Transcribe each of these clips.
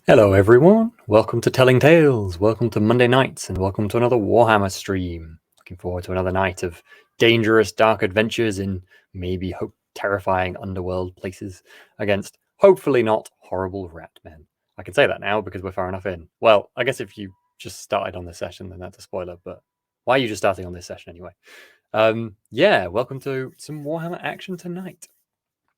Hello everyone, welcome to Telling Tales, welcome to Monday nights, and welcome to another Warhammer stream. Looking forward to another night of dangerous dark adventures in maybe terrifying underworld places against hopefully not horrible rat men. I can say that now because we're far enough in. Well, I guess if you just started on this session then that's a spoiler, but why are you just starting on this session anyway? Welcome to some Warhammer action tonight.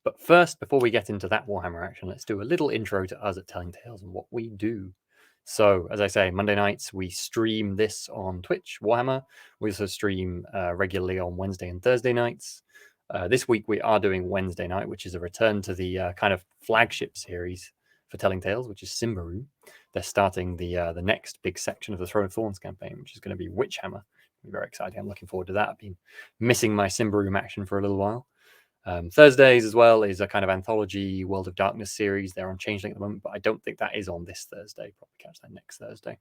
But first, before we get into that Warhammer action, let's do a little intro to us at Telling Tales and what we do. So, as I say, Monday nights, we stream this on Twitch, Warhammer. We also stream regularly on Wednesday and Thursday nights. This week, we are doing Wednesday night, which is a return to the kind of flagship series for Telling Tales, which is Symbaroum. They're starting the next big section of the Throne of Thorns campaign, which is going to be Witchhammer. Very exciting. I'm looking forward to that. I've been missing my Symbaroum action for a little while. Thursdays as well is a kind of anthology World of Darkness series. They're on Changeling at the moment, but I don't think that is on this Thursday. Probably catch that next Thursday.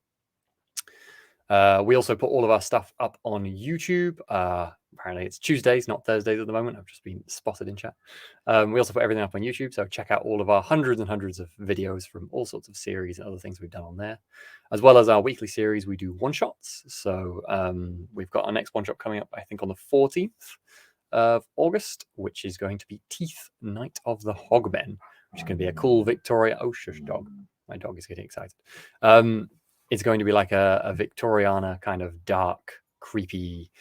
We also put all of our stuff up on YouTube. Apparently it's Tuesdays, not Thursdays at the moment. I've just been spotted in chat. We also put everything up on YouTube, so check out all of our hundreds and hundreds of videos from all sorts of series and other things we've done on there. As well as our weekly series, we do one-shots. So we've got our next one-shot coming up, I think, on the 14th of August, which is going to be Teeth, Night of the Hogmen, which is going to be a cool Victoria. Oh, shush, dog. My dog is getting excited. It's going to be like a Victoriana kind of dark, creepy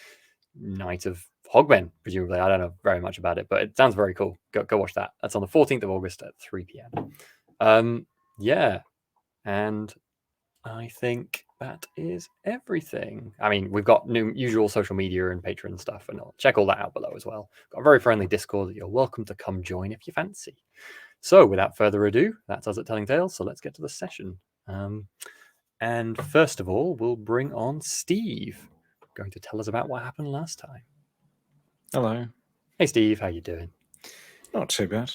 Night of Hogmen, presumably. I don't know very much about it, but it sounds very cool. Go watch that. That's on the 14th of August at 3 p.m. Yeah. And I think that is everything. I mean, we've got new usual social media and Patreon stuff, and I'll check all that out below as well. Got a very friendly Discord that you're welcome to come join if you fancy. So without further ado, that's us at Telling Tales. So let's get to the session. And first of all, we'll bring on Steve, going to tell us about what happened last time. Hello. Hey, Steve, how you doing? Not too bad,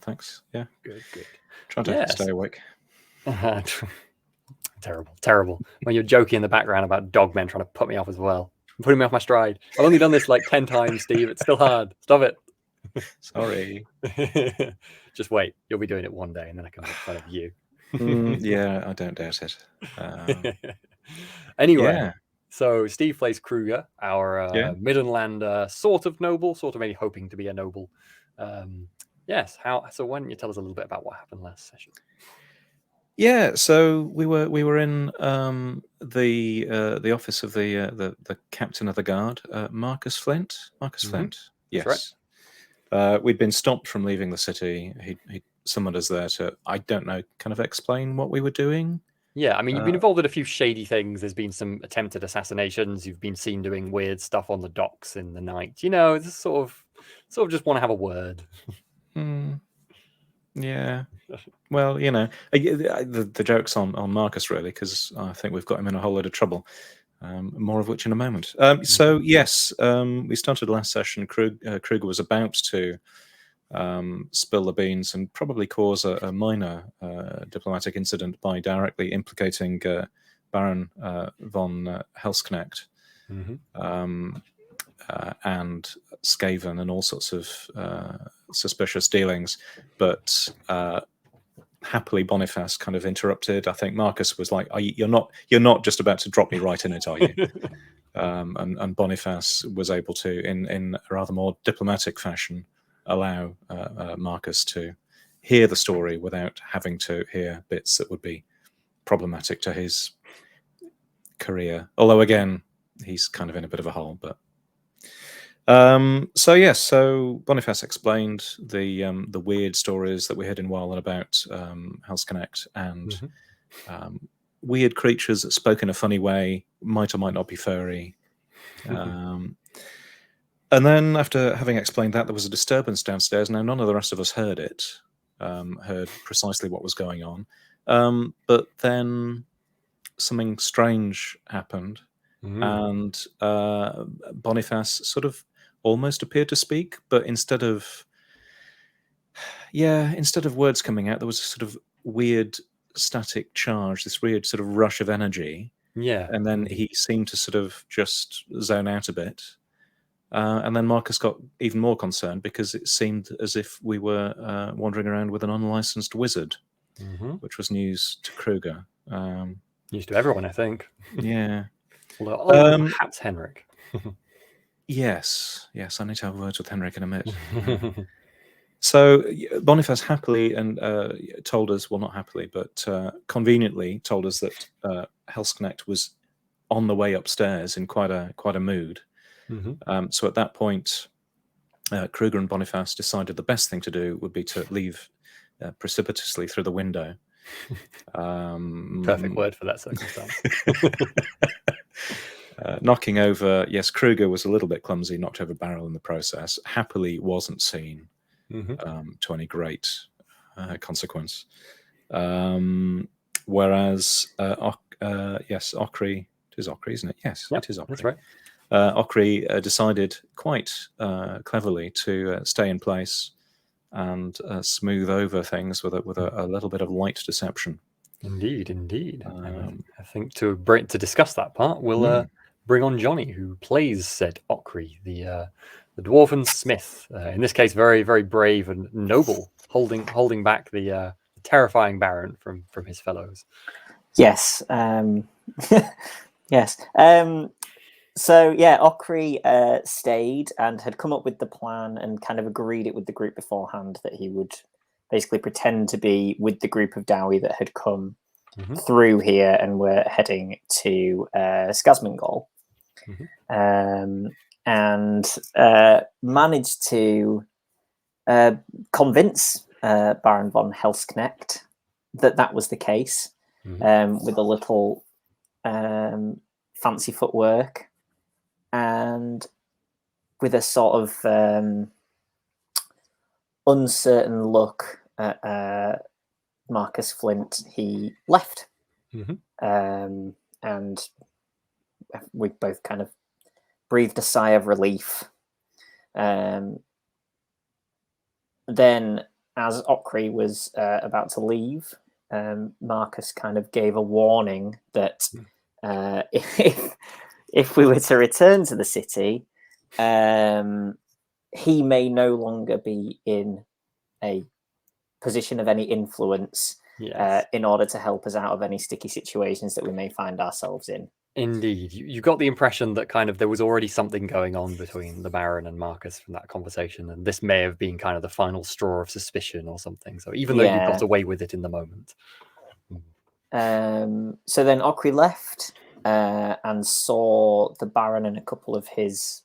thanks. Yeah. Good. Trying to stay awake. Terrible. When you're joking in the background about dogmen trying to put me off as well. I'm putting me off my stride. I've only done this like 10 times, Steve. It's still hard. Stop it. Sorry. Just wait. You'll be doing it one day and then I can make fun of you. Yeah, I don't doubt it. Anyway, so Steve plays Kruger, our Middenlander sort of noble, sort of maybe hoping to be a noble. Yes. So why don't you tell us a little bit about what happened last session? Yeah, so we were in the office of the captain of the guard, Marcus Flint. Flint. Yes. Right. We'd been stopped from leaving the city. He summoned us there to, I don't know, kind of explain what we were doing. Yeah, I mean, you've been involved in a few shady things. There's been some attempted assassinations. You've been seen doing weird stuff on the docks in the night. You know, it's sort of just want to have a word. Yeah. Well, you know, the joke's on Marcus, really, because I think we've got him in a whole load of trouble. More of which in a moment. So, yes, we started last session. Kruger was about to spill the beans and probably cause a minor diplomatic incident by directly implicating Baron von Helsknecht and Skaven and all sorts of suspicious dealings. But happily, Boniface kind of interrupted. I think Marcus was like, "You're not just about to drop me right in it, are you?" And Boniface was able to, in a rather more diplomatic fashion, allow Marcus to hear the story without having to hear bits that would be problematic to his career. Although, again, he's kind of in a bit of a hole. But so Boniface explained the weird stories that we heard in Wild about Helsknecht and weird creatures that spoke in a funny way, might or might not be furry. And then after having explained that, there was a disturbance downstairs. Now, none of the rest of us heard it, heard precisely what was going on. But then something strange happened. And Boniface sort of almost appeared to speak, but instead of words coming out, there was a sort of weird static charge, this weird sort of rush of energy. Yeah. And then he seemed to sort of just zone out a bit. And then Marcus got even more concerned because it seemed as if we were wandering around with an unlicensed wizard. which was news to Kruger. News to everyone, I think. Yeah. Although, perhaps Henrik. Yes, I need to have words with Henrik in a minute. So Boniface happily and told us, well, not happily, but conveniently told us that Helsknecht was on the way upstairs in quite a mood. So at that point, Kruger and Boniface decided the best thing to do would be to leave precipitously through the window. Perfect word for that circumstance. Knocking over, yes, Kruger was a little bit clumsy, knocked over a barrel in the process. Happily wasn't seen to any great consequence. Whereas, yes, Ochry, it is Ochry, isn't it? Yes, Yep, it is Ochry. That's right. Ochry decided quite cleverly to stay in place and smooth over things with a little bit of light deception. Indeed. I think to discuss that part, we'll bring on Jonny, who plays said Ochry, the dwarven smith. In this case, very, very brave and noble, holding back the terrifying Baron from his fellows. Yes. Yes. So yeah, Ochry stayed and had come up with the plan and kind of agreed it with the group beforehand that he would basically pretend to be with the group of Dowie that had come through here and were heading to Skazmingol. And managed to convince Baron von Helsknecht that was the case, with a little fancy footwork and with a sort of uncertain look at Marcus Flint, he left. And we both kind of breathed a sigh of relief. Then, as Ochry was about to leave, Marcus kind of gave a warning that if we were to return to the city, he may no longer be in a position of any influence in order to help us out of any sticky situations that we may find ourselves in. Indeed. You got the impression that kind of there was already something going on between the Baron and Marcus from that conversation, and this may have been kind of the final straw of suspicion or something. So even though you got away with it in the moment. So then Ochry left and saw the Baron and a couple of his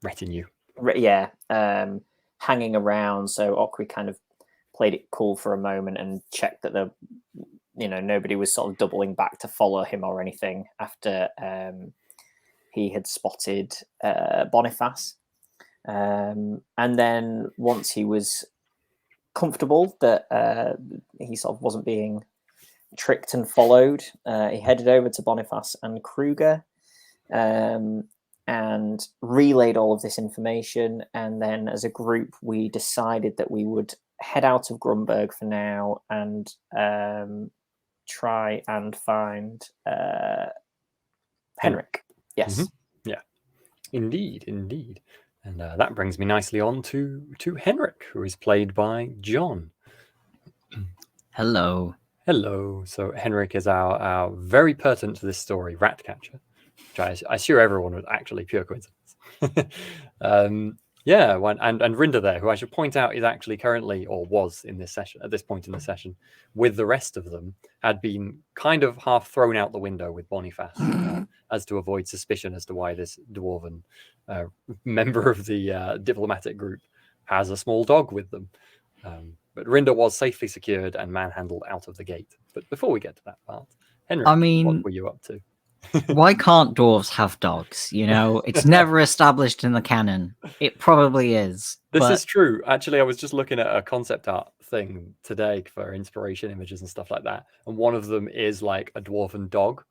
retinue. Hanging around. So Ochry kind of played it cool for a moment and checked that nobody was sort of doubling back to follow him or anything after he had spotted Boniface. And then once he was comfortable that he sort of wasn't being tricked and followed, he headed over to Boniface and Kruger and relayed all of this information. And then as a group, we decided that we would head out of Grunberg for now and try and find Henrik. Yes. Yeah, indeed. And that brings me nicely on to Henrik, who is played by John. Hello. So Henrik is our very pertinent to this story Ratcatcher, which I assure everyone was actually pure coincidence. And Rinda there, who I should point out is actually currently, or was in this session, at this point in the session, with the rest of them, had been kind of half thrown out the window with Boniface, as to avoid suspicion as to why this dwarven member of the diplomatic group has a small dog with them. But Rinda was safely secured and manhandled out of the gate. But before we get to that part, Henrik, what were you up to? Why can't dwarves have dogs? It's never established in the canon. It probably is. This is true. Actually, I was just looking at a concept art thing today for inspiration images and stuff like that. And one of them is like a dwarven dog.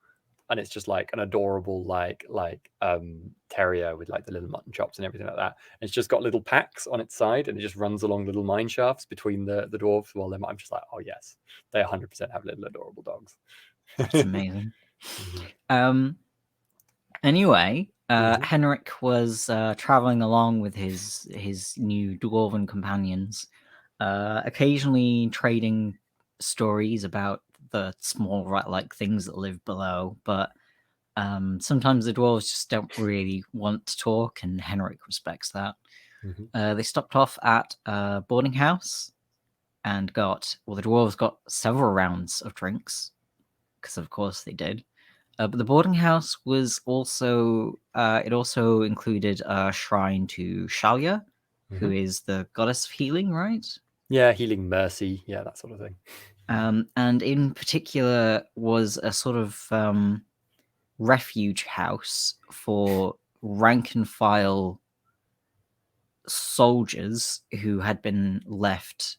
And it's just like an adorable, terrier with like the little mutton chops and everything like that. And it's just got little packs on its side, and it just runs along little mine shafts between the dwarves. Well, I'm just like, oh yes, they 100% have little adorable dogs. That's amazing. Anyway, Henrik was traveling along with his new dwarven companions occasionally trading stories about the small rat-like things that live below, but sometimes the dwarves just don't really want to talk, and Henrik respects that. They stopped off at a boarding house and the dwarves got several rounds of drinks, because of course they did. But the boarding house was also, it also included a shrine to Shalia, who is the goddess of healing, right? Yeah, healing, mercy, yeah, that sort of thing. And in particular was a sort of refuge house for rank and file soldiers who had been left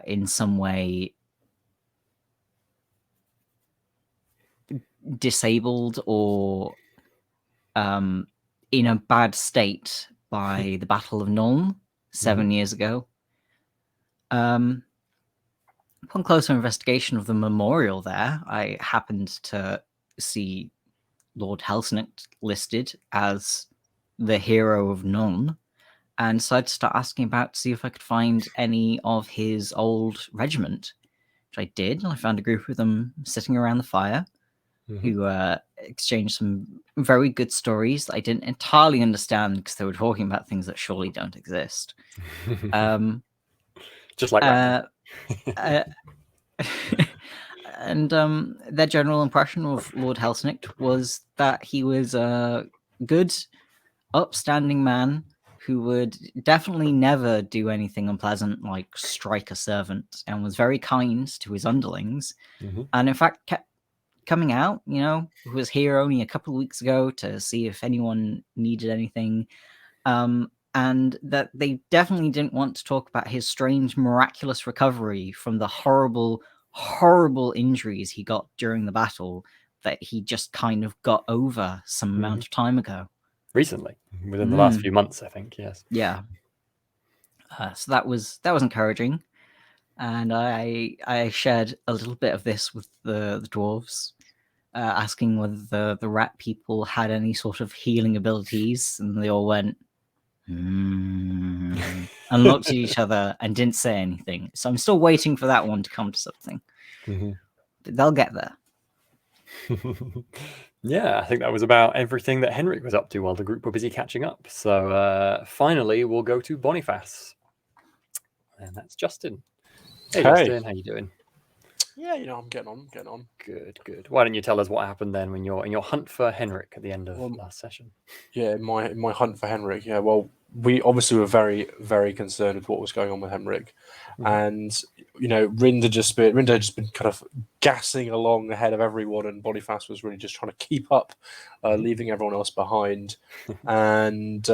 in some way disabled or in a bad state by the Battle of Nuln 7 years ago. Upon closer investigation of the memorial there, I happened to see Lord Helsnick listed as the hero of Nuln, and decided to start asking about to see if I could find any of his old regiment, which I did. And I found a group of them sitting around the fire who exchanged some very good stories that I didn't entirely understand because they were talking about things that surely don't exist. Just like that. And their general impression of Lord Helsnick was that he was a good, upstanding man who would definitely never do anything unpleasant like strike a servant, and was very kind to his underlings, and in fact kept coming out, who was here only a couple of weeks ago to see if anyone needed anything, and that they definitely didn't want to talk about his strange miraculous recovery from the horrible injuries he got during the battle that he just kind of got over some amount of time ago. Recently, within the last few months, I think, yes. Yeah. So that was encouraging. And I shared a little bit of this with the dwarves, asking whether the rat people had any sort of healing abilities, and they all went, and looked at each other and didn't say anything. So I'm still waiting for that one to come to something. But they'll get there. Yeah, I think that was about everything that Henrik was up to while the group were busy catching up. So finally, we'll go to Boniface. And that's Justin. Hey, Justin, how you doing? Yeah, I'm getting on. Good. Why don't you tell us what happened then when you're in your hunt for Henrik at the end of last session? Yeah, my hunt for Henrik. Yeah, well, we obviously were very, very concerned with what was going on with Henrik, and Rind had just been kind of gassing along ahead of everyone, and Boniface was really just trying to keep up, leaving everyone else behind, and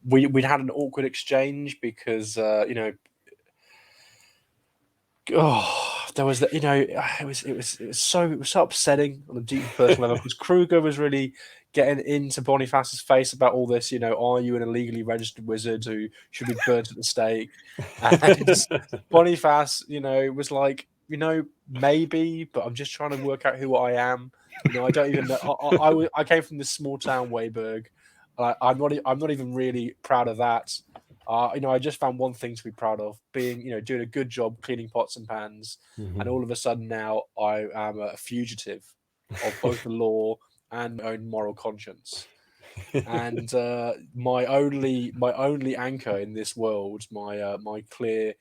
we'd had an awkward exchange because there was that, it was so upsetting on a deep personal level, because Kruger was really getting into Boniface's face about all this. Are you an illegally registered wizard who should be burnt at the stake? And Boniface, was like, maybe, but I'm just trying to work out who I am. I don't even know. I came from this small town, Weiberg. I'm not even really proud of that. I just found one thing to be proud of, being, doing a good job cleaning pots and pans. And all of a sudden now I am a fugitive of both the law and my own moral conscience. And my only anchor in this world, my clear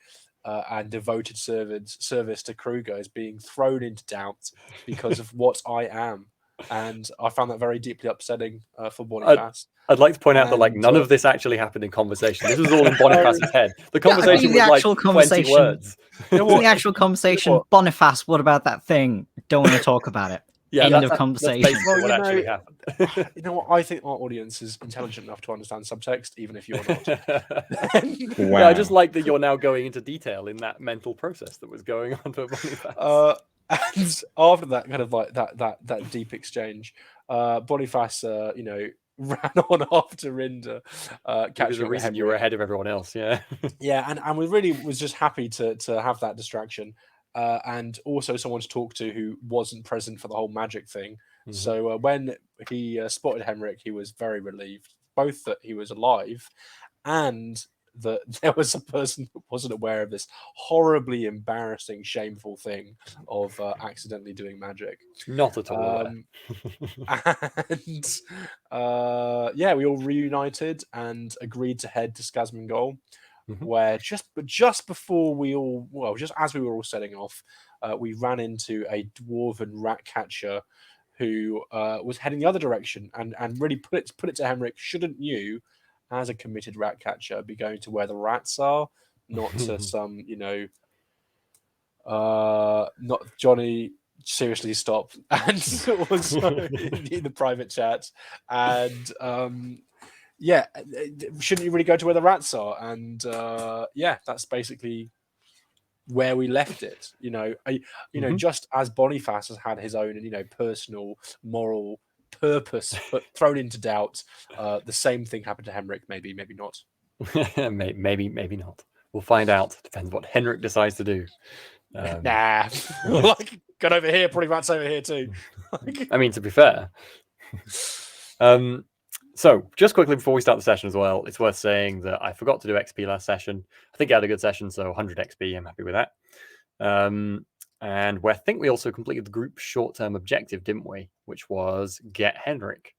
and devoted service to Kruger, is being thrown into doubt because of what I am. And I found that very deeply upsetting for Boniface. I'd like to point out that none of this actually happened in conversation. This was all in Boniface's head. The conversation was like 20 words. The actual conversation. Boniface, what about that thing? Don't want to talk about it. Yeah, end of conversation. What actually happened. You know what? I think our audience is intelligent enough to understand subtext, even if you're not. Wow. Yeah, I just like that you're now going into detail in that mental process that was going on for Boniface. And after that kind of like that deep exchange, Boniface, ran on after Rinder. There's a reason you were ahead of everyone else, yeah. Yeah, and we really was just happy to have that distraction, and also someone to talk to who wasn't present for the whole magic thing. So when he spotted Henrik, he was very relieved, both that he was alive and that there was a person who wasn't aware of this horribly embarrassing, shameful thing of accidentally doing magic. Not at all. And yeah, we all reunited and agreed to head to Skazmingol, where just before just as we were all setting off, we ran into a dwarven rat catcher who was heading the other direction, and really put it to Henrik, shouldn't you, as a committed rat catcher, be going to where the rats are, not to some, not Jonny. Seriously, stop. And also in the private chat, and yeah, shouldn't you really go to where the rats are? And yeah, that's basically where we left it. Just as Boniface has had his own, personal moral purpose thrown into doubt, the same thing happened to Henrik. Maybe not. maybe not. We'll find out. Depends what Henrik decides to do. Nah, like, got over here, probably rats over here too. I mean, to be fair. So just quickly before we start the session as well, it's worth saying that I forgot to do XP last session. I think I had a good session, so 100 XP, I'm happy with that. And I think we also completed the group short-term objective, didn't we? Which was get Henrik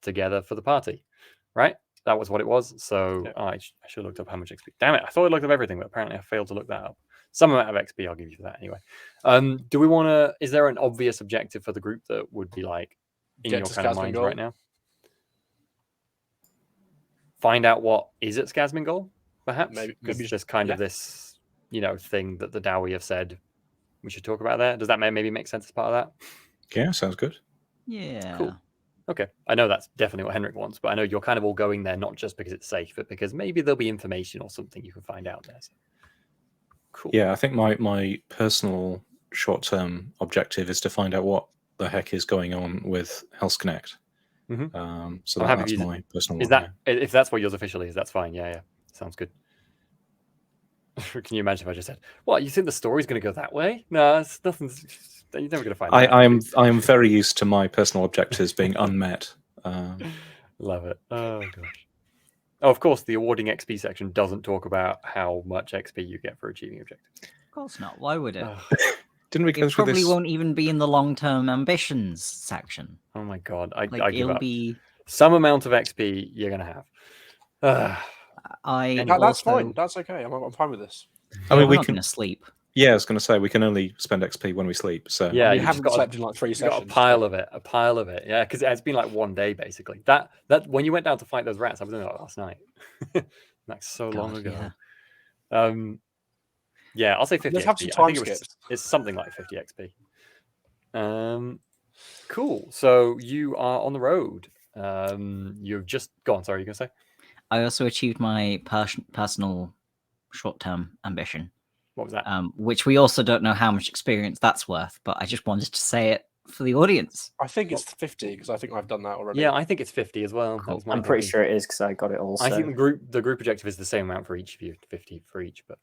together for the party, right? That was what it was. So Yeah. I should have looked up how much XP. Damn it, I thought I looked up everything, but apparently I failed to look that up. Some amount of XP I'll give you for that anyway. Do we want to, is there an obvious objective for the group that would be like in Get your to kind of minds Skazmingol. right now? Find out what is at Skazmingol, perhaps? Maybe just kind of this, thing that the Dowie have said we should talk about there. Does that maybe make sense as part of that? Yeah, sounds good. Yeah. Cool. Okay. I know that's definitely what Henrik wants, but I know you're kind of all going there not just because it's safe, but because maybe there'll be information or something you can find out there. So. Cool. Yeah, I think my personal short-term objective is to find out what the heck is going on with Hell's Connect. So that's my personal is one. that if that's what yours officially is, that's fine. Yeah, sounds good. Can you imagine if I just said, "What, you think the story's going to go that way?" No, it's nothing. You're never going to find. I am very used to my personal objectives being unmet. Love it. Oh gosh. Oh, of course, the awarding XP section doesn't talk about how much XP you get for achieving objectives. Of course not. Why would it? Didn't we go It through probably this? won't even be in the long-term ambitions section. Oh my god, I give It'll up. be Some amount of XP you're going to have. That's fine. That's okay. I'm fine with this. I mean, we're we not can. going to sleep. Yeah, I was going to say we can only spend XP when we sleep. So Yeah, we you haven't slept in like 3 sessions. Got a pile of it. Yeah, because it's been like one day basically. That when you went down to fight those rats, I was doing that last night. That's so long ago. Yeah. Yeah, I'll say 50 Let's XP. have some time I think it's something like 50 XP. Cool. So you are on the road. You've just gone. Sorry, you gonna say? I also achieved my personal short-term ambition. What was that? Which we also don't know how much experience that's worth, but I just wanted to say it for the audience. I think it's 50 because I think I've done that already. Yeah, I think it's 50 as well. Cool. I'm pretty sure it is because I got it also. I think the group objective is the same amount for each of you, 50 for each. But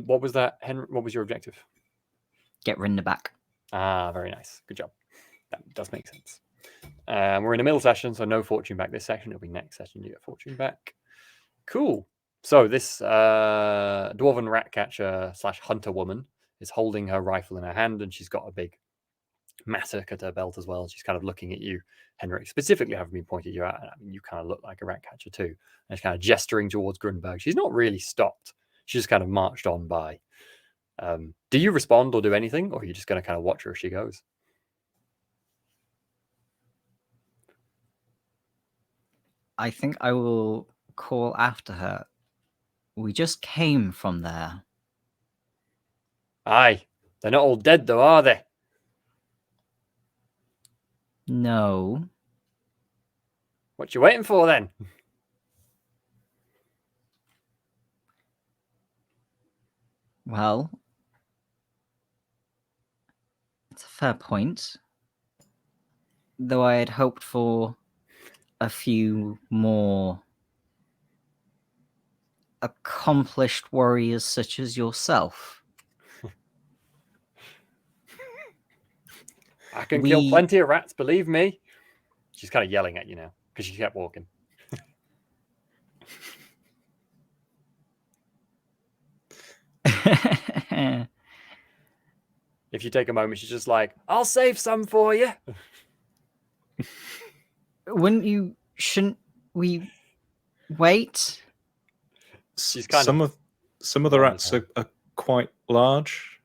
what was that, Henry? What was your objective? Get Rinda back. Ah, very nice. Good job. That does make sense. We're in a middle session, so no fortune back this session. It'll be next session you get fortune back. Cool. So this dwarven rat catcher / hunter woman is holding her rifle in her hand, and she's got a big mattock at her belt as well. She's kind of looking at you, Henrik, specifically having been pointed you out. I mean, you kind of look like a rat catcher too. And she's kind of gesturing towards Grunberg. She's not really stopped. She just kind of marched on by. Do you respond or do anything, or are you just going to kind of watch her as she goes? I think I will call after her. We just came from there. Aye. They're not all dead though, are they? No. What you waiting for then? Well, it's a fair point. Though I had hoped for a few more accomplished warriors such as yourself. I can kill plenty of rats, believe me. She's kind of yelling at you now because she kept walking. If you take a moment, she's just like, I'll save some for you. Shouldn't we wait? She's kind some of of the rats are quite large.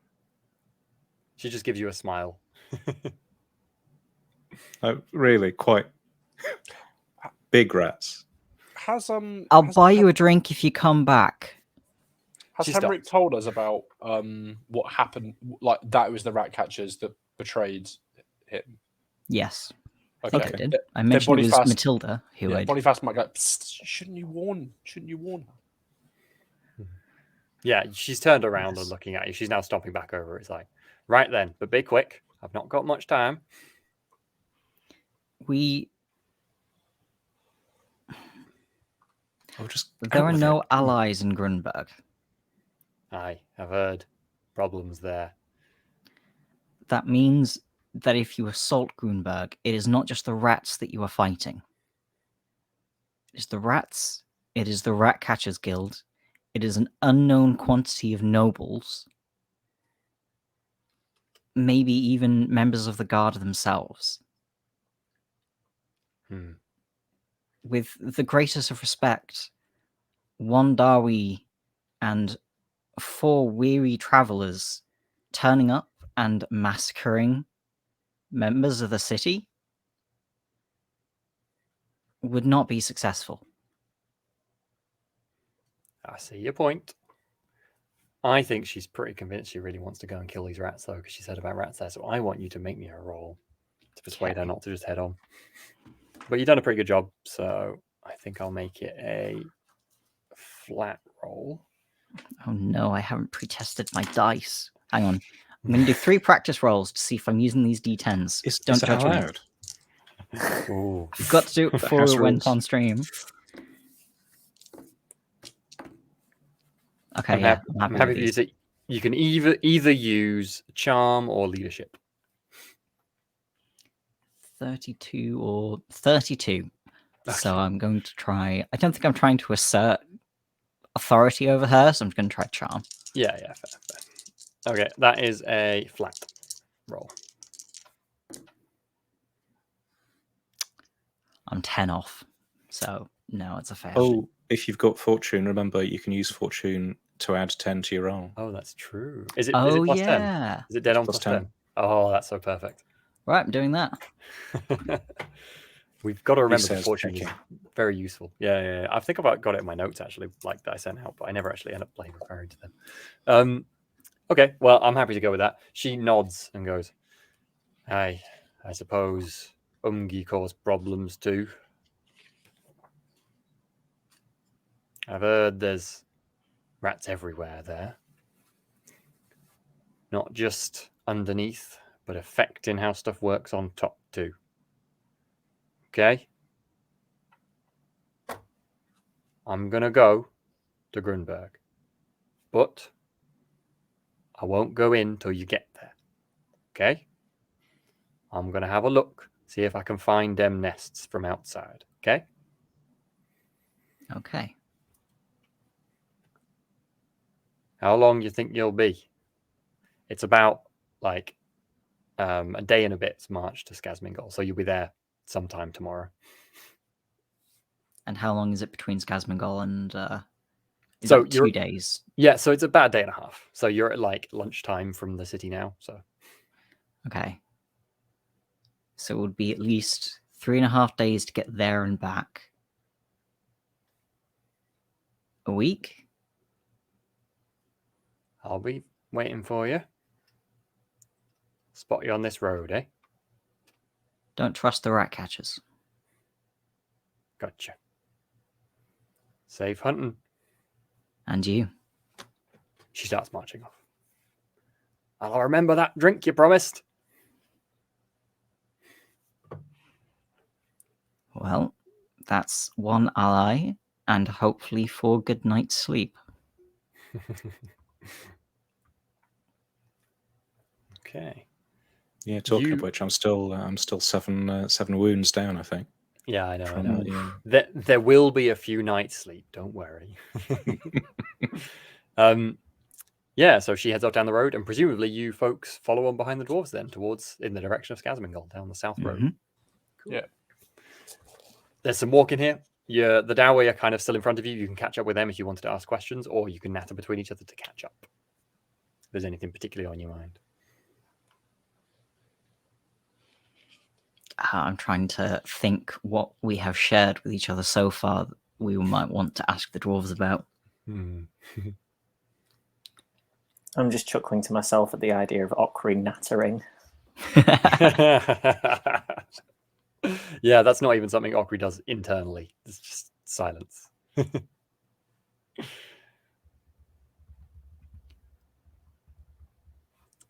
She just gives you a smile. Really quite big rats. I'll buy you a drink if you come back. Has She Henrik stops. told us about what happened? Like that it was the rat catchers that betrayed him. Yes. I Okay. think I did. I mentioned it was Matilda who had... Boniface might go, shouldn't you warn her? Yeah, she's turned around and looking at you. She's now stomping back over. It's like, right then, but be quick. I've not got much time. There are no allies in Grunberg. Aye, I've heard problems there. That means that if you assault Grunberg, it is not just the rats that you are fighting. It is the rats, it is the Rat Catchers Guild, it is an unknown quantity of nobles, maybe even members of the guard themselves. With the greatest of respect, one Darwi and 4 weary travelers turning up and massacring members of the city would not be successful. I see your point. I think she's pretty convinced she really wants to go and kill these rats, though, because she said about rats there. So I want you to make me a roll to persuade her not to just head on. But you've done a pretty good job, so I think I'll make it a flat roll. Oh no, I haven't pre-tested my dice. Hang on. I'm going to do 3 practice rolls to see if I'm using these D10s. Don't judge me. Ooh. I've got to do it before we went on stream. Okay, I'm happy to use it. You can either use charm or leadership. 32 or 32. Okay. So I'm going to try... I don't think I'm trying to assert authority over her, so I'm going to try charm. Yeah, fair. Okay, that is a flat roll. I'm 10 off. So, no, it's a fail. Oh, if you've got fortune, remember you can use fortune to add 10 to your roll. Oh, that's true. Is it Oh, plus yeah. 10? Is it dead on plus 10? Oh, that's so perfect. Right, I'm doing that. We've got to remember that says fortune is picking. very useful. Yeah. I think I've got it in my notes, actually, like that I sent out, but I never actually end up playing referring to them. Okay, well, I'm happy to go with that. She nods and goes, I suppose Umgi caused problems too. I've heard there's rats everywhere there. Not just underneath, but affecting how stuff works on top too. Okay? I'm going to go to Grunberg. But I won't go in till you get there. Okay? I'm going to have a look, see if I can find them nests from outside. Okay? Okay. How long do you think you'll be? It's about like a day and a bit's march to Skazmingol, so you'll be there sometime tomorrow. And how long is it between Skazmingol and so 2 days? Yeah, so it's about a day and a half. So you're at like lunchtime from the city now. So okay. So it would be at least 3.5 days to get there and back. A week? I'll be waiting for you. Spot you on this road, eh? Don't trust the rat catchers. Gotcha. Safe hunting. And you. She starts marching off. I'll remember that drink you promised. Well, that's 1 ally and hopefully 4 good nights sleep. Okay. Yeah, talking of which, I'm still 7 wounds down, I think. Yeah, I know. From, I know. yeah. There will be a few nights sleep. Don't worry. Yeah, so she heads off down the road, and presumably you folks follow on behind the dwarves then, in the direction of Skazmingol, down the south road. Mhm. Cool. Yeah. There's some walking here. The Dowey are kind of still in front of you. You can catch up with them if you wanted to ask questions, or you can natter between each other to catch up. If there's anything particularly on your mind. I'm trying to think what we have shared with each other so far that we might want to ask the dwarves about. I'm just chuckling to myself at the idea of Okri nattering. Yeah, that's not even something Okri does internally. It's just silence. I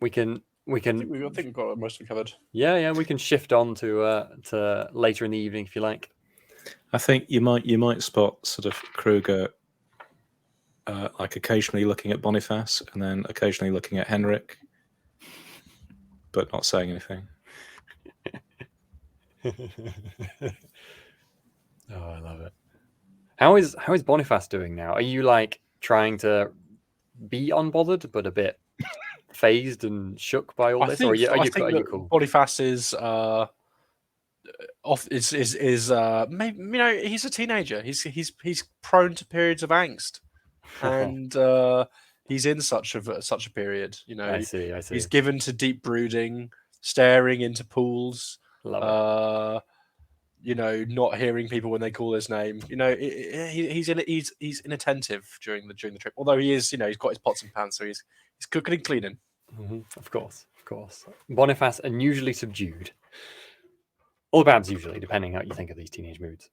think we've got most of it covered. Yeah, we can shift on to later in the evening if you like. I think you might spot sort of Kruger like occasionally looking at Boniface and then occasionally looking at Henrik, but not saying anything. Oh, I love it. How is Boniface doing now? Are you like trying to be unbothered but a bit phased and shook by all this, or are you cool? Boniface is maybe he's a teenager. He's prone to periods of angst, and he's in such a period. I see. He's given to deep brooding, staring into pools. Love it. Not hearing people when they call his name. He's inattentive during the trip. Although he is, he's got his pots and pans, so he's cooking and cleaning. Mm-hmm. Of course. Boniface unusually subdued. Or perhaps usually, depending how you think of these teenage moods.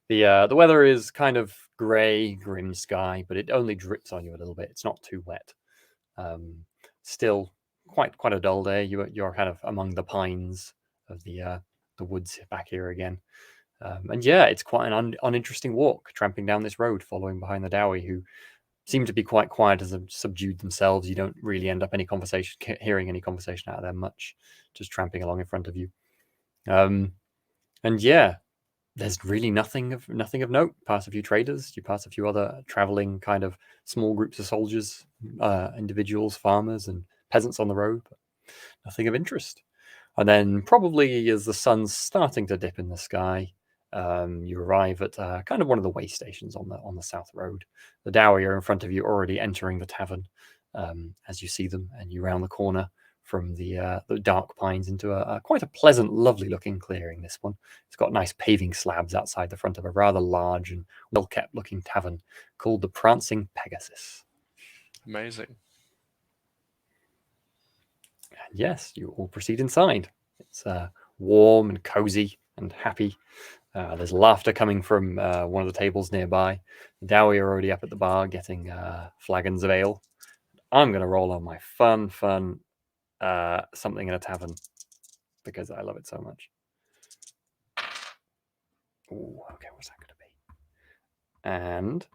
The weather is kind of grey, grim sky, but it only drips on you a little bit. It's not too wet. Still quite a dull day. You're kind of among the pines of the woods back here again. And yeah, it's quite an uninteresting walk, tramping down this road, following behind the Dowey, who seem to be quite quiet as subdued themselves. You don't really end up hearing any conversation out of them much, just tramping along in front of you. And yeah, there's really nothing of note. Pass a few traders, you pass a few other traveling kind of small groups of soldiers, individuals, farmers, and peasants on the road, but nothing of interest. And then probably as the sun's starting to dip in the sky, you arrive at kind of one of the way stations on the south road. The Dowey are in front of you, already entering the tavern as you see them, and you round the corner from the dark pines into quite a pleasant, lovely looking clearing. This one, it's got nice paving slabs outside the front of a rather large and well kept looking tavern called the Prancing Pegasus. Amazing. And yes, you all proceed inside. It's warm and cozy and happy. There's laughter coming from one of the tables nearby. The Dowey are already up at the bar getting flagons of ale. I'm going to roll on my fun something in a tavern because I love it so much. Ooh, okay, what's that going to be? And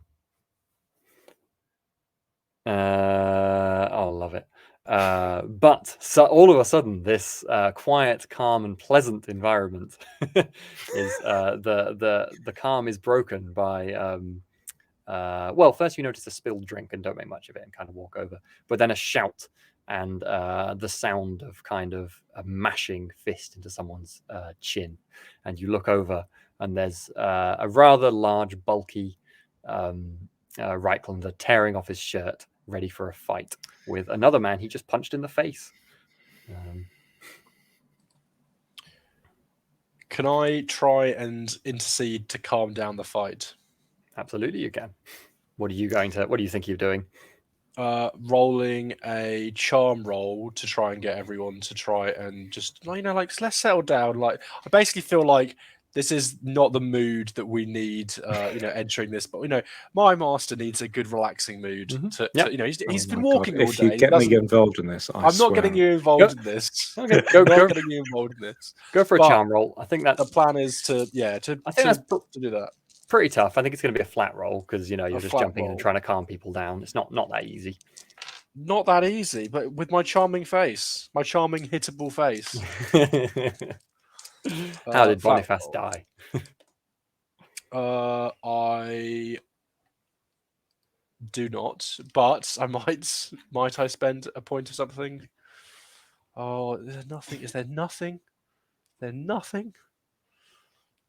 I'll love it. But so all of a sudden, this quiet, calm, and pleasant environment is the calm is broken by well, first you notice a spilled drink and don't make much of it and kind of walk over, but then a shout and the sound of kind of a mashing fist into someone's chin, and you look over and there's a rather large, bulky Reiklander tearing off his shirt, ready for a fight with another man he just punched in the face. Can I try and intercede to calm down the fight? Absolutely, you can. What do you think you're doing? Rolling a charm roll to try and get everyone to try and just, let's settle down. Like, I basically feel like this is not the mood that we need, entering this. But my master needs a good, relaxing mood. Mm-hmm. He's been walking all day. If you get me involved in this, I'm not getting you involved in this. Okay, I'm not getting you involved in this. Go for a charm roll. I think that's the plan is to do that. Pretty tough. I think it's going to be a flat roll because you're just jumping in and roll. trying to calm people down. It's not that easy. Not that easy, but with my charming face, my charming hittable face. How did Boniface die? I do not. But I might I spend a point or something? Oh, there's nothing. Is there nothing? There's nothing.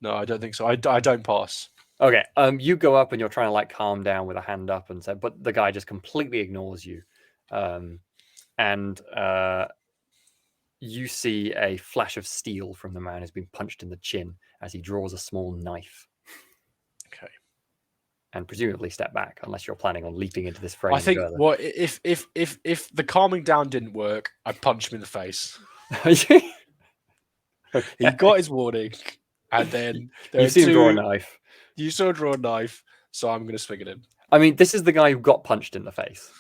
No, I don't think so. I don't pass. Okay. You go up and you're trying to like calm down with a hand up and say, but the guy just completely ignores you. And you see a flash of steel from the man who's been punched in the chin as he draws a small knife. Okay. And presumably step back, unless you're planning on leaping into this frame. I think. further. Well, if the calming down didn't work, I punch him in the face. He got his warning, and then You see him draw a knife. You saw him draw a knife, so I'm going to swing at him. I mean, this is the guy who got punched in the face.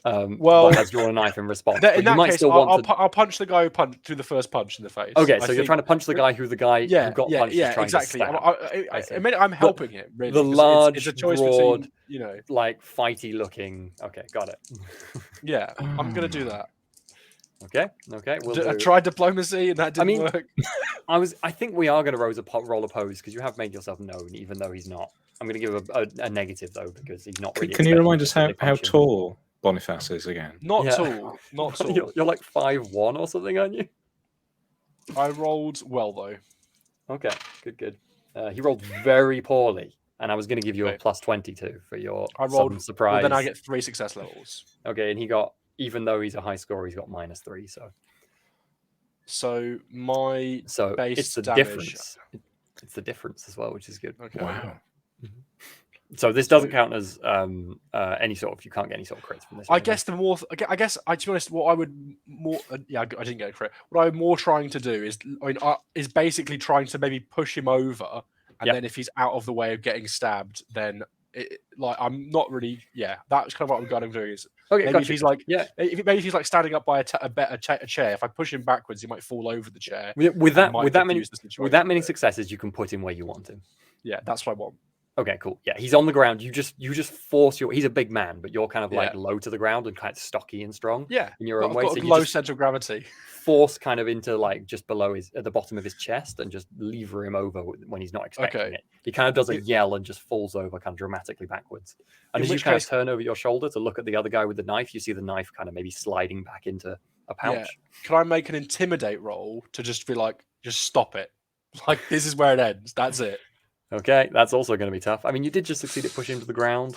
Well, but has drawn a knife in response. In that case, I'll punch the guy who threw the first punch in the face. Okay, so you're trying to punch the guy who got punched. Yeah, exactly. I mean, I'm helping him. Really, the large, it's a choice broad, between, like fighty looking. Okay, got it. Yeah, I'm gonna do that. Okay. I tried diplomacy and that didn't work. I think we are going to roll a pose because you have made yourself known, even though he's not. I'm going to give a negative though because he's not really. Can you remind us how tall Boniface is again? Not tall. You're like 5'1" or something, aren't you? I rolled well though. Okay, good. He rolled very poorly, and I was going to give you a plus 22 for your sudden surprise. Well, then I get 3 success levels. Okay, and he got, even though he's a high scorer, he's got -3. So my base it's the damage. difference. It's the difference as well, which is good. Okay. Wow. So this doesn't count as any sort of. You can't get any sort of crits from this. I guess to be honest, what I would more. I didn't get a crit. What I'm more trying to do is basically trying to maybe push him over, and then if he's out of the way of getting stabbed, then I'm not really. Yeah, that's kind of what I'm doing. Is okay. Maybe if he's like, maybe if he's like standing up by a chair. If I push him backwards, he might fall over the chair. With that many successes, you can put him where you want him. Yeah, that's what I want. Okay, cool. Yeah, he's on the ground. You just force he's a big man, but you're kind of like low to the ground and kind of stocky and strong. Yeah, in your own way. So low center of gravity. Force kind of into like just below at the bottom of his chest and just lever him over when he's not expecting it. He kind of does a yell and just falls over kind of dramatically backwards. And as you kind of turn over your shoulder to look at the other guy with the knife, you see the knife kind of maybe sliding back into a pouch. Yeah. Can I make an intimidate roll to just be like, just stop it? Like, this is where it ends. That's it. Okay, that's also going to be tough. I mean, you did just succeed at pushing him to the ground,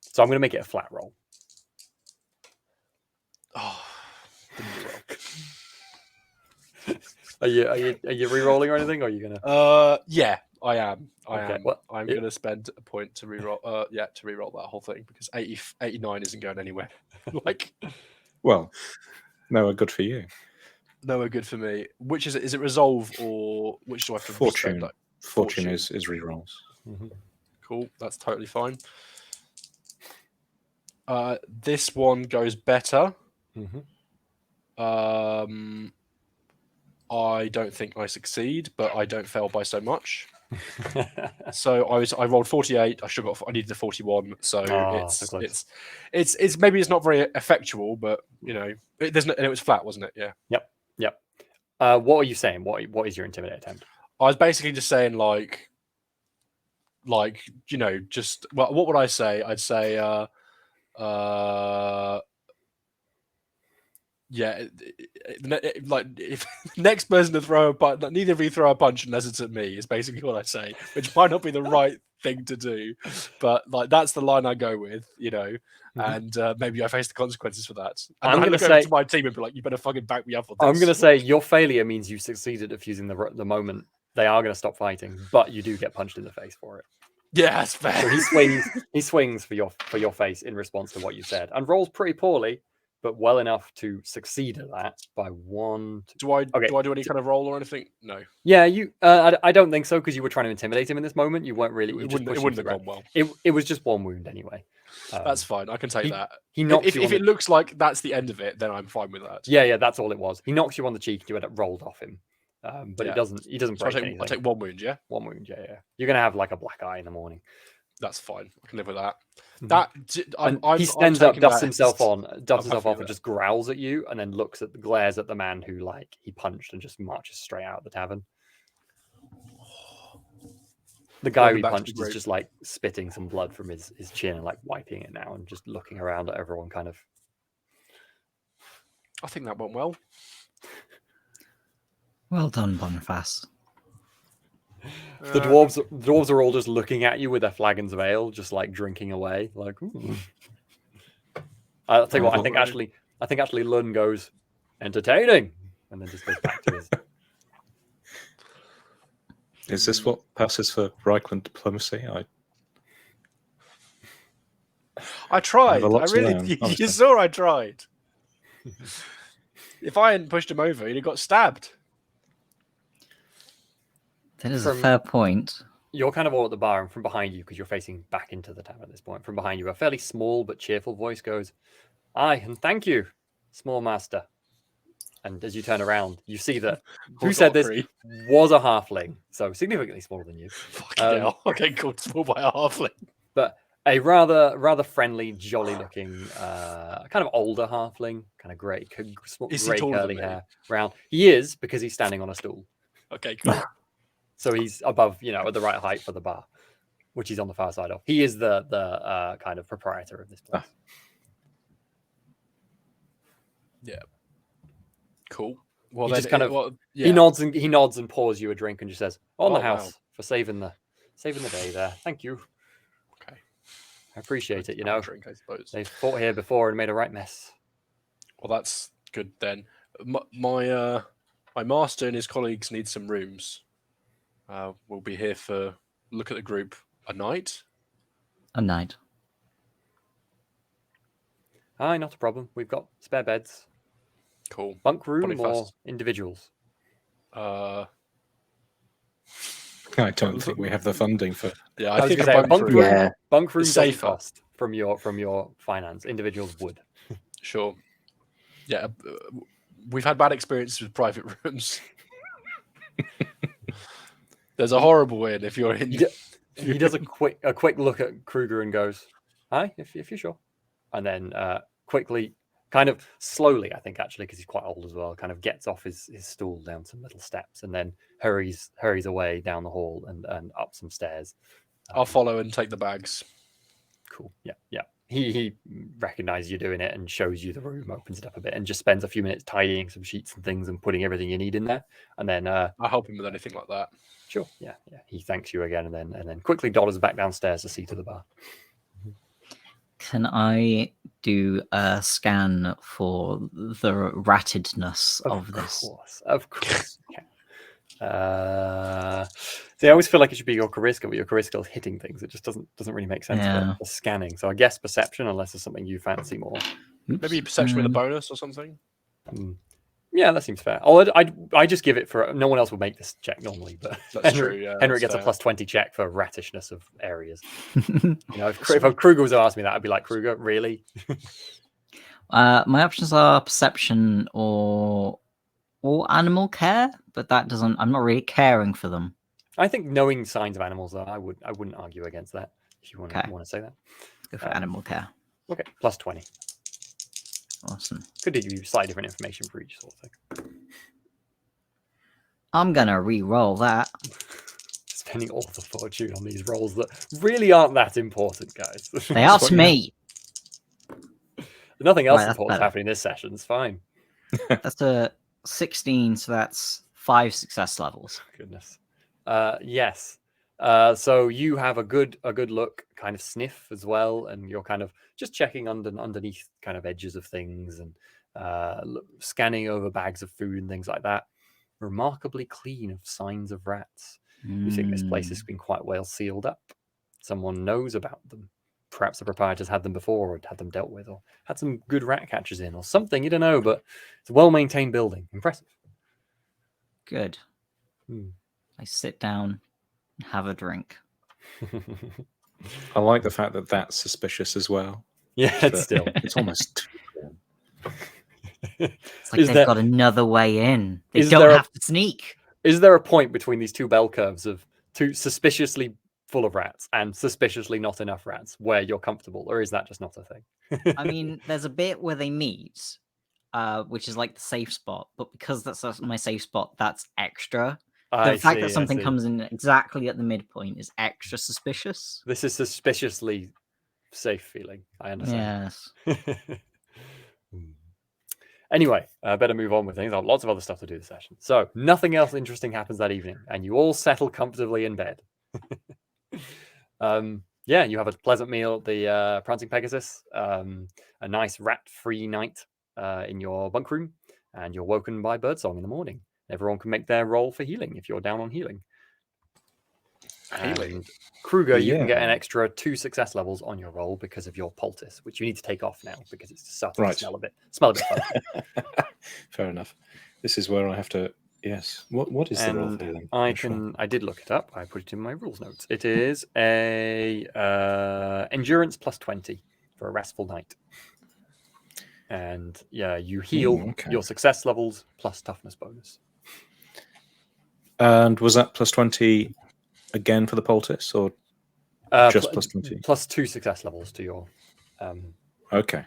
so I'm going to make it a flat roll. Oh, Are you re-rolling or anything? Or are you gonna? Yeah, I am. I am. What? I'm going to spend a point to re-roll. To re-roll that whole thing because 89 isn't going anywhere. Well, no, good for you. No, good for me. Which is it? Is it resolve or which do I have to fortune? Fortune is re-rolls. Mm-hmm. Cool, that's totally fine. This one goes better. Mm-hmm. I don't think I succeed, but I don't fail by so much. So I rolled 48. I needed a 41. So it's maybe it's not very effectual, but and it was flat, wasn't it? Yeah. Yep. What are you saying? What is your intimidate attempt? I was basically just saying just what would I say? I'd say if next person to throw a punch, neither of you throw a punch unless it's at me is basically what I say, which might not be the right thing to do, but that's the line I go with, and maybe I face the consequences for that. And I'm going to say to my team and be like, you better fucking back me up on this. I'm going to say your failure means you succeeded at fusing the moment. They are going to stop fighting, but you do get punched in the face for it. Yeah, that's fair. So he swings for your face in response to what you said, and rolls pretty poorly, but well enough to succeed at that by 1. Do I do any kind of roll or anything? No. Yeah, you. I don't think so because you were trying to intimidate him in this moment. You weren't really. It wouldn't have gone well. It was just 1 wound anyway. That's fine. I can take that. He knocks if it looks like that's the end of it, then I'm fine with that. Yeah, that's all it was. He knocks you on the cheek. You end up rolled off him. But he doesn't break anything. I'll take 1 wound, yeah? 1 wound, yeah. You're going to have like a black eye in the morning. That's fine. I can live with that. He stands up, dusts himself off and just growls at you and then glares at the man who he punched and just marches straight out of the tavern. The guy Welcome we back to the punched is group. just like spitting some blood from his chin and like wiping it now and just looking around at everyone kind of. I think that went well. Well done, Boniface. The dwarves are all just looking at you with their flagons of ale, just like drinking away. Like, ooh. I'll tell you what. I think actually Lund goes entertaining, and then just goes back to his. Is this what passes for Reichland diplomacy? I tried. a lot I to really. learn, You honestly. saw I tried. If I hadn't pushed him over, he'd have got stabbed. That is a fair point. You're kind of all at the bar, and from behind you, because you're facing back into the tavern at this point, from behind you, a fairly small but cheerful voice goes, "Aye, and thank you, small master." And as you turn around, you see that who said this was a halfling, so significantly smaller than you. Fucking hell. Okay, called small by a halfling. But a rather friendly, jolly-looking, kind of older halfling, kind of grey curly hair, round. He is, because he's standing on a stool. Okay, cool. So he's above, at the right height for the bar, which he's on the far side of. He is the kind of proprietor of this place. Yeah. Cool. Well, He then just kind of yeah. he nods and pours you a drink and just says, "On the house for saving the day there. Thank you. Okay. I appreciate it. Drink, I suppose. They've fought here before and made a right mess." Well, that's good then. My master and his colleagues need some rooms. We'll be here for look at the group a night. A night. Aye, not a problem. We've got spare beds. Cool. Bunk room Boniface. or individuals? I don't think we have the funding for. Yeah, I I was think gonna a say, bunk room. Yeah. Bunk room It's doesn't safer. cost from your finance. Individuals would. Sure. Yeah, we've had bad experiences with private rooms. There's a horrible win if you're in. He does a quick look at Kruger and goes, "Aye, if you're sure," and then quickly, kind of slowly, I think actually, because he's quite old as well, kind of gets off his stool down some little steps and then hurries away down the hall and up some stairs. I'll follow and take the bags. Cool. Yeah. He recognizes you doing it and shows you the room, opens it up a bit, and just spends a few minutes tidying some sheets and things and putting everything you need in there. And then I'll help him with anything like that. Sure. Yeah. He thanks you again and then quickly dodders back downstairs to see to the bar. Can I do a scan for the rattedness of this? Of course. Okay. See, I always feel like it should be your charisma, but your charisma is hitting things. It just doesn't really make sense for scanning. So I guess perception, unless there's something you fancy more. Maybe perception with a bonus or something. Yeah, that seems fair. I just give it for no one else would make this check normally, but That's true. Yeah, Henrik gets a +20 check for rattishness of areas. If Kruger was asked me that, I'd be like, Kruger, really? My options are perception or animal care, but that doesn't. I'm not really caring for them. I think knowing signs of animals, though, I wouldn't argue against that. If you want to say that, go for animal care. Okay, +20. Awesome. Could give you slightly different information for each sort of thing. I'm gonna re-roll that. Spending all the fortune on these rolls that really aren't that important, guys. They are to me. Nothing else important happening this session. It's fine. That's a 16, so that's 5 success levels. Goodness. Yes. So you have a good look, kind of sniff as well, and you're kind of just checking underneath kind of edges of things and scanning over bags of food and things like that. Remarkably clean of signs of rats. You think this place has been quite well sealed up. Someone knows about them. Perhaps the proprietors had them before, or had them dealt with, or had some good rat catchers in, or something. You don't know, but it's a well-maintained building. Impressive. Good. I sit down and have a drink. I like the fact that that's suspicious as well. Yeah, it's almost. It's like they've got another way in. They don't have to sneak. Is there a point between these two bell curves of two suspiciously full of rats and suspiciously not enough rats where you're comfortable, or is that just not a thing? I mean, there's a bit where they meet, which is like the safe spot, but because that's my safe spot, that's extra. The fact that I something see. comes in exactly at the midpoint is extra suspicious. This is suspiciously safe feeling. I understand. Yes. Anyway, better move on with things. I have lots of other stuff to do this session. So nothing else interesting happens that evening, and you all settle comfortably in bed. Yeah, you have a pleasant meal at the Prancing Pegasus, a nice rat-free night in your bunk room, and you're woken by birdsong in the morning. Everyone can make their roll for healing if you're down on healing. Healing. And Kruger, you can get an Yeah. extra 2 success levels on your roll because of your poultice, which you need to take off now because it's starting Right. to smell a bit funny. Fair enough. This is where I have to. Yes. What is the roll And for healing? I I'm sure. can. I did look it up. I put it in my rules notes. It is a endurance plus 20 for a restful night. And yeah, you heal okay. your success levels plus toughness bonus. And was that plus 20 again for the poultice, or just plus 20? Plus 2 success levels to your Okay.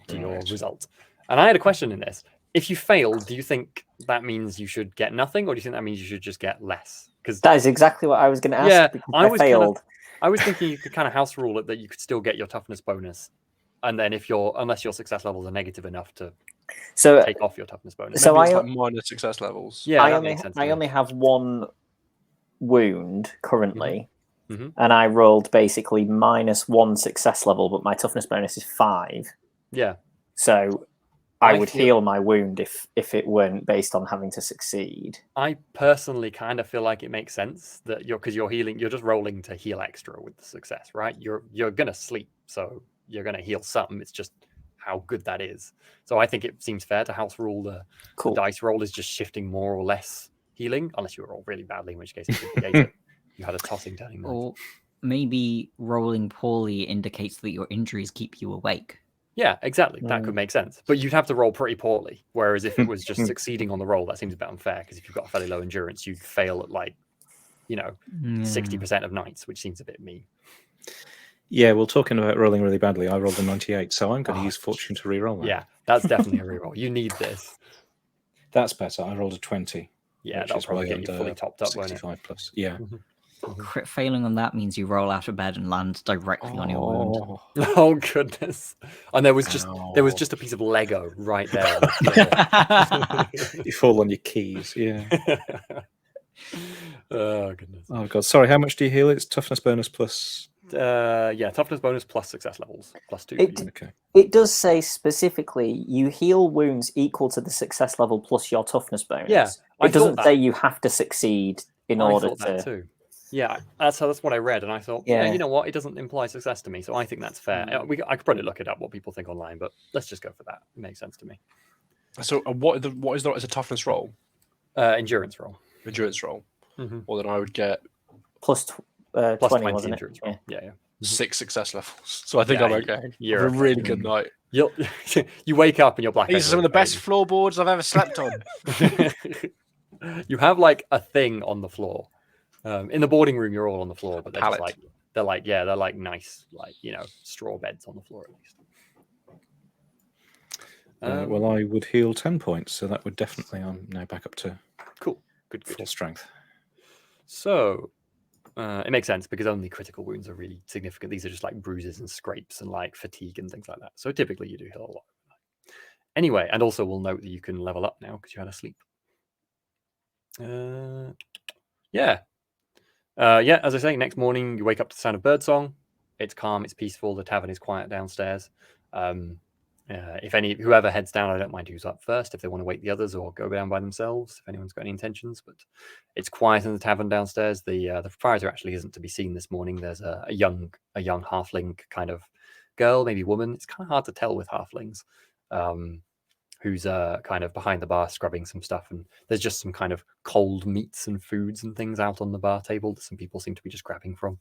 to your Right. result. And I had a question in this. If you fail, do you think that means you should get nothing, or do you think that means you should just get less? Because That is exactly what I was going to ask. Yeah, because I was kinda- failed. I was thinking you could kind of house rule it that you could still get your toughness bonus, and then unless your success levels are negative enough to So take off your toughness bonus. So Maybe it's I- like minor success levels. Yeah, I that only makes sense. to I me. only have one wound currently, Mhm. and I rolled basically -1 success level, but my toughness bonus is 5. Yeah, So I I would feel- heal my wound if it weren't based on having to succeed. I personally kind of feel like it makes sense that because you're healing, you're just rolling to heal extra with the success, right? You're gonna sleep, so you're gonna heal some. It's just how good that is. So I think it seems fair to house rule the Cool. dice roll is just shifting more or less healing, unless you roll really badly, in which case it could negate it. You had a tossing turning knife. Or maybe rolling poorly indicates that your injuries keep you awake. Yeah, exactly. That could make sense. But you'd have to roll pretty poorly. Whereas if it was just succeeding on the roll, that seems a bit unfair because if you've got a fairly low endurance, you'd fail at like, 60% of nights, which seems a bit mean. Yeah, well, talking about rolling really badly, I rolled a 98, so I'm going to Oh, use fortune to re-roll that. Yeah, that's definitely a reroll. You need this. That's better. I rolled a 20. Yeah, which that'll is probably way get you under fully topped up, won't it? 65 plus. Yeah. Crit failing on that means you roll out of bed and land directly on your wound. Oh, Oh goodness! And there was Ow. just a piece of Lego right there. On the floor. you fall on your keys. Yeah. Oh goodness. Oh god. Sorry. How much do you heal? It's toughness bonus plus. Yeah, toughness bonus plus success levels plus 2. It- Okay. It does say specifically you heal wounds equal to the success level plus your toughness bonus. Yeah, I it doesn't thought say that. you have to succeed in I order thought that to. too. Yeah, that's what I read, and I thought, yeah, Yeah. you know what? It doesn't imply success to me, so I think that's fair. I could probably look it up what people think online, but let's just go for that. It makes sense to me. So what is a toughness roll? Endurance roll. Endurance roll. Mhm. Well, then I would get Plus 20, Plus 20 wasn't it? endurance roll. Yeah. 6 success levels. So I think Yeah, I'm okay. you're Have a okay. really good night. You'll you wake up and you're black. These are some of the best floorboards I've ever slept on. You have like a thing on the floor. In the boarding room, you're all on the floor, but they're just Pallet. they're like nice, like straw beds on the floor at least. Well, I would heal 10 points, so that would definitely. I'm now back up to Cool, good. full strength. So it makes sense because only critical wounds are really significant. These are just like bruises and scrapes and like fatigue and things like that. So typically you do heal a lot. Anyway, and also we'll note that you can level up now because you had a sleep. As I say, next morning you wake up to the sound of birdsong. It's calm, it's peaceful. The tavern is quiet downstairs. Whoever heads down, I don't mind who's up first if they want to wake the others or go down by themselves if anyone's got any intentions. But it's quiet in the tavern downstairs. The proprietor actually isn't to be seen this morning. There's a young halfling kind of girl, maybe woman. It's kind of hard to tell with halflings. Who's kind of behind the bar scrubbing some stuff, and there's just some kind of cold meats and foods and things out on the bar table that some people seem to be just grabbing from.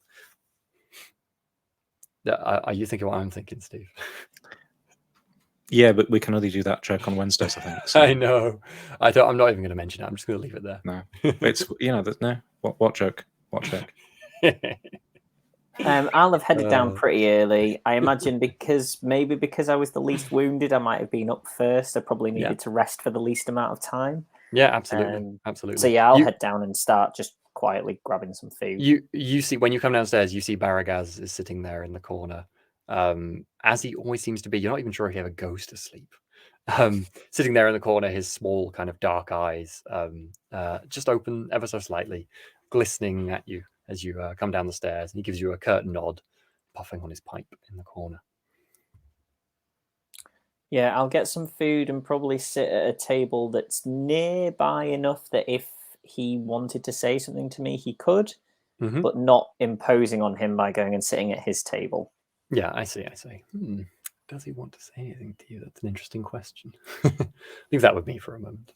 Are you thinking what I'm thinking, Steve? Yeah, but we can only do that joke on Wednesdays, I think. So. I know. I'm not even going to mention it. I'm just going to leave it there. No, it's there's no what joke? What joke? I'll have headed down pretty early. I imagine because I was the least wounded, I might have been up first. I probably needed to rest for the least amount of time. Yeah, absolutely, So absolutely. yeah, I'll You- head down and start just quietly grabbing some food. You see when you come downstairs, you see Baragaz is sitting there in the corner, as he always seems to be. You're not even sure if he ever goes to sleep. Sitting there in the corner, his small kind of dark eyes just open ever so slightly, glistening at you as you come down the stairs, and he gives you a curt nod, puffing on his pipe in the corner. Yeah, I'll get some food and probably sit at a table that's nearby enough that if he wanted to say something to me, he could, Mhm. but not imposing on him by going and sitting at his table. Yeah, I see. Does he want to say anything to you? That's an interesting question. Leave that with me for a moment.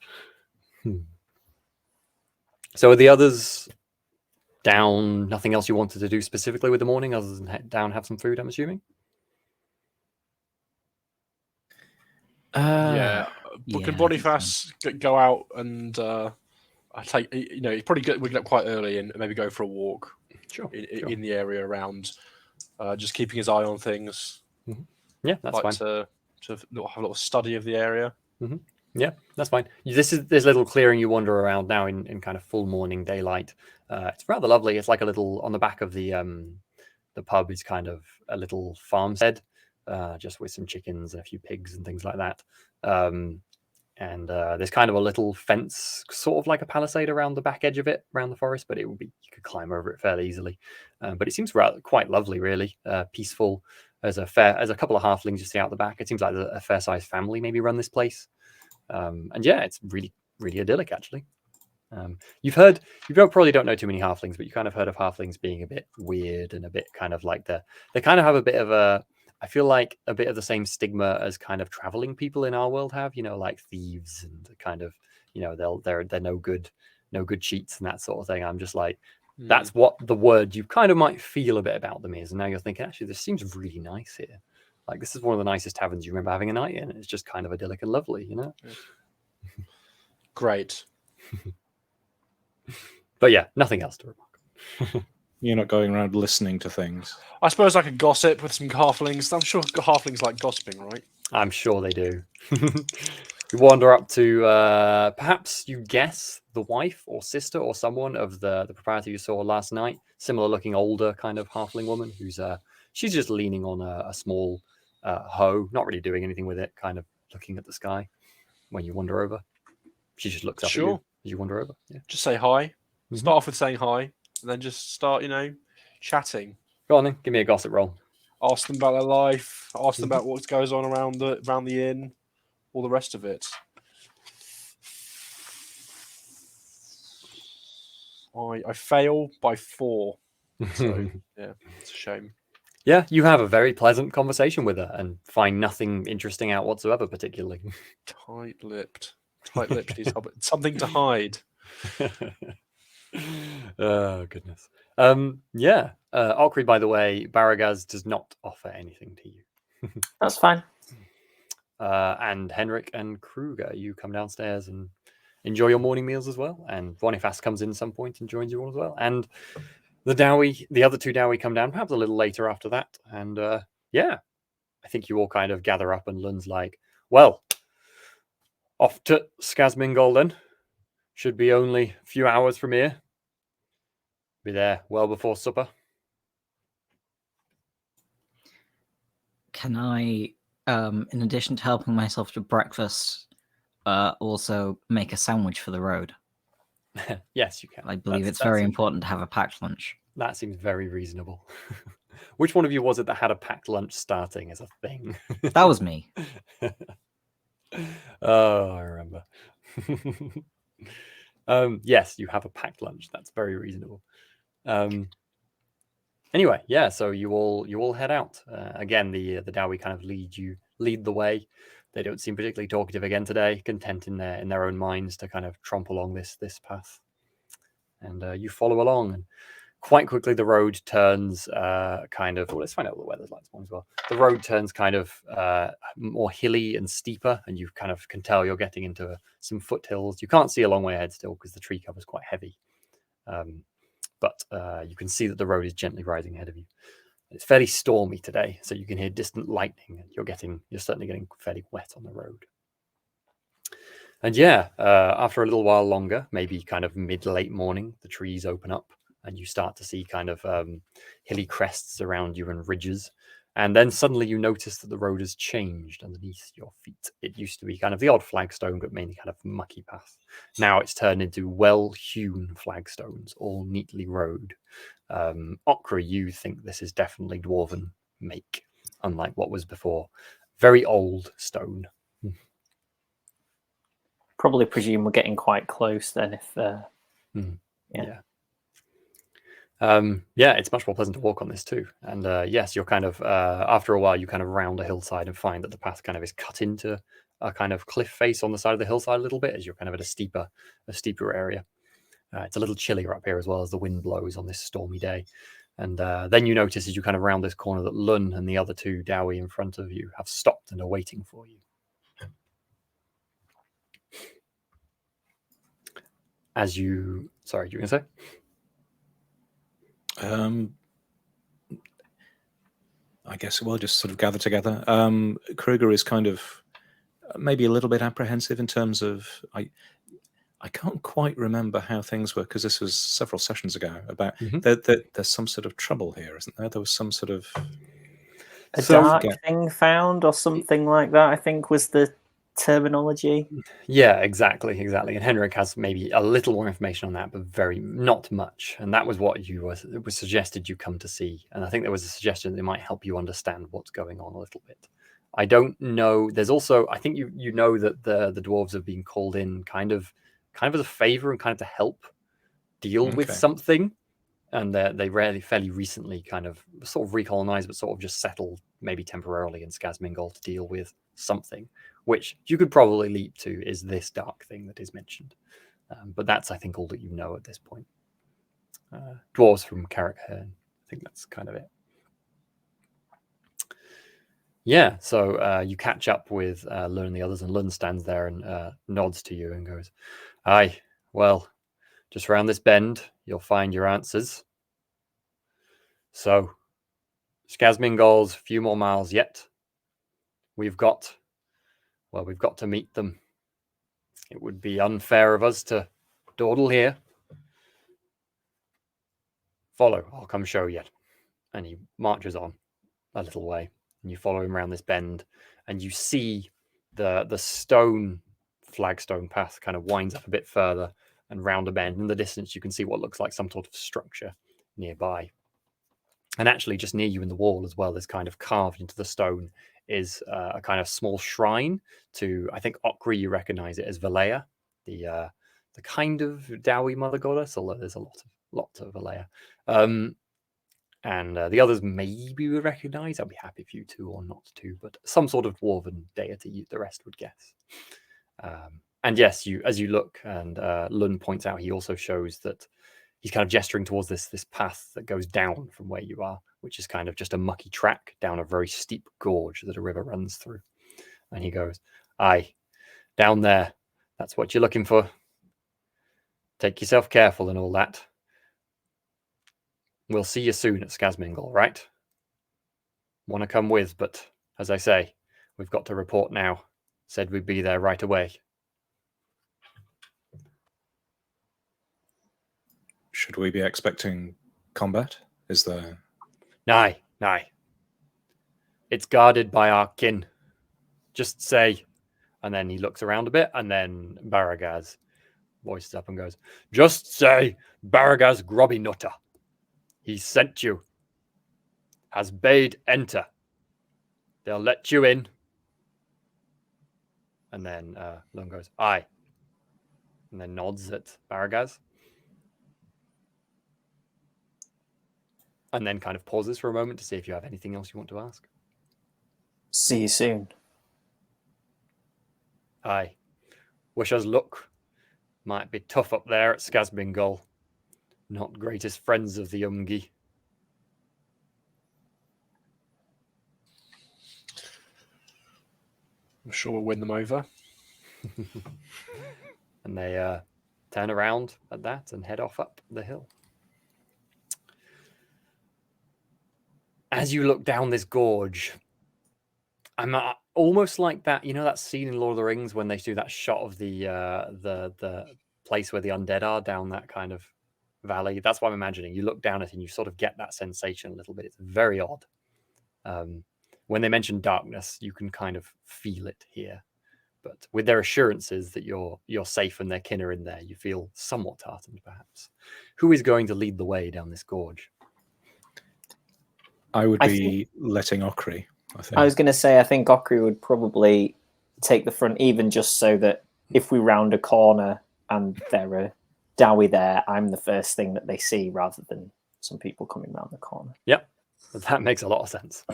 So are the others down? Nothing else you wanted to do specifically with the morning other than head down, have some food, I'm assuming? Yeah, Yeah, can I think Boniface go out and I take it's probably good. We get up quite early and maybe go for a walk Sure. in the area around, just keeping his eye on things. Yeah, that's like fine. to have a little study of the area. Yeah, that's fine. This little clearing you wander around now in kind of full morning daylight. It's rather lovely. It's like a little on the back of the pub is kind of a little farmstead, just with some chickens and a few pigs and things like that. And there's kind of a little fence, sort of like a palisade around the back edge of it, around the forest, but you could climb over it fairly easily. But it seems quite lovely, really, peaceful. There's a couple of halflings you see out the back. It seems like a fair-sized family maybe run this place. And yeah, it's really, really idyllic, actually. You probably don't know too many halflings, but you kind of heard of halflings being a bit weird and a bit kind of like they kind of have a bit of I feel like a bit of the same stigma as kind of traveling people in our world have, like thieves and kind of, they're no good cheats and that sort of thing. I'm just like, that's what the word you kind of might feel a bit about them is. And now you're thinking, actually, this seems really nice here. Like, this is one of the nicest taverns you remember having a night in. It's just kind of idyllic and lovely, Great. But yeah, nothing else to remark. You're not going around listening to things. I suppose I could gossip with some halflings. I'm sure halflings like gossiping, right? I'm sure they do. You wander up to perhaps you guess the wife or sister or someone of the proprietor you saw last night. Similar looking, older kind of halfling woman who's she's just leaning on a small hoe, not really doing anything with it, kind of looking at the sky when you wander over. She just looks up at you as you wander over. Yeah. Just say hi. Start off with saying hi, and then just start, chatting. Go on then, give me a gossip roll. Ask them about their life. Ask them about what goes on around the inn, all the rest of it. I fail by 4. So yeah, it's a shame. Yeah, you have a very pleasant conversation with her and find nothing interesting out whatsoever, particularly. Tight-lipped. These hobbits. Something to hide. Oh, goodness. Yeah. Alcrid, by the way, Baragaz does not offer anything to you. That's fine. And Henrik and Kruger, you come downstairs and enjoy your morning meals as well. And Boniface comes in at some point and joins you all as well. And the other two Dowie come down perhaps a little later after that. And yeah, I think you all kind of gather up and Lund's like, well, off to Skazmingol then. Should be only a few hours from here. Be there well before supper. Can I, in addition to helping myself to breakfast, also make a sandwich for the road? Yes, you can. I believe it's very important to have a packed lunch. That seems very reasonable. Which one of you was it that had a packed lunch starting as a thing? That was me. Oh, I remember. Yes, you have a packed lunch. That's very reasonable. Anyway, yeah. So you all head out. Again, the Dowie kind of lead the way. They don't seem particularly talkative again today. Content in their own minds to kind of tromp along this path, and you follow along. And quite quickly, the road turns kind of. Well, let's find out what the weather's like this morning as well. The road turns kind of more hilly and steeper, and you kind of can tell you're getting into some foothills. You can't see a long way ahead still because the tree cover is quite heavy, but you can see that the road is gently rising ahead of you. It's fairly stormy today, so you can hear distant lightning, and you're certainly getting fairly wet on the road. And yeah, after a little while longer, maybe kind of mid-late morning, the trees open up and you start to see kind of hilly crests around you and ridges. And then suddenly you notice that the road has changed underneath your feet. It used to be kind of the odd flagstone, but mainly kind of mucky path. Now it's turned into well-hewn flagstones, all neatly rowed. Okra, you think this is definitely dwarven make, unlike what was before. Very old stone. Probably presume we're getting quite close then. If Yeah. Yeah, it's much more pleasant to walk on this too. And yes, you're kind of after a while, you kind of round a hillside and find that the path kind of is cut into a kind of cliff face on the side of the hillside a little bit, as you're kind of at a steeper area. It's a little chillier up here as well as the wind blows on this stormy day. And then you notice as you kind of round this corner that Lun and the other two Dowie in front of you have stopped and are waiting for you. As you, sorry, you were going to say? I guess we'll just sort of gather together. Kruger is kind of maybe a little bit apprehensive in terms of I can't quite remember how things were because this was several sessions ago. About there's some sort of trouble here, isn't there? There was some sort of dark thing found or something like that. I think was the terminology. Yeah, exactly. And Henrik has maybe a little more information on that, but not much. And that was what it was suggested you come to see. And I think there was a suggestion that it might help you understand what's going on a little bit. I don't know. There's also, I think you know that the dwarves have been called in kind of as a favor and kind of to help deal with something. And they fairly recently kind of sort of recolonized, but sort of just settled maybe temporarily in Skazmingol to deal with something, which you could probably leap to is this dark thing that is mentioned. But that's, I think, all that you know at this point. Dwarves from Carrickhearn. I think that's kind of it. Yeah, so you catch up with Lun and the others, and Lun stands there and nods to you and goes, "Aye, well, just round this bend, you'll find your answers. So, Skazmingol's a few more miles yet. We've got to meet them. It would be unfair of us to dawdle here. Follow, I'll come show you." And he marches on a little way, and you follow him around this bend, and you see the stone flagstone path kind of winds up a bit further and round a bend. In the distance, you can see what looks like some sort of structure nearby. And actually, just near you in the wall as well, is kind of carved into the stone is a kind of small shrine to, I think, Okri, you recognize it as Valea, the kind of Dowie mother goddess, although there's a lot of Valea. And the others maybe would recognize. I'd be happy for you to or not to, but some sort of dwarven deity, the rest would guess. And yes, as you look, and Lun points out, he also shows that he's kind of gesturing towards this path that goes down from where you are, which is kind of just a mucky track down a very steep gorge that a river runs through. And he goes, "Aye, down there. That's what you're looking for. Take yourself careful and all that. We'll see you soon at Skazmingol, right? Want to come with, but as I say, we've got to report now. Said we'd be there right away." Should we be expecting combat? Is there? Nay. It's guarded by our kin. Just say. And then he looks around a bit, and then Baragaz voices up and goes, "Just say Baragaz Grobby Nutter. He sent you. Has bade enter. They'll let you in." And then Lun goes, "Aye." And then nods at Baragaz. And then kind of pauses for a moment to see if you have anything else you want to ask. See you soon. Aye. Wish us luck. Might be tough up there at Skazmingol. Not greatest friends of the Umgi. I'm sure we'll win them over. And they turn around at that and head off up the hill. As you look down this gorge, almost like that, that scene in Lord of the Rings when they do that shot of the place where the undead are down that kind of valley. That's what I'm imagining. You look down at it and you sort of get that sensation a little bit. It's very odd. When they mention darkness, you can kind of feel it here. But with their assurances that you're safe and their kin are in there, you feel somewhat heartened, perhaps. Who is going to lead the way down this gorge? I would be letting Okri, I think. I was going to say, I think Okri would probably take the front, even just so that if we round a corner and there are Dowie there, I'm the first thing that they see rather than some people coming around the corner. Yep, that makes a lot of sense.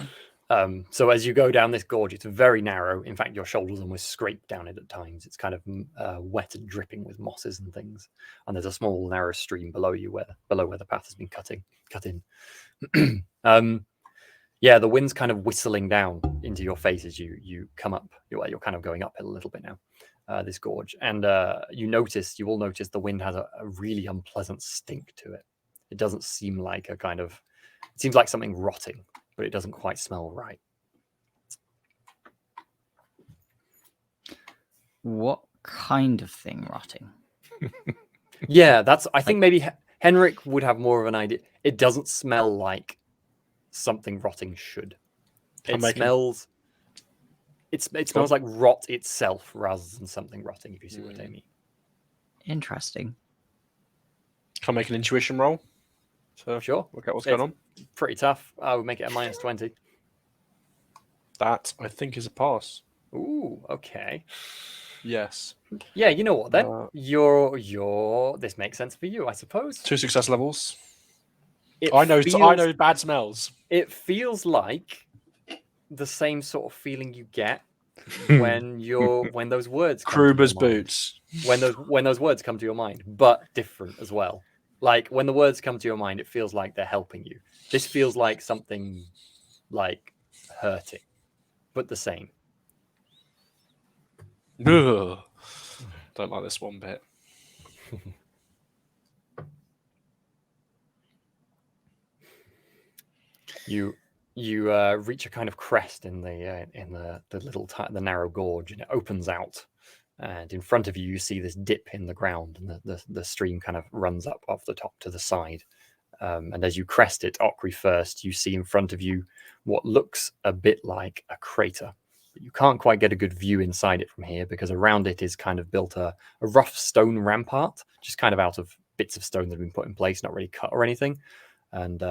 So as you go down this gorge, it's very narrow. In fact, your shoulders almost scrape down it at times. It's kind of wet and dripping with mosses and things. And there's a small narrow stream below you, below where the path has been cut in. Yeah, the wind's kind of whistling down into your face as you come up. You're kind of going uphill a little bit now, this gorge. And you will notice the wind has a really unpleasant stink to it. It doesn't seem like it seems like something rotting, but it doesn't quite smell right. What kind of thing rotting? Yeah, I think maybe Henrik would have more of an idea. It doesn't smell like something rotting should. It smells like rot itself rather than something rotting, if you see what I mean. Interesting. Can I make an intuition roll? So sure. Work out what's going on. Pretty tough. I would make it a -20. That, I think, is a pass. Ooh, okay. Yes. Yeah, you know what then? This makes sense for you, I suppose. 2 success levels. I know bad smells. It feels like the same sort of feeling you get when those words come Kruber's to your mind. boots. When those words come to your mind, but different as well. Like when the words come to your mind, it feels like they're helping you. This feels like something like hurting, but the same. Ugh. Don't like this one bit. You reach a kind of crest in the the narrow gorge, and it opens out. And in front of you, you see this dip in the ground, and the stream kind of runs up off the top to the side. And as you crest it, Okri first, you see in front of you what looks a bit like a crater. But you can't quite get a good view inside it from here because around it is kind of built a rough stone rampart, just kind of out of bits of stone that have been put in place, not really cut or anything. And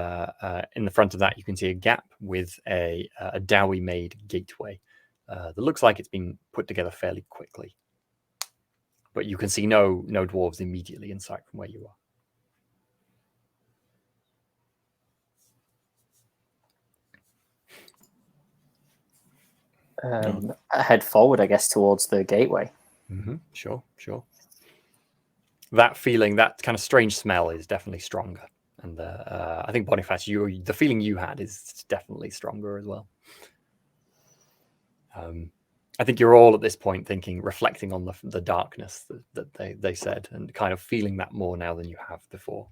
in the front of that, you can see a gap with a Dowie-made gateway that looks like it's been put together fairly quickly. But you can see no dwarves immediately in sight from where you are. Head forward, I guess, towards the gateway. Mm-hmm. Sure. That feeling, that kind of strange smell is definitely stronger. And I think, Boniface, the feeling you had is definitely stronger as well. I think you're all at this point reflecting on the darkness that they said, and kind of feeling that more now than you have before.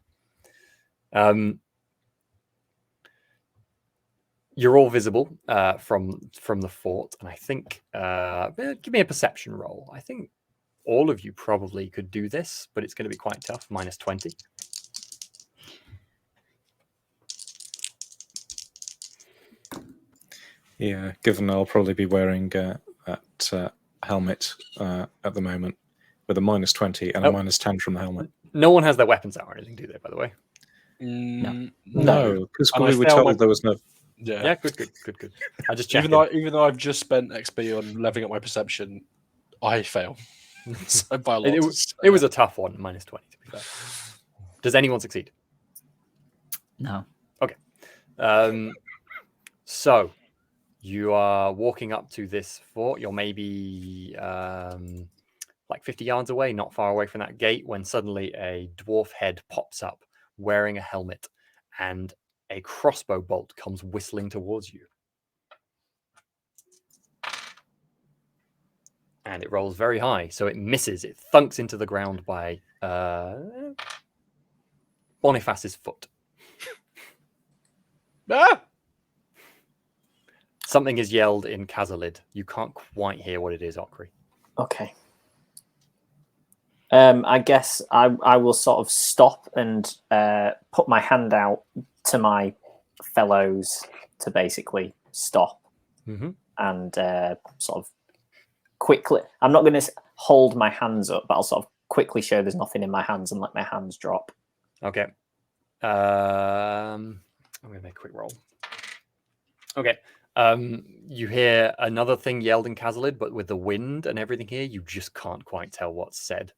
You're all visible from the fort, and I think give me a perception roll. I think all of you probably could do this, but it's going to be quite tough. -20. Yeah, given I'll probably be wearing that helmet at the moment with a -20 and a -10 from the helmet. No one has their weapons out or anything, do they, by the way? No, because we were told there was no... Yeah, good. I just checked. Even though I've just spent XP on leveling up my perception, I fail. So by a lot. It was a tough one, -20 to be fair. Does anyone succeed? No. Okay. So you are walking up to this fort. You're maybe like 50 yards away, not far away from that gate, when suddenly a dwarf head pops up wearing a helmet, and a crossbow bolt comes whistling towards you. And it rolls very high, so it misses. It thunks into the ground by Boniface's foot. Ah! Something is yelled in Kazalid. You can't quite hear what it is, Okri. Okay. I guess I will sort of stop and put my hand out to my fellows to basically stop and sort of quickly. I'm not going to hold my hands up, but I'll sort of quickly show there's nothing in my hands and let my hands drop. Okay. I'm going to make a quick roll. Okay. You hear another thing yelled in Kazalid, but with the wind and everything here, you just can't quite tell what's said.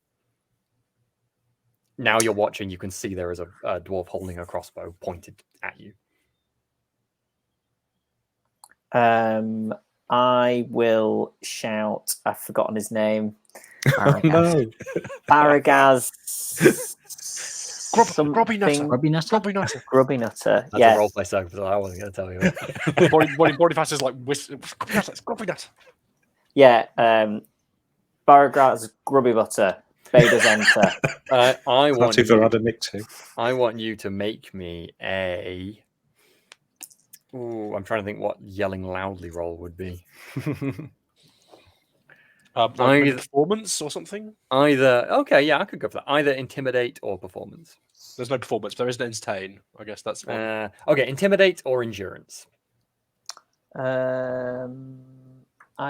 Now you're watching, you can see there is a dwarf holding a crossbow pointed at you. I will shout. I've forgotten his name. No. Baragaz. Grubby Nutter. Grubby Nutter? Grubby Nutter. Grubby Nutter. That's Yeah. a roleplay song, so I wasn't going to tell you. Boniface is like, Grubby Nutter. Yeah. Baragaz, Grubby Butter, Bader's Enter. I want If I had a nick too. I want you to make me a. Ooh, I'm trying to think what yelling loudly roll would be. Like performance or something? Okay, yeah, I could go for that. Either intimidate or performance. There's no performance, but there is an entertain. I guess that's one. Okay, intimidate or endurance. I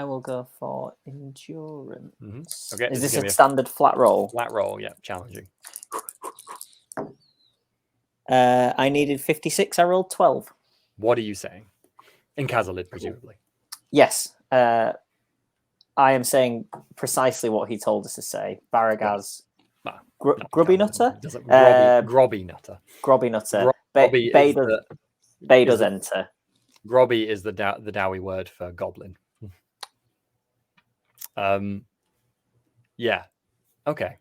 will go for endurance. Okay, Is this this is gonna a be a standard flat roll? Flat roll, yeah, challenging. I needed 56. I rolled 12. What are you saying? In Kazalid, presumably. Yes. I am saying precisely what he told us to say. Baragaz. Grubby Nutter? Grobby Nutter. Grubby Nutter. Grobby Bader's Enter. Grobby is the Dowie word for goblin. Yeah. Okay.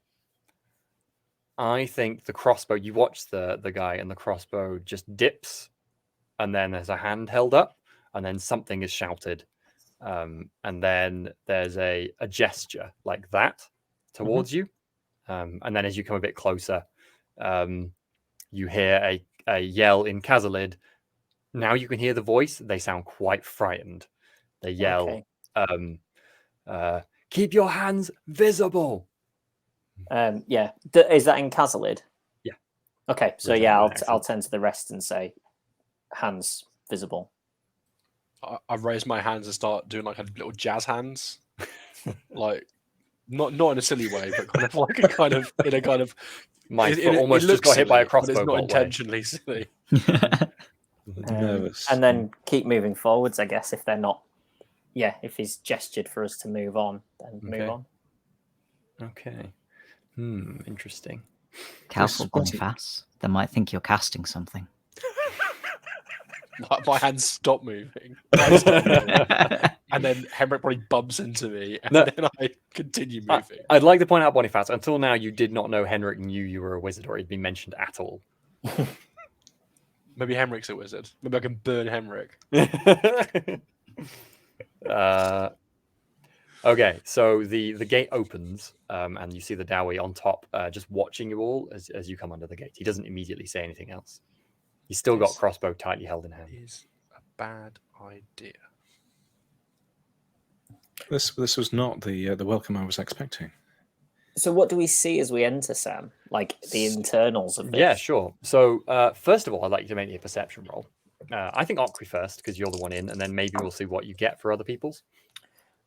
I think the crossbow, you watch the guy and the crossbow just dips, and then there's a hand held up, and then something is shouted. And then there's a gesture like that towards you. And then as you come a bit closer, you hear a yell in Kazalid. Now you can hear the voice. They sound quite frightened. They yell, keep your hands visible. Yeah. Is that in Kazalid? Yeah. Okay. So yeah, I'll turn to the rest and say hands visible. I raise my hands and start doing like a little jazz hands, like not in a silly way, but kind of like in a kind of. My foot almost just got hit by a crossbow. But it's not intentionally silly. Nervous. And then keep moving forwards, I guess, if they're not. Yeah, if he's gestured for us to move on, then move on. Okay. Interesting. Careful, Boniface. They might think you're casting something. My hands stop moving. And then Henrik probably bumps into me, and then I continue moving. I'd like to point out, Boniface, until now you did not know Henrik knew you were a wizard or he'd been mentioned at all. Maybe Henrik's a wizard. Maybe I can burn Henrik. Okay, so the gate opens, and you see the Dowie on top, just watching you all as you come under the gate. He doesn't immediately say anything else. He's still got crossbow tightly held in hand. Is a bad idea. This was not the welcome I was expecting. So what do we see as we enter, Sam? Like the internals of this? Yeah, sure. So first of all, I'd like you to make me a perception roll. I think Okri first, because you're the one in, and then maybe we'll see what you get for other people's.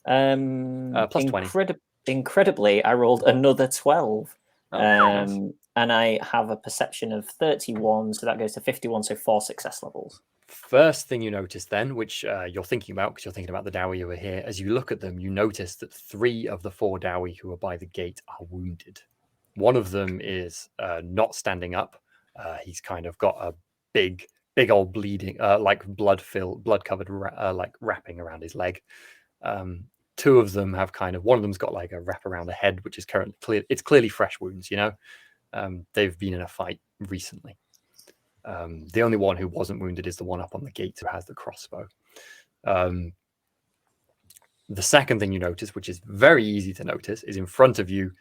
Plus 20. Incredibly, I rolled another 12. Nice. And I have a perception of 31, so that goes to 51, so 4 success levels. First thing you notice then, which you're thinking about because you're thinking about the Dowie who are here, as you look at them, you notice that 3 of the 4 Dowie who are by the gate are wounded. One of them is not standing up. He's kind of got a big old bleeding, like blood-covered like wrapping around his leg. 2 of them have one of them's got like a wrap around the head, which is currently clear. It's clearly fresh wounds, you know. They've been in a fight recently. The only one who wasn't wounded is the one up on the gate who has the crossbow. The second thing you notice, which is very easy to notice, is in front of you,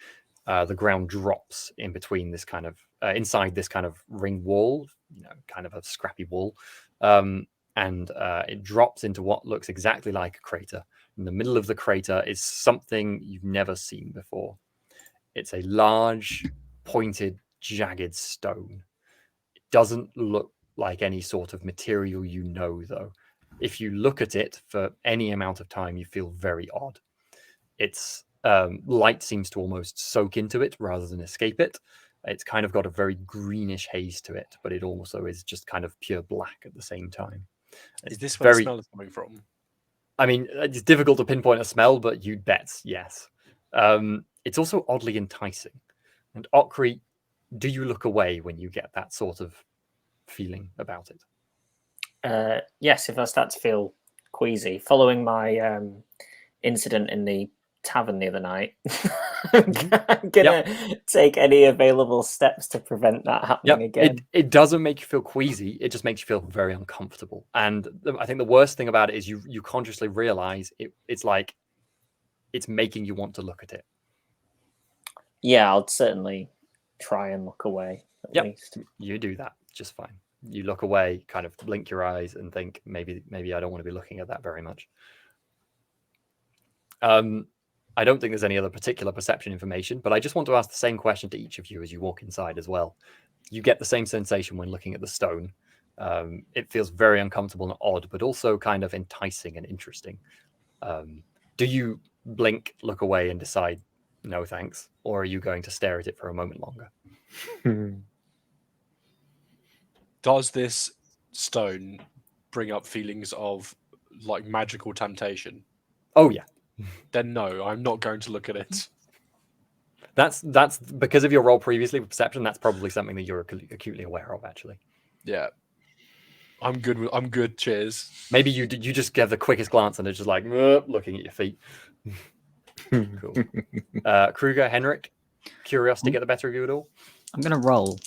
the ground drops in between this kind of inside this kind of ring wall, you know, kind of a scrappy wall, and and it drops into what looks exactly like a crater. In the middle of the crater is something you've never seen before. It's a large, pointed, jagged stone. It doesn't look like any sort of material you know, though. If you look at it for any amount of time, you feel very odd. Its light seems to almost soak into it rather than escape it. It's kind of got a very greenish haze to it, but it also is just kind of pure black at the same time. Is It's this where the smell is coming from? I mean, it's difficult to pinpoint a smell, but you'd bet, yes. It's also oddly enticing. And Okri, do you look away when you get that sort of feeling about it? Yes, if I start to feel queasy, following my incident in the tavern the other night, I'm gonna take any available steps to prevent that happening again. It doesn't make you feel queasy, it just makes you feel very uncomfortable. And I think the worst thing about it is you consciously realize it's like it's making you want to look at it. Yeah, I'll certainly try and look away at least. You do that just fine. You look away, kind of blink your eyes and think, maybe I don't want to be looking at that very much. I don't think there's any other particular perception information, but I just want to ask the same question to each of you as you walk inside as well. You get the same sensation when looking at the stone. It feels very uncomfortable and odd, but also kind of enticing and interesting. Do you blink, look away, and decide, no thanks? Or are you going to stare at it for a moment longer? Does this stone bring up feelings of like magical temptation? Oh, yeah. Then no, I'm not going to look at it. That's because of your role previously with perception. That's probably something that you're acutely aware of, actually. Yeah, I'm good. Cheers. Maybe you just get the quickest glance and it's just like looking at your feet. Cool. Kruger, Henrik, curiosity get the better of you at all? I'm gonna roll.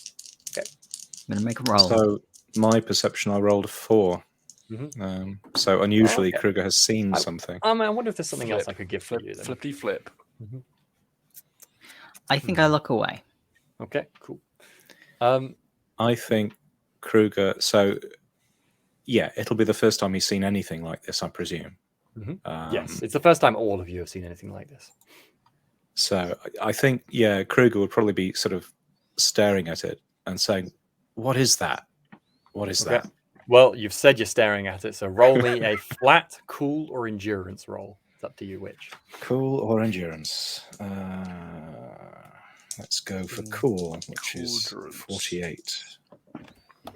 Okay. I'm gonna make a roll. So my perception, I rolled a 4. So unusually, okay. Kruger has seen something. I wonder if there's something else I could give for you. Then. Flippy flip. I think I look away. Okay, cool. I think Kruger. So yeah, it'll be the first time he's seen anything like this, I presume. Yes, it's the first time all of you have seen anything like this. So I think, yeah, Kruger would probably be sort of staring at it and saying, "What is that? What is that?" Well, you've said you're staring at it, so roll me a flat, cool, or endurance roll. It's up to you which. Cool or endurance? Let's go for cool, which is 48.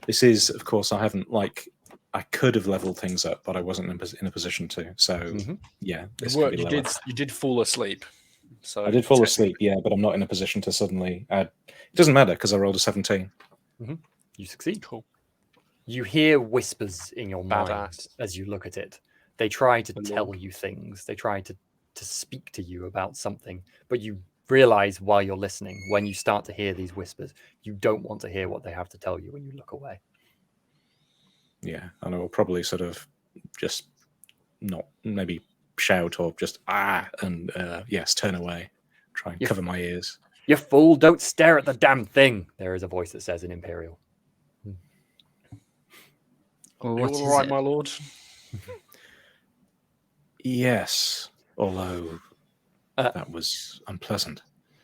This is, of course, I could have leveled things up, but I wasn't in a position to. So, yeah. You did fall asleep. So I did fall asleep, yeah, but I'm not in a position to suddenly add. It doesn't matter because I rolled a 17. You succeed. Cool. You hear whispers in your mind as you look at it. They try to tell you things. They try to speak to you about something, but you realize while you're listening, when you start to hear these whispers, you don't want to hear what they have to tell you when you look away. Yeah, and I will probably sort of just not maybe shout or just and yes, turn away, try and cover my ears. You fool, don't stare at the damn thing. There is a voice that says in Imperial. Well, you all right, my lord? Yes, although that was unpleasant.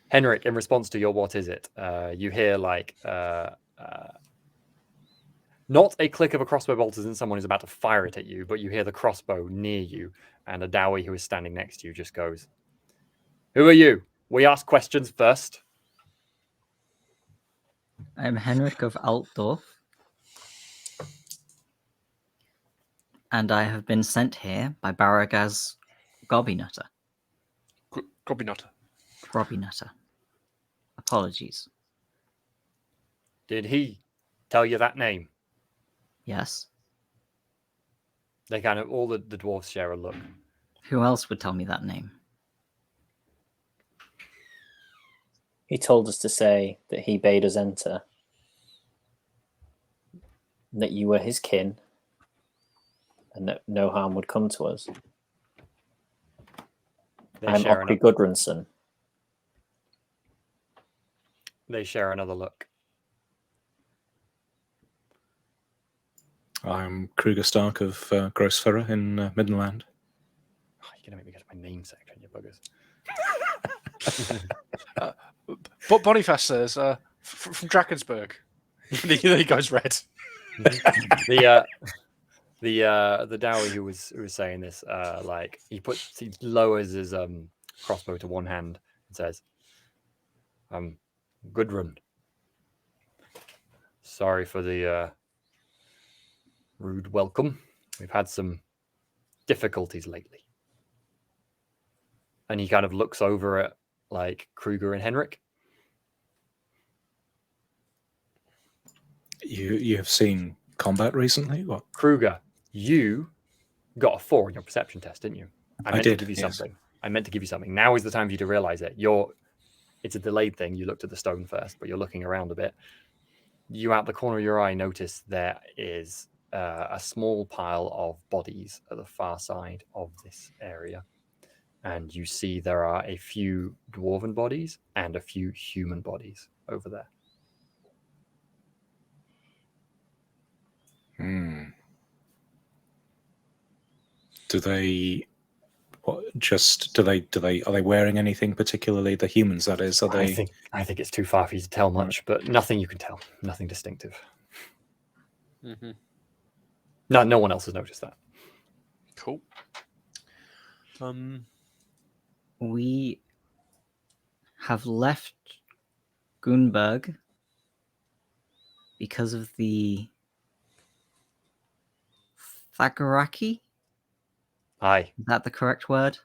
Henrik, in response to your what is it, you hear like not a click of a crossbow bolt as in someone is about to fire it at you, but you hear the crossbow near you, and a Dowie who is standing next to you just goes, "Who are you? We ask questions first." I'm Henrik of Altdorf, and I have been sent here by Baragaz Gobbynutter. Gobbynutter. Apologies. Did he tell you that name? Yes. They kind of, all the dwarves share a look. Who else would tell me that name? He told us to say that he bade us enter, that you were his kin, and that no harm would come to us. I'm Okri Gudrunson. They share another look. I'm Kruger Stark of Grossferrer in Middenland. Oh, you're gonna make me get to my name section, you buggers. But Boniface says from Drakensberg. He goes red. The Dowie who was saying this, like he lowers his crossbow to one hand and says, good run. Sorry for the rude welcome. We've had some difficulties lately. And he kind of looks over at like Kruger and Henrik. You have seen combat recently? What? Kruger, you got a 4 in your perception test, didn't you? I meant to give you yes. something. I meant to give you something. Now is the time for you to realize it. It's a delayed thing. You looked at the stone first, but you're looking around a bit. You, out the corner of your eye, notice there is a small pile of bodies at the far side of this area. And you see there are a few dwarven bodies and a few human bodies over there. Do they? What? Are they wearing anything particularly? The humans, that is. Are they? I think it's too far for you to tell much, but nothing you can tell. Nothing distinctive. Mm-hmm. No one else has noticed that. Cool. We have left Gunberg because of the Thagaraki. Aye. Is that the correct word?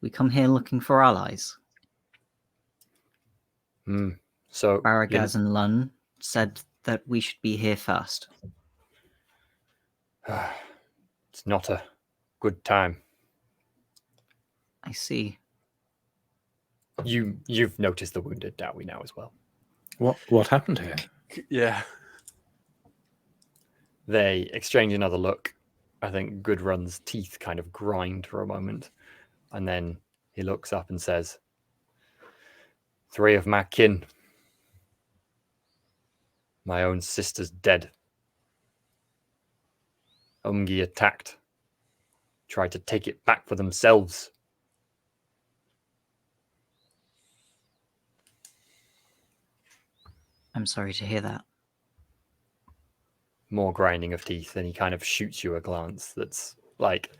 We come here looking for allies. So Baragaz and Lun said that we should be here first. It's not a good time. I see. You've noticed the wounded Dowie now as well. What happened here? Yeah. They exchange another look. I think Goodrun's teeth kind of grind for a moment. And then he looks up and says, 3 of my kin. My own sister's dead. Umgi attacked. Tried to take it back for themselves. I'm sorry to hear that. More grinding of teeth, and he kind of shoots you a glance that's like,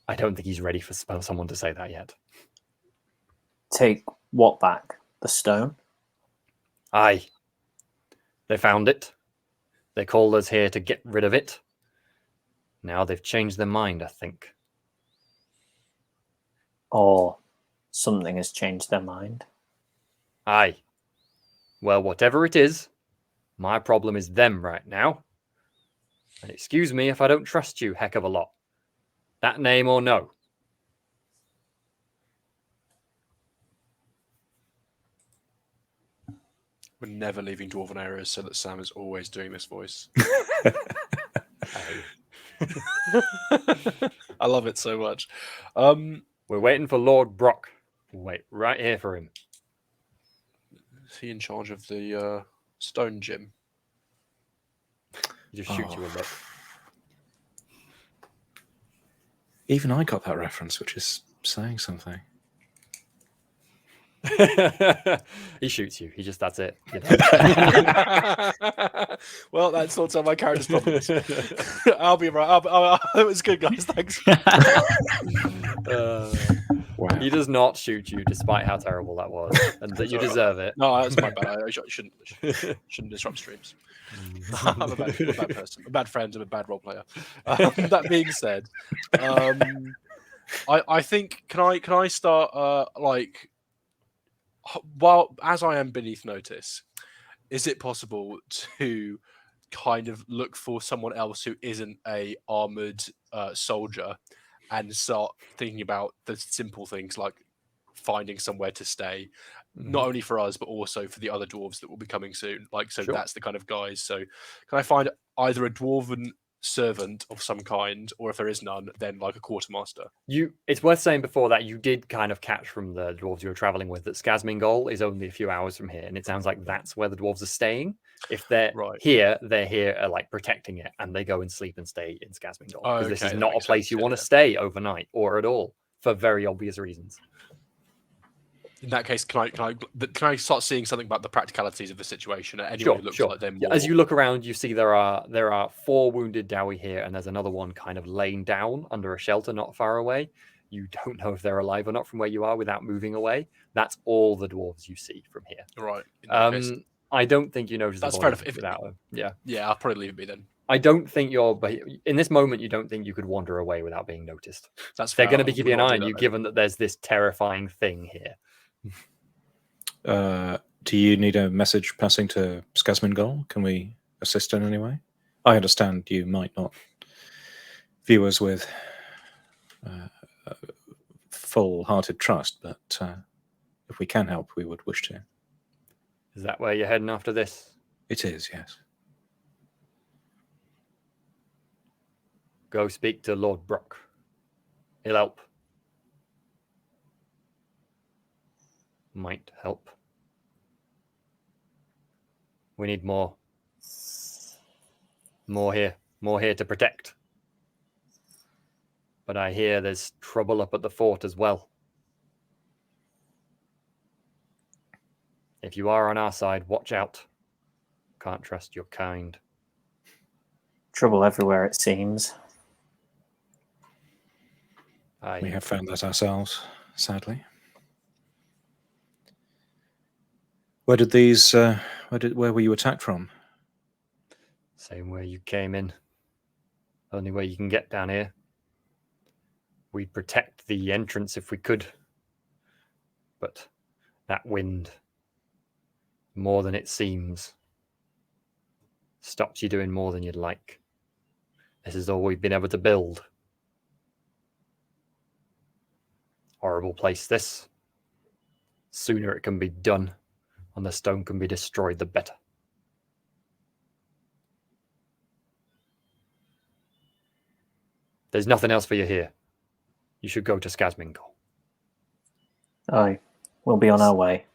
I don't think he's ready for someone to say that yet. Take what back? The stone? Aye. They found it. They called us here to get rid of it. Now they've changed their mind, I think. Or something has changed their mind? Aye. Well, whatever it is, my problem is them right now. And excuse me if I don't trust you heck of a lot. That name or no? We're never leaving Dwarven areas, so that Sam is always doing this voice. I love it so much. We're waiting for Lord Brock. We'll wait right here for him. Is he in charge of the stone gym? He just shoots you a look. Even I got that reference, which is saying something. He shoots you. That's it. You know? Well, that sorts out my character's problems. I'll be right. It was good, guys. Thanks. Wow. He does not shoot you, despite how terrible that was, and that you deserve it. No, that's my bad. I shouldn't disrupt streams. I'm a bad person, a bad friend, and a bad role player. That being said, I think can I start while as I am beneath notice, is it possible to kind of look for someone else who isn't a armored soldier and start thinking about the simple things like finding somewhere to stay, not only for us but also for the other dwarves that will be coming soon? Sure. That's the kind of guys. So can I find either a dwarven servant of some kind, or if there is none, then like a quartermaster? It's worth saying before that you did kind of catch from the dwarves you were traveling with that Skazmingol is only a few hours from here, and it sounds like that's where the dwarves are staying. If they're Right. here, they're here like protecting it, and they go and sleep and stay in Skazmingol because this Okay, is that not a makes place sense, you yeah, want to yeah. stay overnight or at all for very obvious reasons. In that case, can I start seeing something about the practicalities of the situation? Anyone who looks like they're more... As you look around, you see there are 4 wounded Dowie here, and there's another one kind of laying down under a shelter not far away. You don't know if they're alive or not from where you are without moving away. That's all the dwarves you see from here. Right. In that case, I don't think you notice that's the fair body enough. without them. Yeah. Yeah, I'll probably leave it be then. I don't think in this moment, you don't think you could wander away without being noticed. That's They're fair. going to be I keeping an will not eye do on you, that then. given that there's this terrifying thing here. Do you need a message passing to Skazmingol? Can we assist in any way? I understand you might not view us with full-hearted trust, but if we can help, we would wish to. Is that where you're heading after this? It is, yes. Go speak to Lord Brock. He'll help. Might help. We need more. More here to protect. But I hear there's trouble up at the fort as well. If you are on our side, watch out. Can't trust your kind. Trouble everywhere, it seems. We have found that ourselves, sadly. Where did these? Where were you attacked from? Same way you came in. Only way you can get down here. We'd protect the entrance if we could. But that wind, more than it seems, stops you doing more than you'd like. This is all we've been able to build. Horrible place, this. Sooner it can be done, and the stone can be destroyed, the better. There's nothing else for you here. You should go to Skazmingol. Aye, we'll be on our way.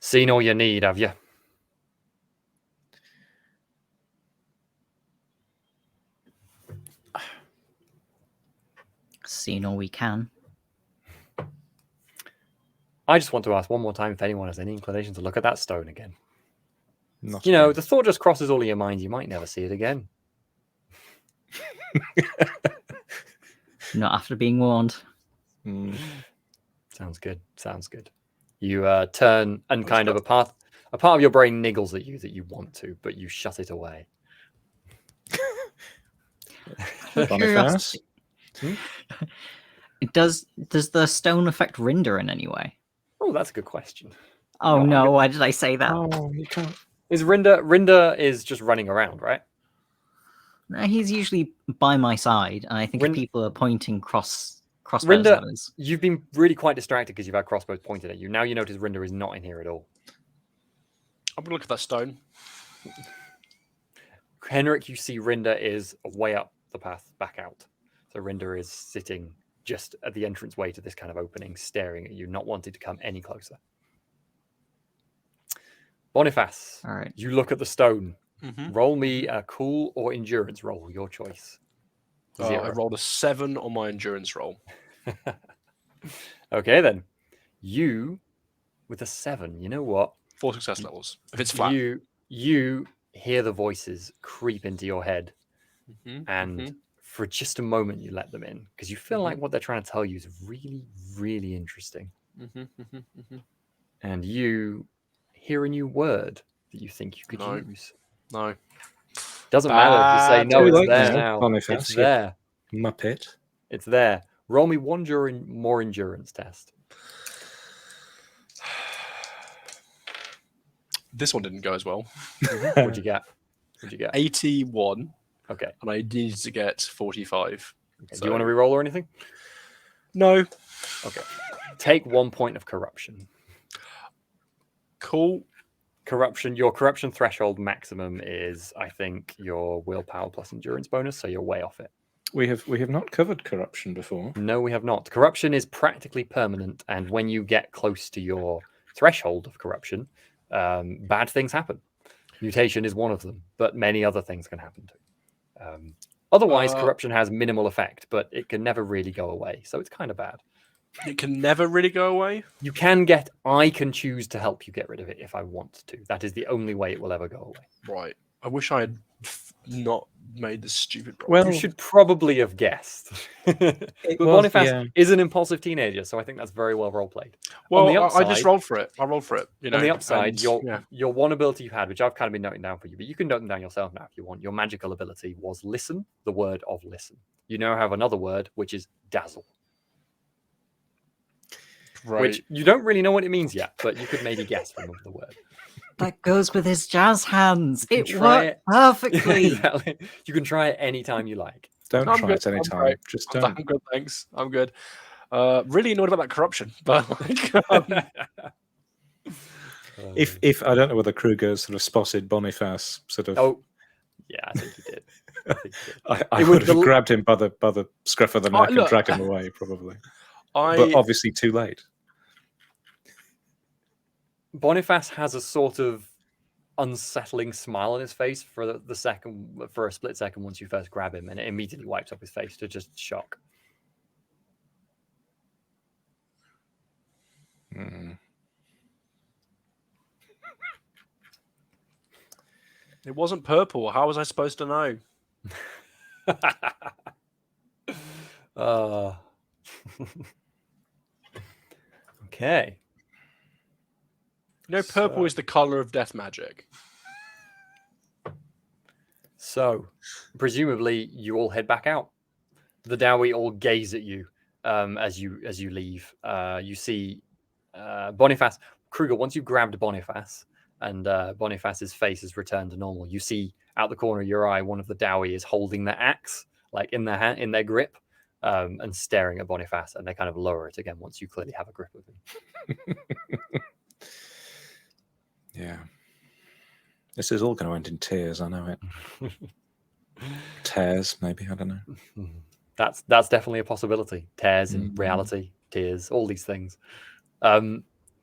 Seen all you need, have you? Seen all we can. I just want to ask one more time if anyone has any inclination to look at that stone again. Not You know, again. the thought just crosses all of your mind. You might never see it again. Not after being warned. Sounds good. Sounds good. You turn and kind of a part of your brain niggles at you that you want to, but you shut it away. Curiosity. Does the stone affect Rinder in any way? Oh, that's a good question. Oh No, I'm no, gonna- why did I say that? Oh, you can't. Is Rinder is just running around, right? No, he's usually by my side, and I think if people are pointing crossbows Rinder- at us. You've been really quite distracted because you've had crossbows pointed at you. Now you notice Rinder is not in here at all. I'm gonna look at that stone. Henrik, you see Rinder is way up the path back out. So Rinder is sitting just at the entranceway to this kind of opening, staring at you, not wanting to come any closer. Boniface, All right. you look at the stone. Mm-hmm. Roll me a cool or endurance roll, your choice. I 0. rolled a 7 on my endurance roll. Okay, then. You, with a 7, you know what? 4 success levels. If it's flat. You hear the voices creep into your head, and for just a moment you let them in because you feel like what they're trying to tell you is really, really interesting. And you hear a new word that you think you could No. use. No. Doesn't matter if you say no, Too it's late there now, now. Boniface, It's you there. Muppet. It's there. Roll me one more endurance test. This one didn't go as well. What'd you get? 81, Okay. and I needed to get 45. Okay. So- Do you want to re-roll or anything? No. Okay. Take 1 point of corruption. Cool. Your corruption threshold maximum is, I think, your willpower plus endurance bonus, so you're way off it. We have not covered corruption before. No, we have not. Corruption is practically permanent, and when you get close to your threshold of corruption, bad things happen. Mutation is one of them, but many other things can happen too. Otherwise, corruption has minimal effect, but it can never really go away, so it's kind of bad. It can never really go away? You can get... I can choose to help you get rid of it if I want to. That is the only way it will ever go away. Right. I wish I had not made this stupid roll. Well, You should probably have guessed. But Boniface is an impulsive teenager, so I think that's very well role-played. Well, On the upside, I just rolled for it. I rolled for it. You know, on the upside, and, your one ability you had, which I've kind of been noting down for you, but you can note them down yourself now if you want. Your magical ability was listen, the word of listen. You now have another word, which is dazzle. right. Which you don't really know what it means yet, but you could maybe guess from the word. That goes with his jazz hands. You It can try worked perfectly. Exactly. You can try it anytime you like. don't I'm try good, it I'm anytime. great. Just I'm don't. good, thanks. I'm good. Really annoyed about that corruption, but like, If I don't know whether Kruger sort of spotted Boniface sort of. Oh, yeah, I think he did. I would have grabbed him by the scruff of the neck and look. dragged him away, probably. I But obviously too late. Boniface has a sort of unsettling smile on his face for a split second once you first grab him, and it immediately wipes up his face to just shock. It wasn't purple. How was I supposed to know? Okay. You know, purple is the color of death magic. So, presumably, you all head back out. The Dowie all gaze at you as you leave. You see Boniface, Kruger. Once you grabbed Boniface, and Boniface's face has returned to normal, you see out the corner of your eye one of the Dowie is holding their axe, like in their hand, in their grip, and staring at Boniface, and they kind of lower it again once you clearly have a grip of him. Yeah. This is all going to end in tears, I know it. Tears, maybe, I don't know. That's definitely a possibility. Tears in reality, tears, all these things.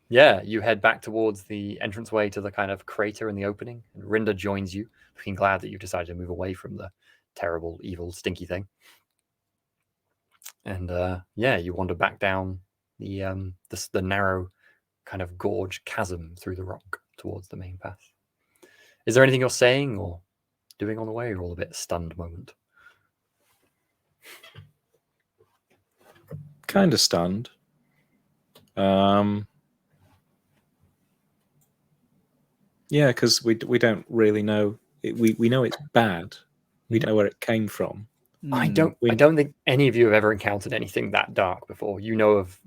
Yeah, you head back towards the entranceway to the kind of crater in the opening, and Rinda joins you, looking glad that you've decided to move away from the terrible, evil, stinky thing. And yeah, you wander back down the narrow kind of gorge chasm through the rock towards the main path. Is there anything you're saying or doing on the way? You're all a bit stunned moment. Kind of stunned. Yeah, because we don't really know. We know it's bad. We don't know where it came from. I don't think any of you have ever encountered anything that dark before. You know of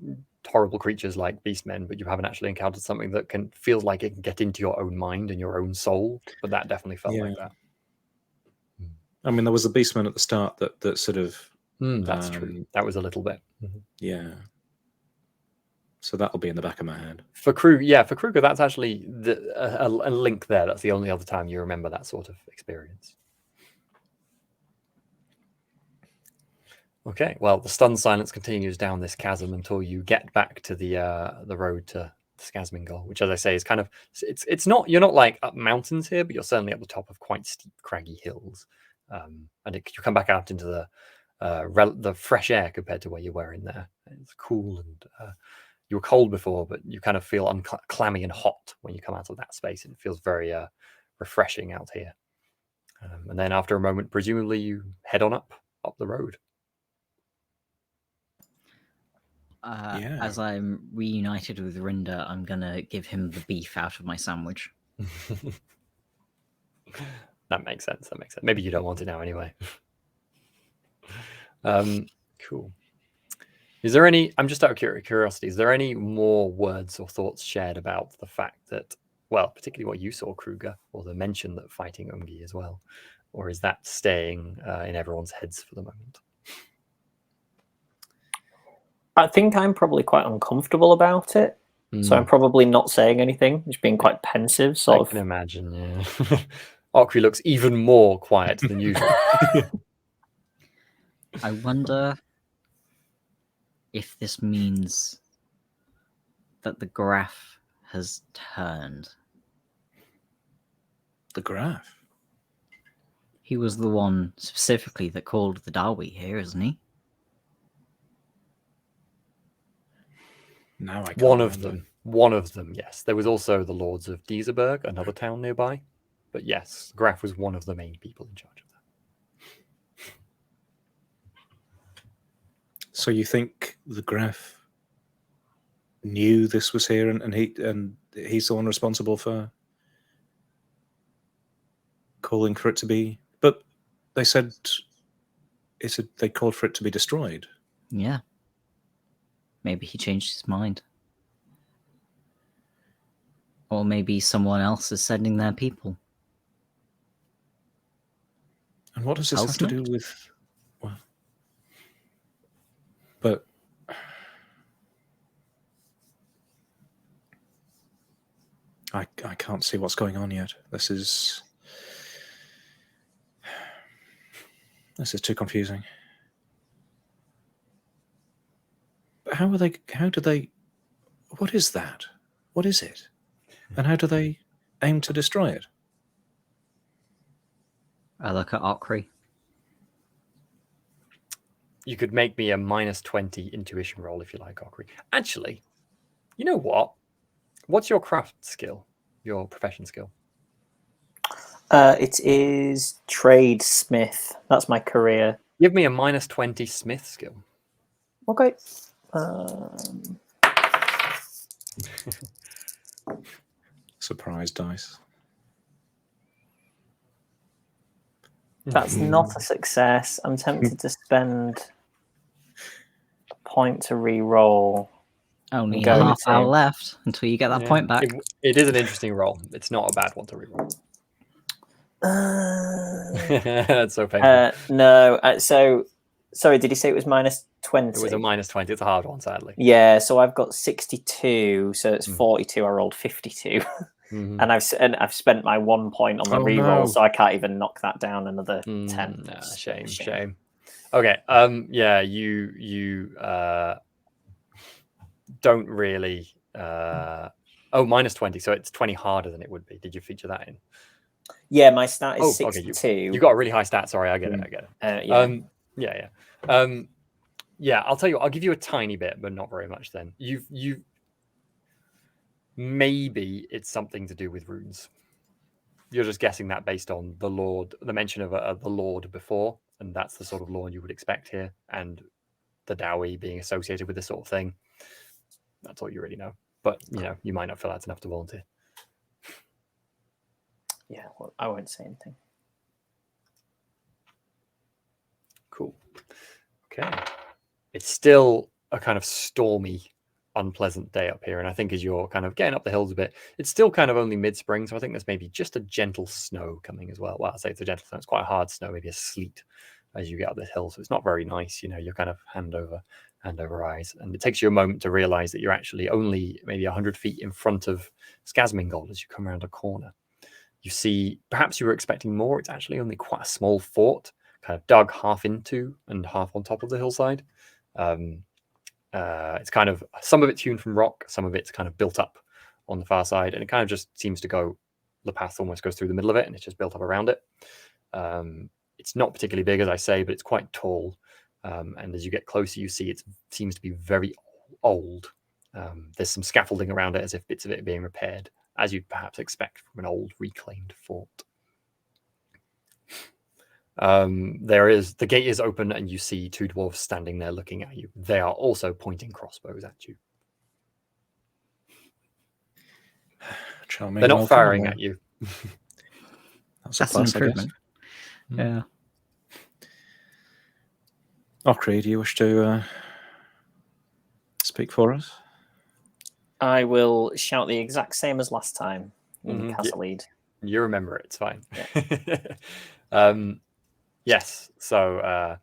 horrible creatures like beastmen, but you haven't actually encountered something that feels like it can get into your own mind and your own soul. But that definitely felt like that. I mean, there was a beastman at the start that sort of. That's true. That was a little bit. Yeah. So that'll be in the back of my head. For Kruger, that's actually a link there. That's the only other time you remember that sort of experience. Okay, well, the stunned silence continues down this chasm until you get back to the road to Skazmingol, which, as I say, is kind of it's not, you're not like up mountains here, but you're certainly at the top of quite steep, craggy hills, and you come back out into the fresh air compared to where you were in there. It's cool, and you were cold before, but you kind of feel clammy and hot when you come out of that space, and it feels very refreshing out here. And then after a moment, presumably you head on up the road. As I'm reunited with Rinda, I'm gonna give him the beef out of my sandwich. That makes sense. Maybe you don't want it now anyway. Cool. Is there any, I'm just out of curiosity, is there any more words or thoughts shared about the fact that, well, particularly what you saw, Kruger, or the mention that fighting Ungi as well? Or is that staying in everyone's heads for the moment? I think I'm probably quite uncomfortable about it. So I'm probably not saying anything, just being quite pensive, I can imagine, yeah. Okri looks even more quiet than usual. I wonder if this means that the graph has turned. The Graf. He was the one specifically that called the Darwy here, isn't he? Now I can't One remember. of them. One of them, yes. There was also the Lords of Dieserberg, another town nearby. But yes, Graf was one of the main people in charge of that. So you think the Graf knew this was here, and he's the one responsible for calling for it to be? But they said they called for it to be destroyed. Yeah. Maybe he changed his mind. Or maybe someone else is sending their people. And what does this have to do with? Well, but I can't see what's going on yet. This is too confusing. But how do they? What is that? What is it? And how do they aim to destroy it? I look at Okri. You could make me a -20 intuition roll if you like, Okri. Actually, you know what? What's your craft skill? Your profession skill? It is tradesmith. That's my career. Give me a -20 smith skill. Okay. Surprise dice. That's not a success. I'm tempted to spend a point to re-roll. Only a Going half to- hour left until you get that point back. It is an interesting roll. It's not a bad one to reroll. That's so painful. No. So, sorry, did you say it was -20? It was a -20. It's a hard one, sadly. Yeah, so I've got 62, so it's 42. I rolled 52. Mhm. And I've spent my 1 point on the Oh, reroll, no. so I can't even knock that down another 10. Nah, That's shame, a shame. Okay. Yeah, you don't really -20, so it's 20 harder than it would be. Did you feature that in? Yeah, my stat is Okay, 62. you got a really high stat. Sorry, I get it. Yeah. Yeah, I'll tell you, I'll give you a tiny bit, but not very much then. You maybe it's something to do with runes. You're just guessing that based on the mention of the Lord before, and that's the sort of Lord you would expect here, and the Dowie being associated with this sort of thing. That's all you really know. But you might not feel that's enough to volunteer. Yeah, well, I won't say anything. Cool. Okay. It's still a kind of stormy, unpleasant day up here. And I think as you're kind of getting up the hills a bit, it's still kind of only mid-spring. So I think there's maybe just a gentle snow coming as well. Well, I'd say it's a gentle snow. It's quite a hard snow, maybe a sleet as you get up this hill. So it's not very nice. You're kind of hand over eyes. And it takes you a moment to realize that you're actually only maybe 100 feet in front of Skazmingold as you come around a corner. You see, perhaps you were expecting more. It's actually only quite a small fort, kind of dug half into and half on top of the hillside. It's kind of, some of it's hewn from rock, some of it's kind of built up on the far side, and it kind of just seems to go, the path almost goes through the middle of it, and it's just built up around it. It's not particularly big, as I say, but it's quite tall. And as you get closer, you see it seems to be very old. There's some scaffolding around it as if bits of it are being repaired, as you'd perhaps expect from an old reclaimed fort. The gate is open and you see two dwarves standing there looking at you. They are also pointing crossbows at you. Charming. They're not firing at you. That's a That's an plus, I guess. improvement. Yeah. Okri, do you wish to speak for us? I will shout the exact same as last time in Mhm, Castle Lead. You remember it, it's fine. Yes, so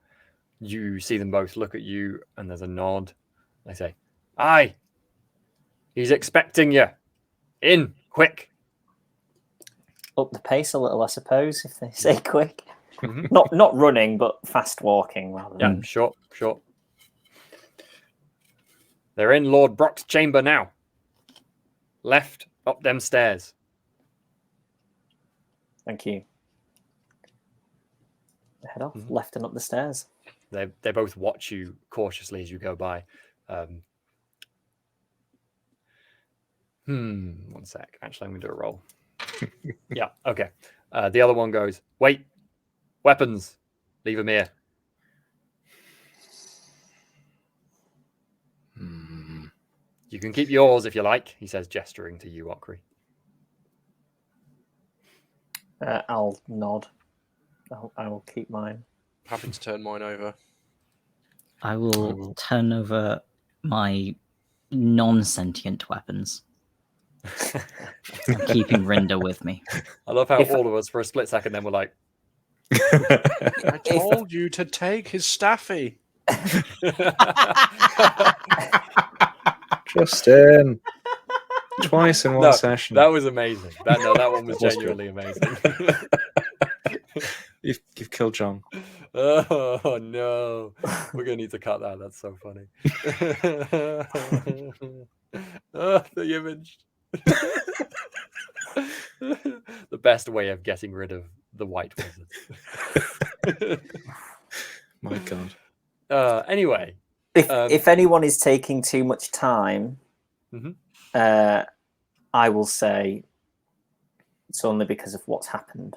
you see them both look at you and there's a nod. They say, "Aye, he's expecting you. In, quick." Up the pace a little, I suppose, if they say quick. Mhm. Not running, but fast walking rather Yeah, than. sure. They're in Lord Brock's chamber now. Left, up them stairs. Thank you. Head off, left and up the stairs. They both watch you cautiously as you go by. One sec. Actually, I'm going to do a roll. Yeah, okay. The other one goes, wait, weapons, leave them here. You can keep yours if you like, he says, gesturing to you, Okri. I'll nod. I will keep mine. Happy to turn mine over. I will turn over my non-sentient weapons. I'm keeping Rinder with me. I love how all of us, for a split second, then we're like, I told you to take his staffy. Justin. Twice in one session. That was amazing. That one was genuinely amazing. You've killed John. Oh no, we're gonna need to cut that. That's so funny. Oh, the image. The best way of getting rid of the white wizard. My God. Anyway, if anyone is taking too much time, I will say it's only because of what's happened.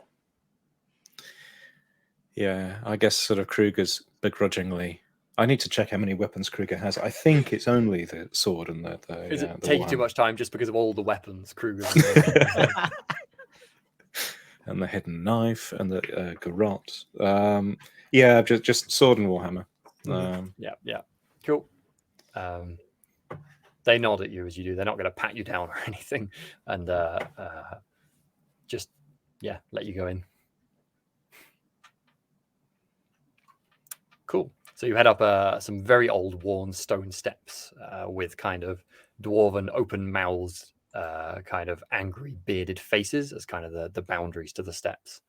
Yeah, I guess sort of Kruger's begrudgingly. I need to check how many weapons Kruger has. I think it's only the sword and the is it the taking too Warhammer. much time just because of all the weapons Kruger And the hidden knife and the garrote. Yeah, just sword and Warhammer. Yeah, cool. They nod at you as you do. They're not going to pat you down or anything, and just let you go in. Cool. So you head up some very old, worn stone steps with kind of dwarven, open mouths, kind of angry, bearded faces as kind of the boundaries to the steps.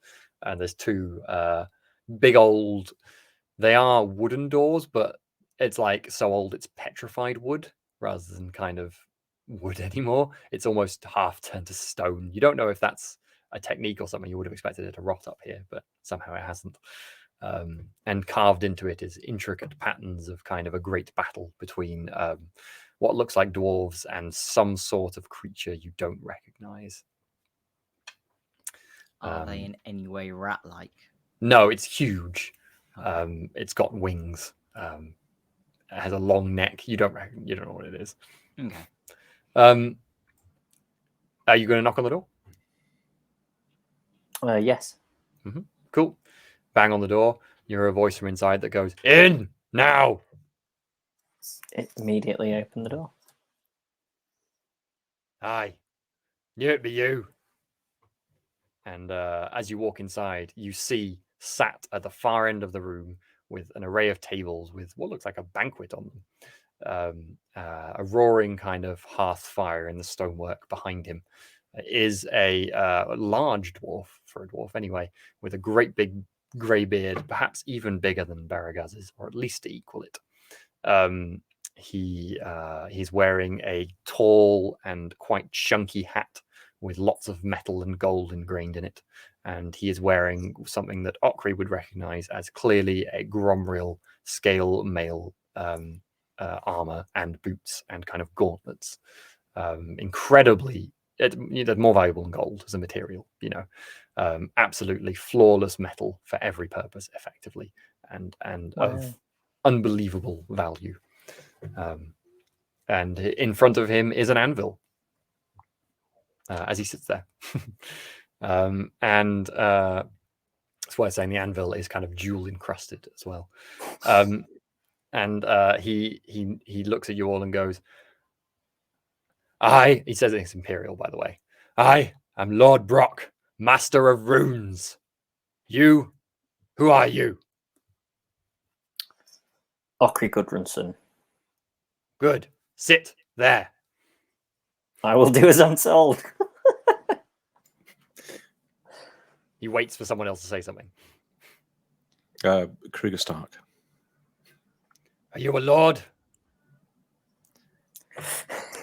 And there's two big old. They are wooden doors, but it's like so old it's petrified wood rather than kind of wood anymore. It's almost half turned to stone. You don't know if that's a technique or something. You would have expected it to rot up here, but somehow it hasn't. And carved into it is intricate patterns of kind of a great battle between what looks like dwarves and some sort of creature you don't recognize. Are they in any way rat-like? No, it's huge. It's got wings. It has a long neck. You don't know what it is. Okay. Are you going to knock on the door? Yes. Cool. Bang on the door. You hear a voice from inside that goes, "In now!" Immediately open the door. Aye. Knew it'd be you. And as you walk inside, you see sat at the far end of the room with an array of tables with what looks like a banquet on them. A roaring kind of hearth fire in the stonework behind him is a large dwarf, for a dwarf anyway, with a great big grey beard, perhaps even bigger than Baragaz's, or at least to equal it. He's wearing a tall and quite chunky hat with lots of metal and gold ingrained in it, and he is wearing something that Okri would recognize as clearly a Gromril scale mail armor and boots and kind of gauntlets. Incredibly, they're more valuable than gold as a material, absolutely flawless metal for every purpose, effectively, and of unbelievable value. And in front of him is an anvil as he sits there. And that's why I'm saying the anvil is kind of jewel encrusted as well. And he looks at you all and goes, he says it's Imperial, by the way. I am Lord Brock, Master of Runes. You, who are you? Okri Gudrunson. Good. Sit there. I will do as I'm told. He waits for someone else to say something. Kruger Stark. Are you a lord?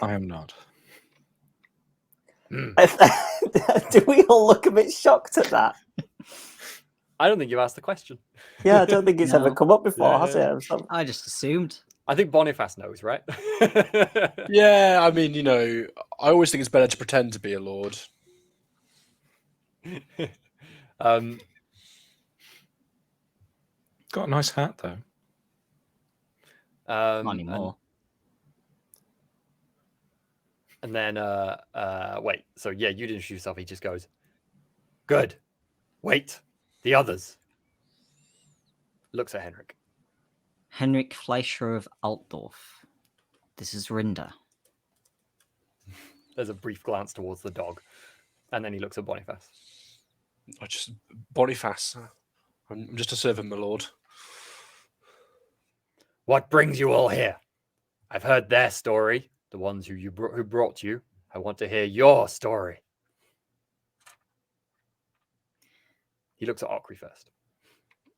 I am not. Do we all look a bit shocked at that? I don't think you asked the question. Yeah, I don't think it's ever No. come up before, Yeah, has yeah. it? I'm sort of- I just assumed. I think Boniface knows, right? Yeah, I mean, I always think it's better to pretend to be a lord. Got a nice hat though. Not anymore. And then, wait. So yeah, you didn't introduce yourself. He just goes, "Good. Wait, the others." Looks at Henrik. Henrik Fleischer of Altdorf. This is Rinda. There's a brief glance towards the dog, and then he looks at Boniface. Boniface. I'm just a servant, my lord. What brings you all here? I've heard their story. The ones who brought you. I want to hear your story. He looks at Okri first.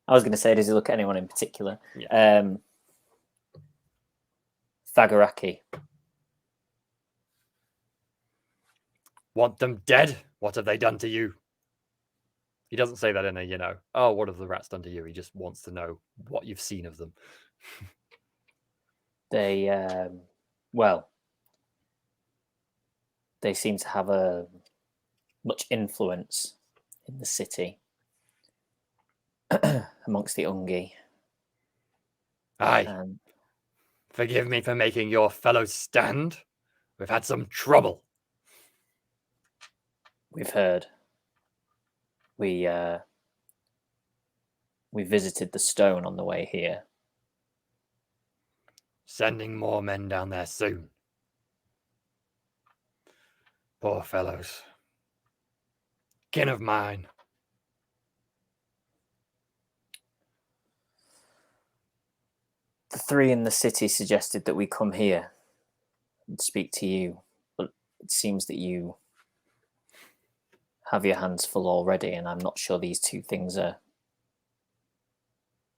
I was going to say, does he look at anyone in particular? Yeah. Thagaraki. Want them dead? What have they done to you? He doesn't say that in a, oh, what have the rats done to you? He just wants to know what you've seen of them. They, they seem to have much influence in the city amongst the Ungi. Aye. Forgive me for making your fellows stand. We've had some trouble. We've heard. We visited the stone on the way here. Sending more men down there soon. Poor fellows. Kin of mine. The three in the city suggested that we come here and speak to you, but it seems that you have your hands full already, and I'm not sure these two things are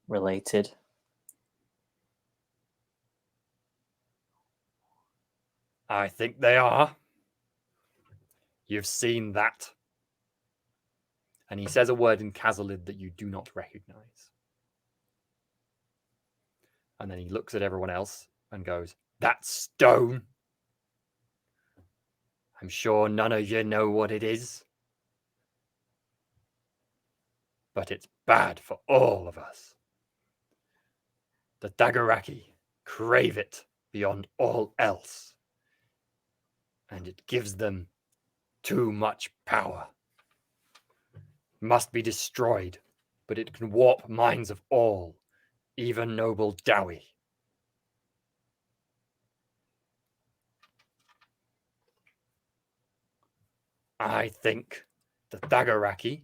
related. I think they are. You've seen that. And he says a word in Kazalid that you do not recognize. And then he looks at everyone else and goes, that stone. I'm sure none of you know what it is. But it's bad for all of us. The Dagaraki crave it beyond all else. And it gives them too much power. It must be destroyed, but it can warp minds of all, even noble Dowie. I think the Dagaraki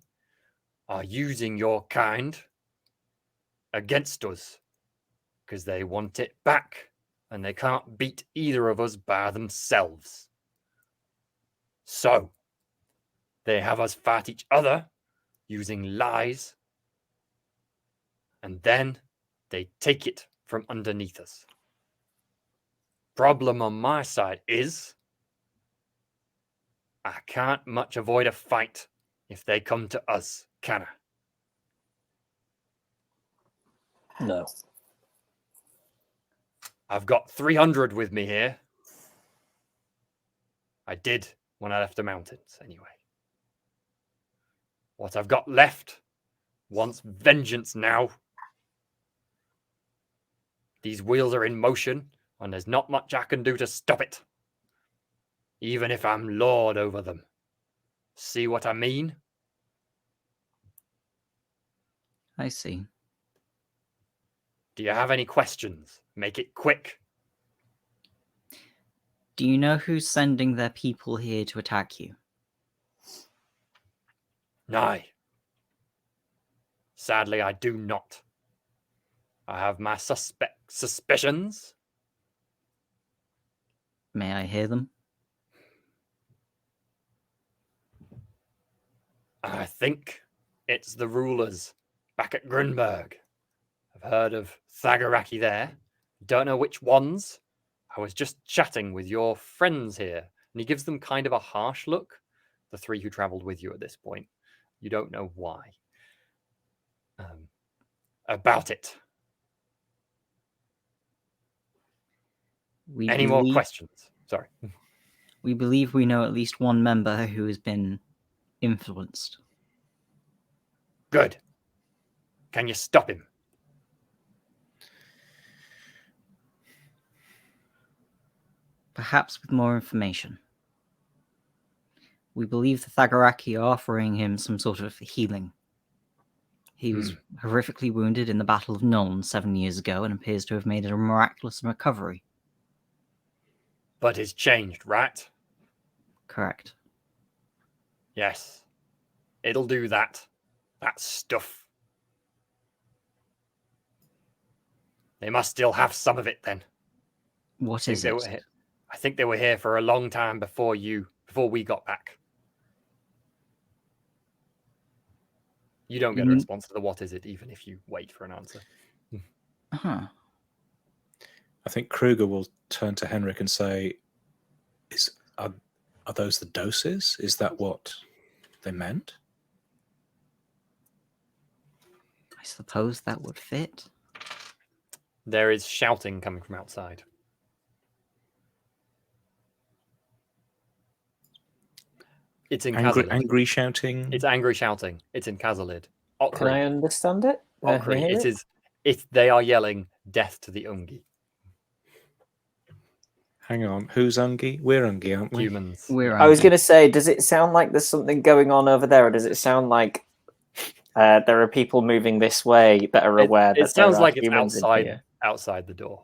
are using your kind against us because they want it back and they can't beat either of us by themselves. So they have us fight each other using lies, and then they take it from underneath us. Problem on my side is I can't much avoid a fight if they come to us, can I? No. I've got 300 with me here. I did when I left the mountains, anyway. What I've got left wants vengeance now. These wheels are in motion, and there's not much I can do to stop it. Even if I'm lord over them. See what I mean? I see. Do you have any questions? Make it quick. Do you know who's sending their people here to attack you? Nay. Sadly, I do not. I have my suspicions. May I hear them? I think it's the rulers back at Grunberg. I've heard of Thagaraki there. Don't know which ones. I was just chatting with your friends here And he gives them kind of a harsh look, the three who traveled with you at this point. You don't know why. About it. Any more questions? Sorry. We believe we know at least one member who has been influenced. Good. Can you stop him? Perhaps with more information. We believe the Thagaraki are offering him some sort of healing. He was horrifically wounded in the Battle of Nuln 7 years ago and appears to have made a miraculous recovery. But it's changed, right? Correct. Yes. It'll do that. That stuff. They must still have some of it then. What is it? I think they were here for a long time before we got back. You don't get a response to the what is it, even if you wait for an answer. Huh. I think Kruger will turn to Henrik and say, are those the doses? Is that what they meant? I suppose that would fit. There is shouting coming from outside. It's in Kazalid. Angry shouting? It's angry shouting. It's in Kazalid. Can I understand it? Okri, Hear it is. They are yelling death to the Ungi. Hang on, who's Ungi? We're Ungi, aren't we? Humans. I was going to say, does it sound like there's something going on over there, or does it sound like there are people moving this way that are aware that it sounds there are like it's humans in here? outside the door.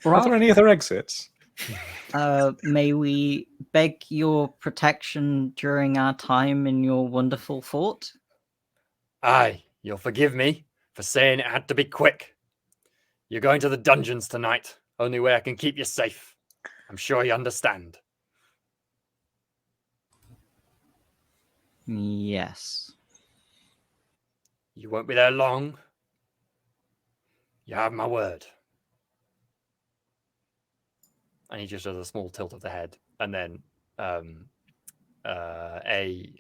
Are there any other exits? May we beg your protection during our time in your wonderful fort? Aye, you'll forgive me for saying it had to be quick. You're going to the dungeons tonight. Only way I can keep you safe. I'm sure you understand. Yes. You won't be there long. You have my word. And he just does a small tilt of the head, and then a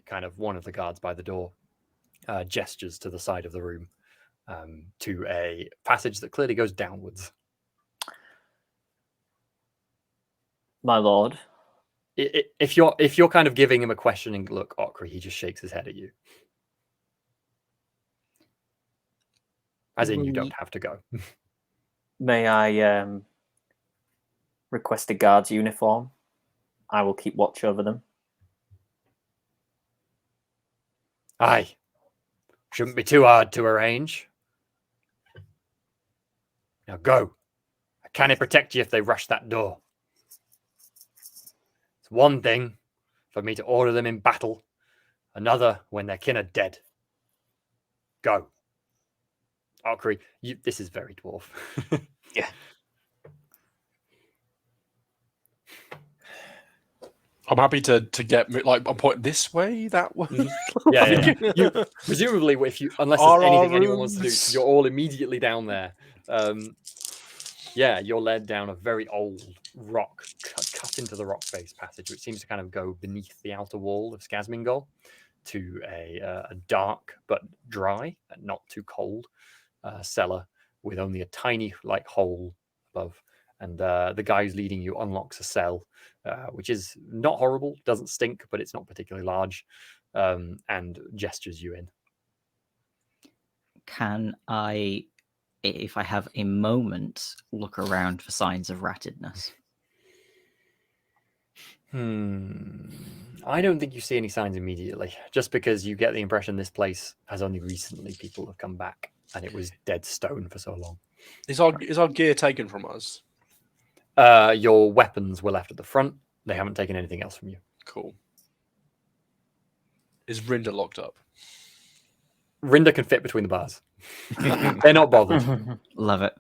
kind of one of the guards by the door gestures to the side of the room to a passage that clearly goes downwards. My lord. If you're kind of giving him a questioning look, Okri, he just shakes his head at you. As in, you don't have to go. May I request a guard's uniform? I will keep watch over them. Aye. Shouldn't be too hard to arrange. Now go. I can't protect you if they rush that door. It's one thing for me to order them in battle, another when their kin are dead. Go. Okri, this is very dwarf. Yeah. I'm happy to get like I'm pointing this way, that way. Yeah. You, presumably, unless there's anything anyone wants to do, you're all immediately down there. You're led down a very old rock cut into the rock face passage, which seems to kind of go beneath the outer wall of Skazmingol to a dark but dry and not too cold cellar with only a tiny hole above. And the guy who's leading you unlocks a cell, which is not horrible, doesn't stink, but it's not particularly large, and gestures you in. Can I, if I have a moment, look around for signs of rattedness? I don't think you see any signs immediately, just because you get the impression this place has only recently people have come back, and it was dead stone for so long. Is our gear taken from us? Your weapons were left at the front. They haven't taken anything else from you. Cool. Is Rinda locked up? Rinda can fit between the bars. They're not bothered. Love it.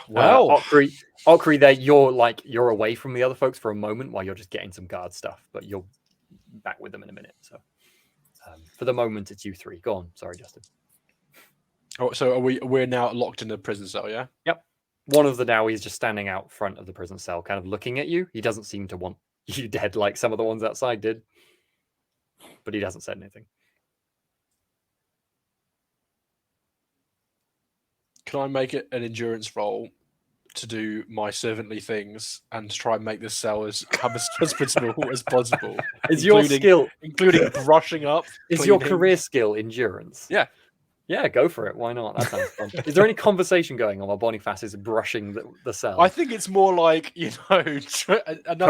Well, Okri, there you're away from the other folks for a moment while you're just getting some guard stuff, but you're back with them in a minute. So for the moment, it's you three. Go on. Sorry, Justin. Oh, so we're now locked in a prison cell, yeah? Yep. One of the Dowie is just standing out front of the prison cell, kind of looking at you. He doesn't seem to want you dead like some of the ones outside did, but he hasn't said anything. Can I make it an endurance roll to do my servantly things and try and make this cell as hospitable as possible? Is your skill, including brushing up? is your cleaning? career skill endurance? Yeah. Yeah, go for it. Why not? That sounds fun. Is there any conversation going on while Boniface is brushing the cell? I think it's more like, another Coping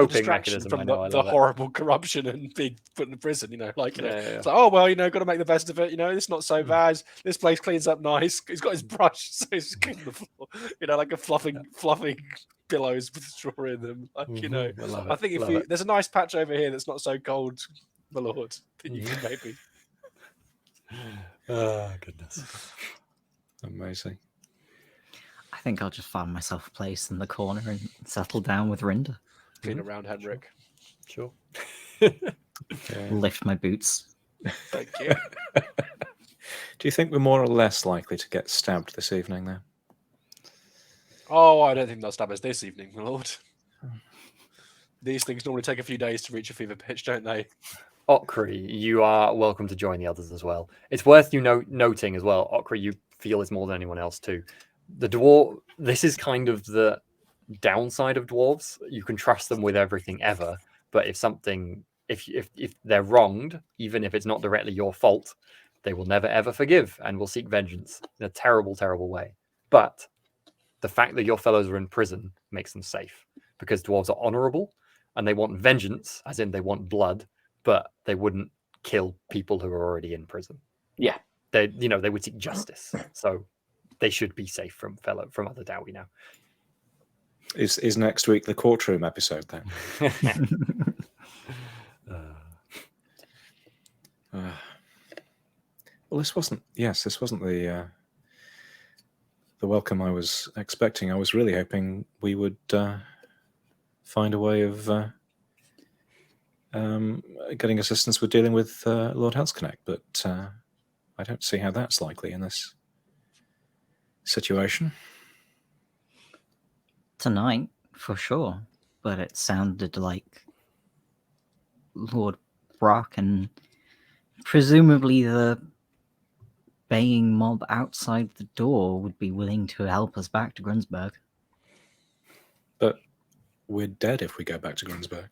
distraction mechanism, from I know, I the love it. horrible corruption and being put in prison, Yeah. It's like, oh, well, got to make the best of it, it's not so bad. This place cleans up nice. He's got his brush, so he's cleaning the floor, like a fluffing pillows with straw in them. Like, I love I it, think love it. there's a nice patch over here that's not so cold, my lord, that you can maybe. Oh, goodness. Amazing. I think I'll just find myself a place in the corner and settle down with Rinda. Clean around, Henrik. Sure. Lift my boots. Thank you. Do you think we're more or less likely to get stabbed this evening, then? Oh, I don't think they'll stab us this evening, my lord. These things normally take a few days to reach a fever pitch, don't they? Okri, you are welcome to join the others as well. It's worth you noting as well, Okri, you feel this more than anyone else too. The dwarf, this is kind of the downside of dwarves. You can trust them with everything ever, but if they're wronged, even if it's not directly your fault, they will never ever forgive and will seek vengeance in a terrible, terrible way. But the fact that your fellows are in prison makes them safe, because dwarves are honorable and they want vengeance, as in they want blood, but they wouldn't kill people who are already in prison. Yeah. They would seek justice. So they should be safe from other Dowie now. Is next week the courtroom episode then? Well, this wasn't the welcome I was expecting. I was really hoping we would find a way of getting assistance with dealing with Lord Hellsconnect, but I don't see how that's likely in this situation. Tonight, for sure. But it sounded like Lord Brock and presumably the baying mob outside the door would be willing to help us back to Grunsberg. But we're dead if we go back to Grunsberg.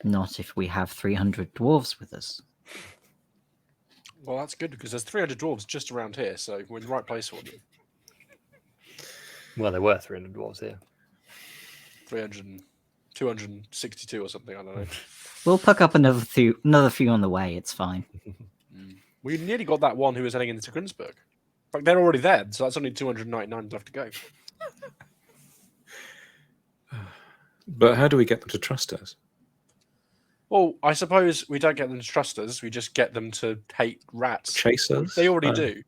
Not if we have 300 dwarves with us. Well, that's good, because there's 300 dwarves just around here, so we're in the right place for them. Well, there were 300 dwarves here. 262 or something, I don't know. We'll pick up another few on the way, it's fine. We nearly got that one who was heading into Grunsberg. Like, they're already there, so that's only 299 left to go. But how do we get them to trust us? Well, I suppose we don't get them to trust us. We just get them to hate rats. Chase us? They already do.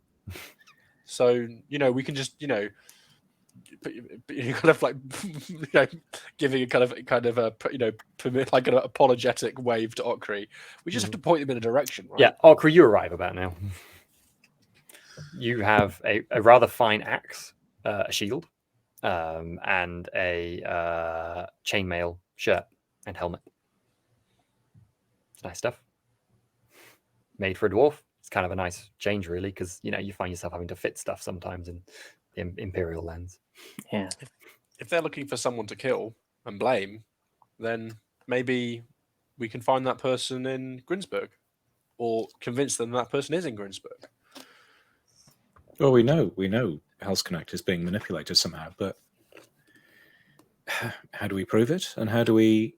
So, we can just, kind of like, giving a kind of a, like an apologetic wave to Okri. We just have to point them in a direction, right? Yeah, Okri, you arrive about now. You have a rather fine axe, a shield, and a chainmail shirt and helmet. It's nice stuff. Made for a dwarf. It's kind of a nice change, really, because you find yourself having to fit stuff sometimes in the Imperial lands. Yeah. If they're looking for someone to kill and blame, then maybe we can find that person in Grunsberg, or convince them that person is in Grunsberg. Well, we know Hellsconnect is being manipulated somehow, but how do we prove it? And how do we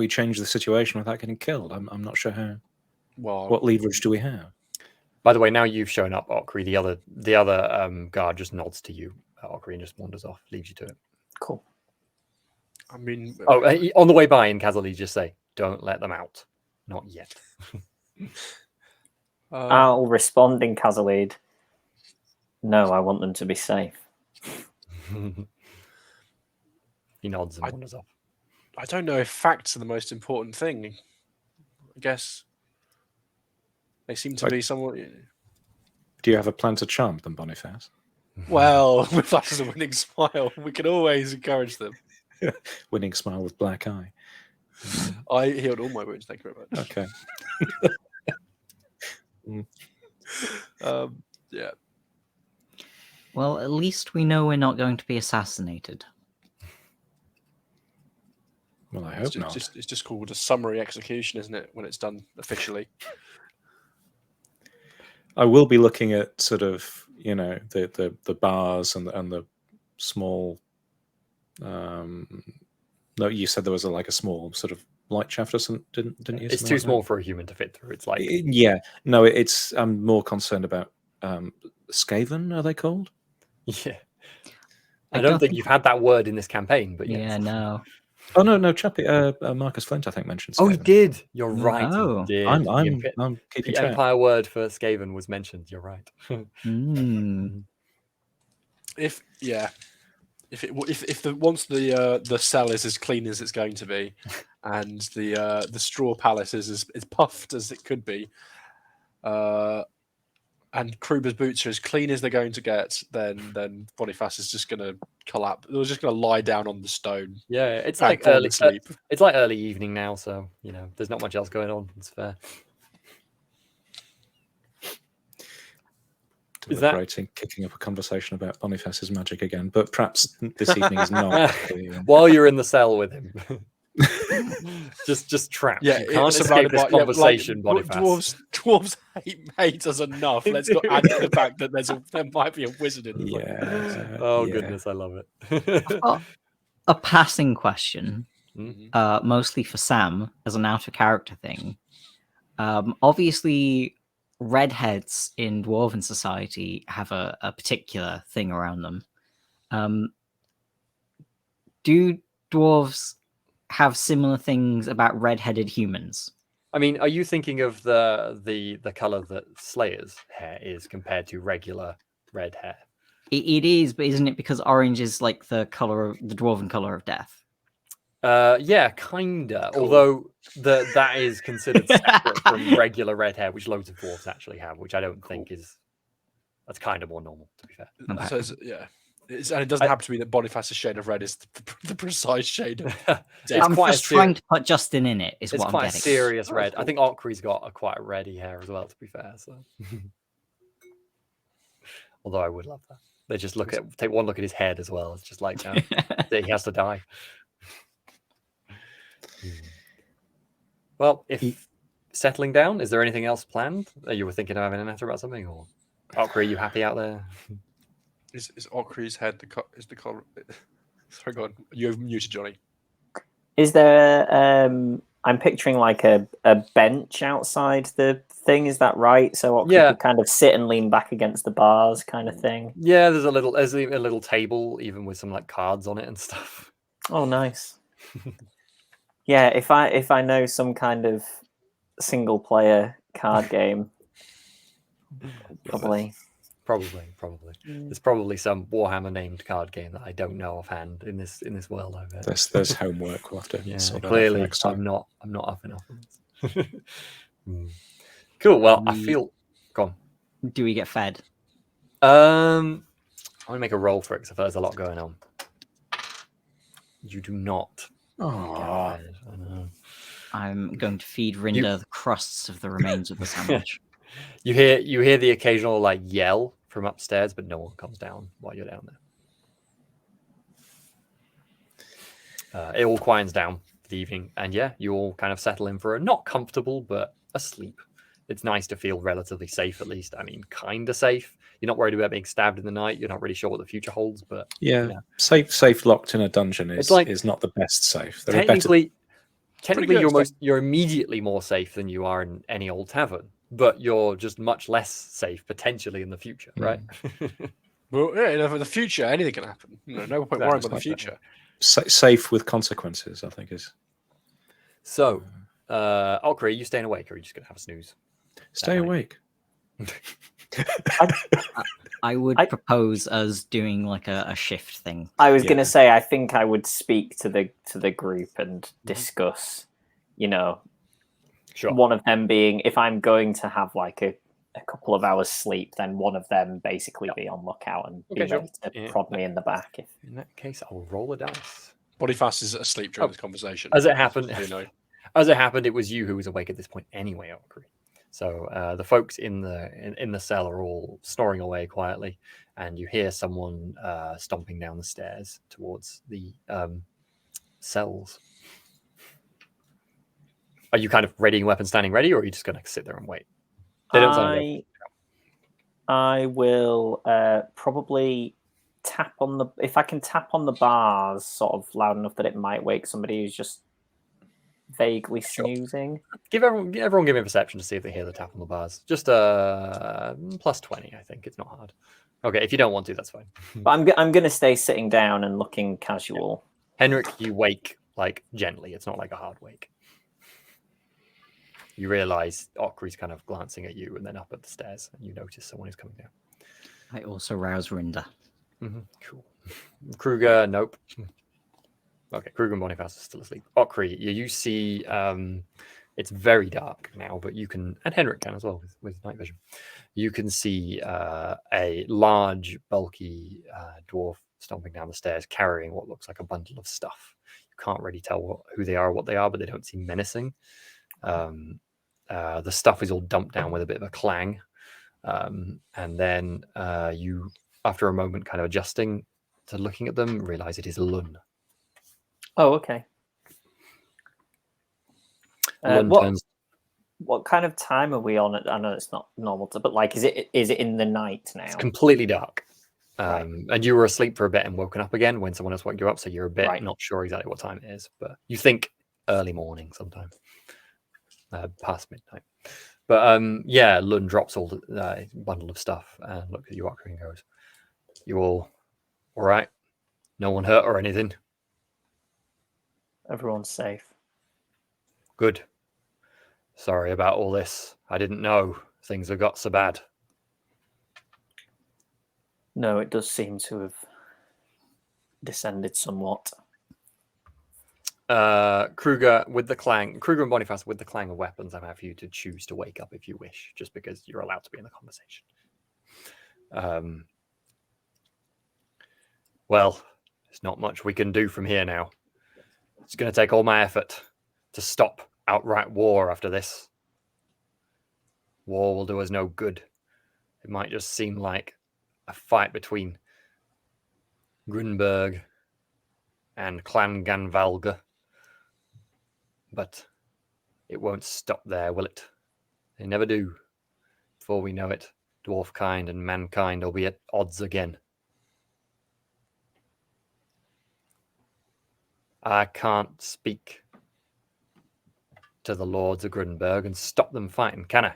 change the situation without getting killed? I'm not sure how. Well, what leverage do we have? By the way, now you've shown up, Okri. The other guard just nods to you, Okri, and just wanders off, leaves you to it. Cool. I mean, on the way by, in Kazali, just say, "Don't let them out, not yet." I'll respond in Kazalid. No, I want them to be safe. He nods and wanders off. I don't know if facts are the most important thing. I guess they seem to be somewhat. Do you have a plan to charm them, Boniface? Well, with that as a winning smile, we can always encourage them. Winning smile with black eye. I healed all my wounds. Thank you very much. Okay. Yeah. Well, at least we know we're not going to be assassinated. Well, I It's hope not. it's just called a summary execution, isn't it? When it's done officially. I will be looking at sort of, you know, the bars and the small. No, you said there was like a small sort of light shaft or something, didn't you? It's Something too like small for a human to fit through. It's like yeah, no, it's. I'm more concerned about Skaven. Are they called? yeah. I don't think you've had that word in this campaign, but yes. Yeah, no. Oh no, Chappie, Marcus Flint, I think mentioned. Oh, he Skaven. did. You're right. Oh. He did. I'm keeping the track. Empire word for Skaven was mentioned. You're right. Mm. If once the cell is as clean as it's going to be, and the straw palace is as puffed as it could be, and Kruber's boots are as clean as they're going to get, then Boniface is just going to collapse. They're just going to lie down on the stone. Yeah, it's and like fall early asleep. it's like early evening now, so you know there's not much else going on. It's fair. Is that- Deliberating, kicking up a conversation about Boniface's magic again, but perhaps this evening is not. While you're in the cell with him, just trapped. Yeah, you can't it's escape this surrounded by- conversation, like, Boniface. Dwarves hate us enough. Let's not add to the fact that there might be a wizard in the Yeah. Oh yeah. goodness, I love it. I've got a passing question, Mhm. mostly for Sam as an out of character thing. Obviously, redheads in Dwarven society have a particular thing around them. Do dwarves have similar things about redheaded humans? I mean, are you thinking of the color that Slayer's hair is compared to regular red hair? It is, but isn't it because orange is like the color of the dwarven color of death? Yeah, kinda. Cool. Although that is considered separate from regular red hair, which loads of dwarves actually have, which I don't think is. That's kind of more normal, to be fair. Okay. So and it doesn't happen to be that Boniface's shade of red is the precise shade of death. I'm quite a just trying to put Justin in it. Is It's what I'm quite a getting. serious Oh, red. I cool. think Okri's got a quite reddy hair as well, to be fair. So, although I would love that. They just take one look at his head as well. It's just like no, he has to die. Well, if settling down, is there anything else planned? You were thinking of having an answer about something, or Okri, are you happy out there? Is Okri's head the color? Sorry, go on. You've muted, Johnny. Is there? I'm picturing like a bench outside the thing. Is that right? So Okri could kind of sit and lean back against the bars, kind of thing. Yeah, there's a little table, even with some like cards on it and stuff. Oh, nice. Yeah, if I know some kind of single player card game, probably. There's probably some Warhammer named card game that I don't know offhand in this world. I bet There's homework. We'll have to. yeah, sort that out for clearly next time. I'm not up enough. Cool. Well, I feel. Go on. Do we get fed? I'm gonna make a roll for it because there's a lot going on. You do not. Aw. I know. I'm going to feed Rinda the crusts of the remains of the sandwich. You hear the occasional like yell from upstairs, but no one comes down while you're down there. It all quiets down for the evening, and yeah, you all kind of settle in for a not comfortable but a sleep. It's nice to feel relatively safe, at least. I mean, kind of safe. You're not worried about being stabbed in the night. You're not really sure what the future holds, but Yeah, safe locked in a dungeon is not the best safe. There are better. Technically, you're immediately more safe than you are in any old tavern, but you're just much less safe potentially in the future, right? Well, yeah, for the future, anything can happen. No point worrying about the future. Safe with consequences, I think is. So, Okri, are you staying awake, or are you just gonna have a snooze? Stay awake. I would propose us doing like a shift thing. I was going to say, I think I would speak to the group and discuss, Sure. one of them being if I'm going to have like a couple of hours sleep, then one of them basically be on lookout and be Okay, ready to prod me in the back. In that case, I'll roll a dice. Boniface is asleep during this conversation. As it happened, you know. it was you who was awake at this point anyway, Okri. So the folks in the cell are all snoring away quietly, and you hear someone stomping down the stairs towards the cells. Are you kind of readying weapons, standing ready, or are you just going to sit there and wait? They don't sound like I will probably tap on the, if I can tap on the bars sort of loud enough that it might wake somebody who's just vaguely snoozing. Give everyone give me a perception to see if they hear the tap on the bars. Just plus 20, I think. It's not hard. Okay, if you don't want to, that's fine. But I'm going to stay sitting down and looking casual. Henrik, you wake like gently. It's not like a hard wake. You realize Okri's kind of glancing at you and then up at the stairs, and you notice someone is coming down. I also rouse Rinda. Cool. Kruger, nope. Okay, Kruger and Boniface are still asleep. Okri, you see, it's very dark now, but you can, and Henrik can as well with night vision. You can see a large, bulky dwarf stomping down the stairs, carrying what looks like a bundle of stuff. You can't really tell who they are or what they are, but they don't seem menacing. The stuff is all dumped down with a bit of a clang, and then you, after a moment, kind of adjusting to looking at them, realize it is Lun. Oh, okay. What kind of time are we on? I know it's not normal, but like, is it in the night now? It's completely dark. Right. And you were asleep for a bit and woken up again when someone else woke you up, so you're a bit Right. not sure exactly what time it is, but you think early morning sometime, past midnight. But yeah, Lund drops all the bundle of stuff and looks at you, Okri, and goes, "You all right? No one hurt or anything? Everyone's safe. Good. Sorry about all this. I didn't know things have got so bad." No, it does seem to have descended somewhat. Kruger and Boniface with the clang of weapons, I'm happy for you to choose to wake up if you wish, just because you're allowed to be in the conversation. Well, there's not much we can do from here now. It's going to take all my effort to stop outright war after this. War will do us no good. It might just seem like a fight between Grunberg and Clan Ganvalga. But it won't stop there, will it? They never do. Before we know it, dwarf kind and mankind will be at odds again. I can't speak to the lords of Grunberg and stop them fighting, can I?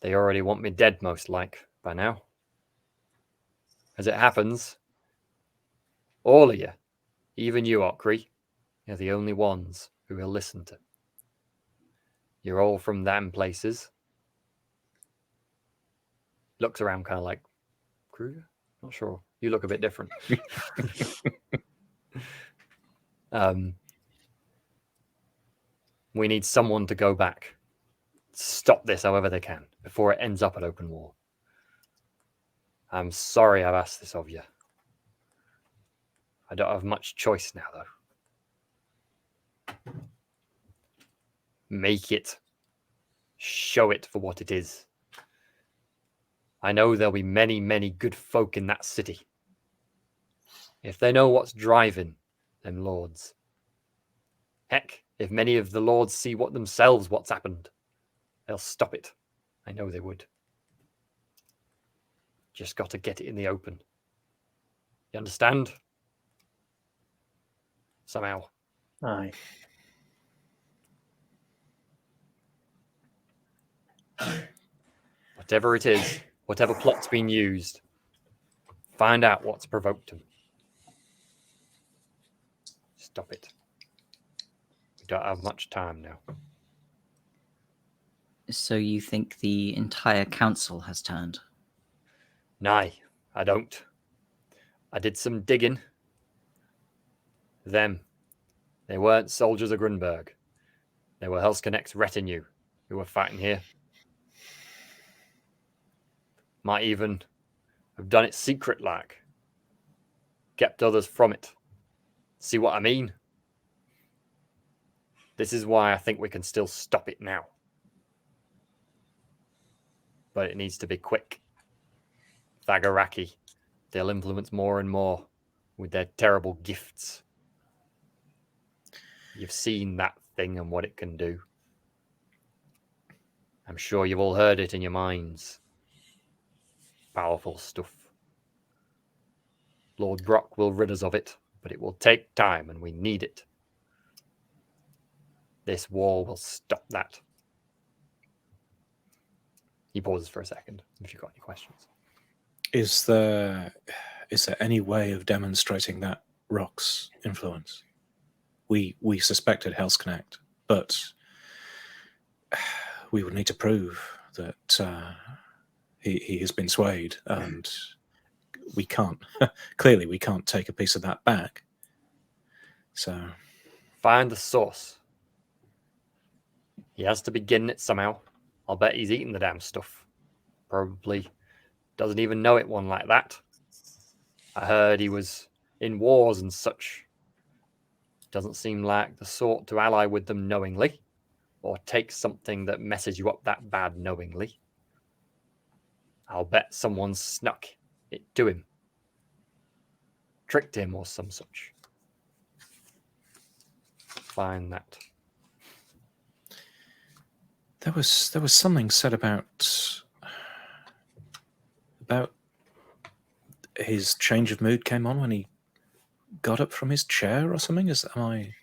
They already want me dead, most like, by now. As it happens, all of you, even you, Okri, you're the only ones who will listen to. You're all from them places. Looks around kind of like, Kruger? Not sure. You look a bit different. We need someone to go back. Stop this however they can before it ends up at open war. I'm sorry I've asked this of you. I don't have much choice now, though. Make it. Show it for what it is. I know there'll be many, many good folk in that city. If they know what's driving them lords. Heck, if many of the lords see what's happened, they'll stop it. I know they would. Just got to get it in the open. You understand? Somehow. Aye. Whatever it is, whatever plot's been used, find out what's provoked them. Stop it. We don't have much time now. So you think the entire council has turned? Nay, I don't. I did some digging. They weren't soldiers of Grunberg. They were Hellsknecht's retinue who were fighting here. Might even have done it secret like. Kept others from it. See what I mean? This is why I think we can still stop it now. But it needs to be quick. Thagaraki, they'll influence more and more with their terrible gifts. You've seen that thing and what it can do. I'm sure you've all heard it in your minds. Powerful stuff. Lord Brock will rid us of it, but it will take time and we need it. This war will stop that. He pauses for a second, if you've got any questions. Is there any way of demonstrating that rock's influence? We suspected Hell's Connect, but we would need to prove that he has been swayed, and we can't. Clearly, we can't take a piece of that back. So, find the source. He has to begin it somehow. I'll bet he's eaten the damn stuff. Probably doesn't even know it one like that. I heard he was in wars and such. Doesn't seem like the sort to ally with them knowingly, or take something that messes you up that bad knowingly. I'll bet someone snuck it to him. Tricked him or some such. Find that. There was something said about his change of mood came on when he got up from his chair or something. Am I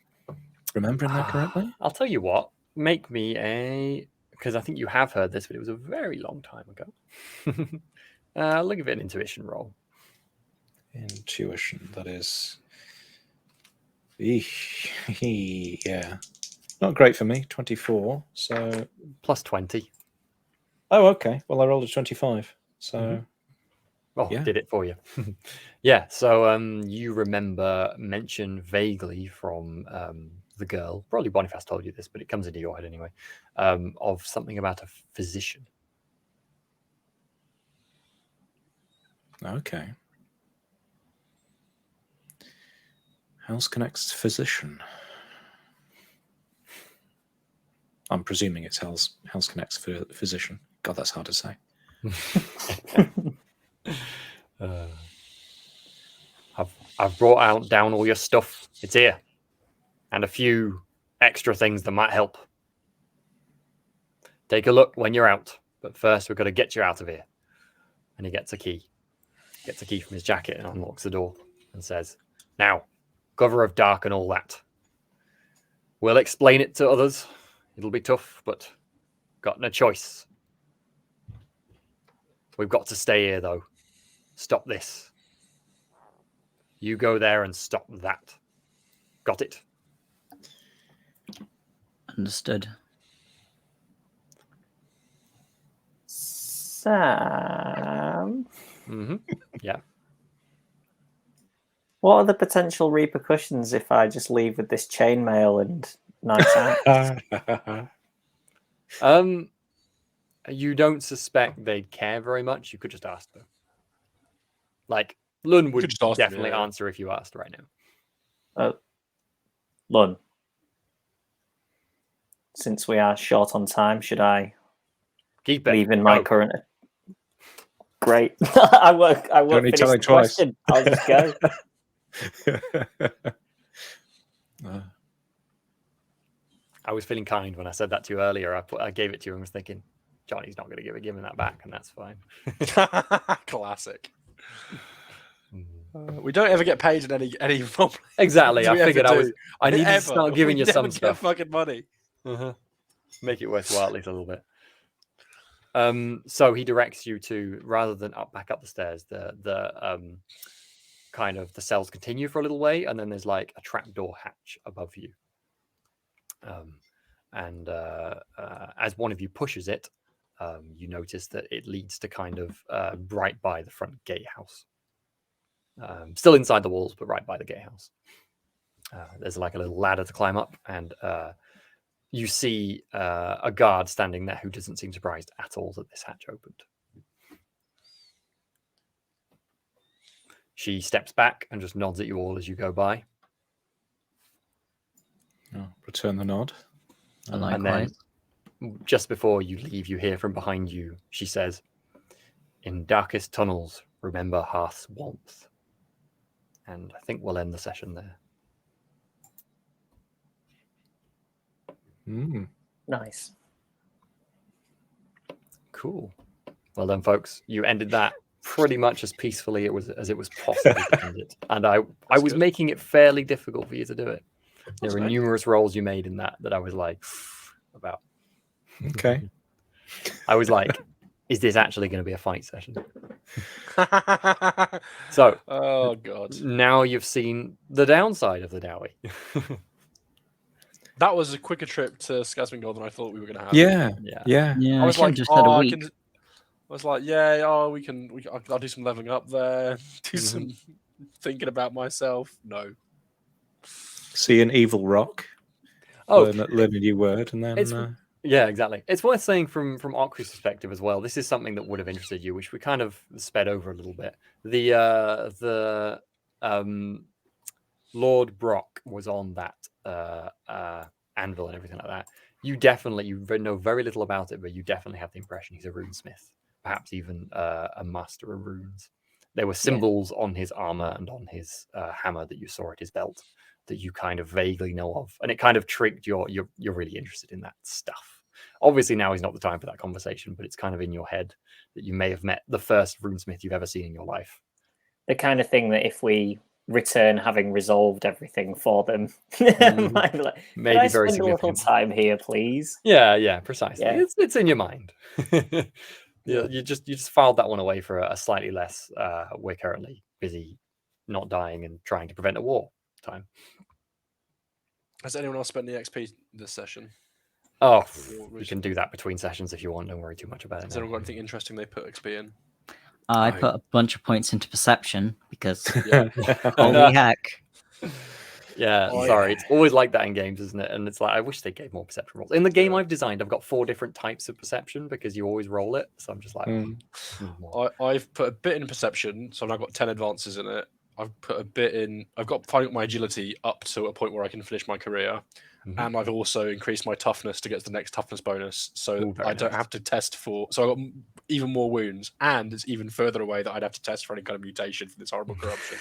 remembering that correctly? I'll tell you what. Make me because I think you have heard this, but it was a very long time ago. I'll give it an intuition roll. Intuition, that is. Yeah. Not great for me, 24. So plus 20. Oh, okay. Well, I rolled a 25. So yeah. Did it for you. Yeah. So you remember mention vaguely from the girl, probably Boniface told you this, but it comes into your head anyway, of something about a physician. Okay. Hell's Connect's physician. I'm presuming it's Hell's Connect's physician. God, that's hard to say. I've brought down all your stuff. It's here. And a few extra things that might help. Take a look when you're out. But first, we've got to get you out of here. And he gets a key. Gets a key from his jacket and unlocks the door and says, now, cover of dark and all that. We'll explain it to others. It'll be tough, but got no choice. We've got to stay here, though. Stop this. You go there and stop that. Got it? Understood. Sam? Yeah. What are the potential repercussions if I just leave with this chainmail and night out? You don't suspect they'd care very much. You could just ask them. Like, Lun would definitely answer if you asked right now. Lun, since we are short on time, should I keep it? Leave in my current... Great. I won't finish the question. I'll just go. I was feeling kind when I said that to you earlier. I gave it to you and was thinking, Johnny's not going to give him that back, and that's fine. Classic. We don't ever get paid in any Exactly. I figured I needed to start giving you some stuff. Fucking money. Make it worthwhile at least a little bit. So he directs you to, rather than back up the stairs, the kind of the cells continue for a little way, and then there's like a trapdoor hatch above you. As one of you pushes it, you notice that it leads to kind of right by the front gatehouse. Still inside the walls, but right by the gatehouse. There's like a little ladder to climb up, and you see a guard standing there who doesn't seem surprised at all that this hatch opened. She steps back and just nods at you all as you go by. I'll return the nod. And then just before you leave, you hear from behind you, she says, "In darkest tunnels, remember hearth's warmth." And I think we'll end the session there. Nice. Cool. Well done, folks. You ended that pretty much as peacefully as it was possible to end it. And I was good. making it fairly difficult for you to do it. There were okay. numerous rolls you made in that I was like, about. Okay. I was like, is this actually going to be a fight session? So, oh god, now you've seen the downside of the Dowie. that was a quicker trip to Skazmingol than I thought we were going to have. Yeah. Yeah. Yeah. Yeah, I was like, just had a I week. was like, yeah, I'll do some leveling up there, do some thinking about myself. No. See an evil rock. Oh, learn a new word, and then it's yeah, exactly. It's worth saying from Ocry's perspective as well. This is something that would have interested you, which we kind of sped over a little bit. The Lord Brock was on that anvil and everything like that. You know very little about it, but you definitely have the impression he's a runesmith, perhaps even a master of runes. There were symbols on his armor and on his hammer that you saw at his belt that you kind of vaguely know of, and it kind of trigged you're really interested in that stuff. Obviously now is not the time for that conversation, but it's kind of in your head that you may have met the first runesmith you've ever seen in your life. The kind of thing that if we return having resolved everything for them, might be like, Maybe "Can I very spend a little significant. time here, please?" Yeah, precisely. Yeah. It's in your mind. You just filed that one away for a slightly less we're currently busy not dying and trying to prevent a war time. Has anyone else spent any XP this session? Oh, you can do that between sessions if you want. Don't worry too much about it. Has anyone got anything interesting they put XP in? I put a bunch of points into perception because Yeah. holy heck. Yeah, sorry. It's always like that in games, isn't it? And it's like, I wish they gave more perception rolls. In the game I've designed, I've got 4 different types of perception because you always roll it. So I'm just like, I've put a bit in perception, so I've now got 10 advances in it. I've put a bit in. I've got finding my agility up to a point where I can finish my career, and I've also increased my toughness to get to the next toughness bonus, so I don't have to test for. So I got even more wounds, and it's even further away that I'd have to test for any kind of mutation for this horrible corruption.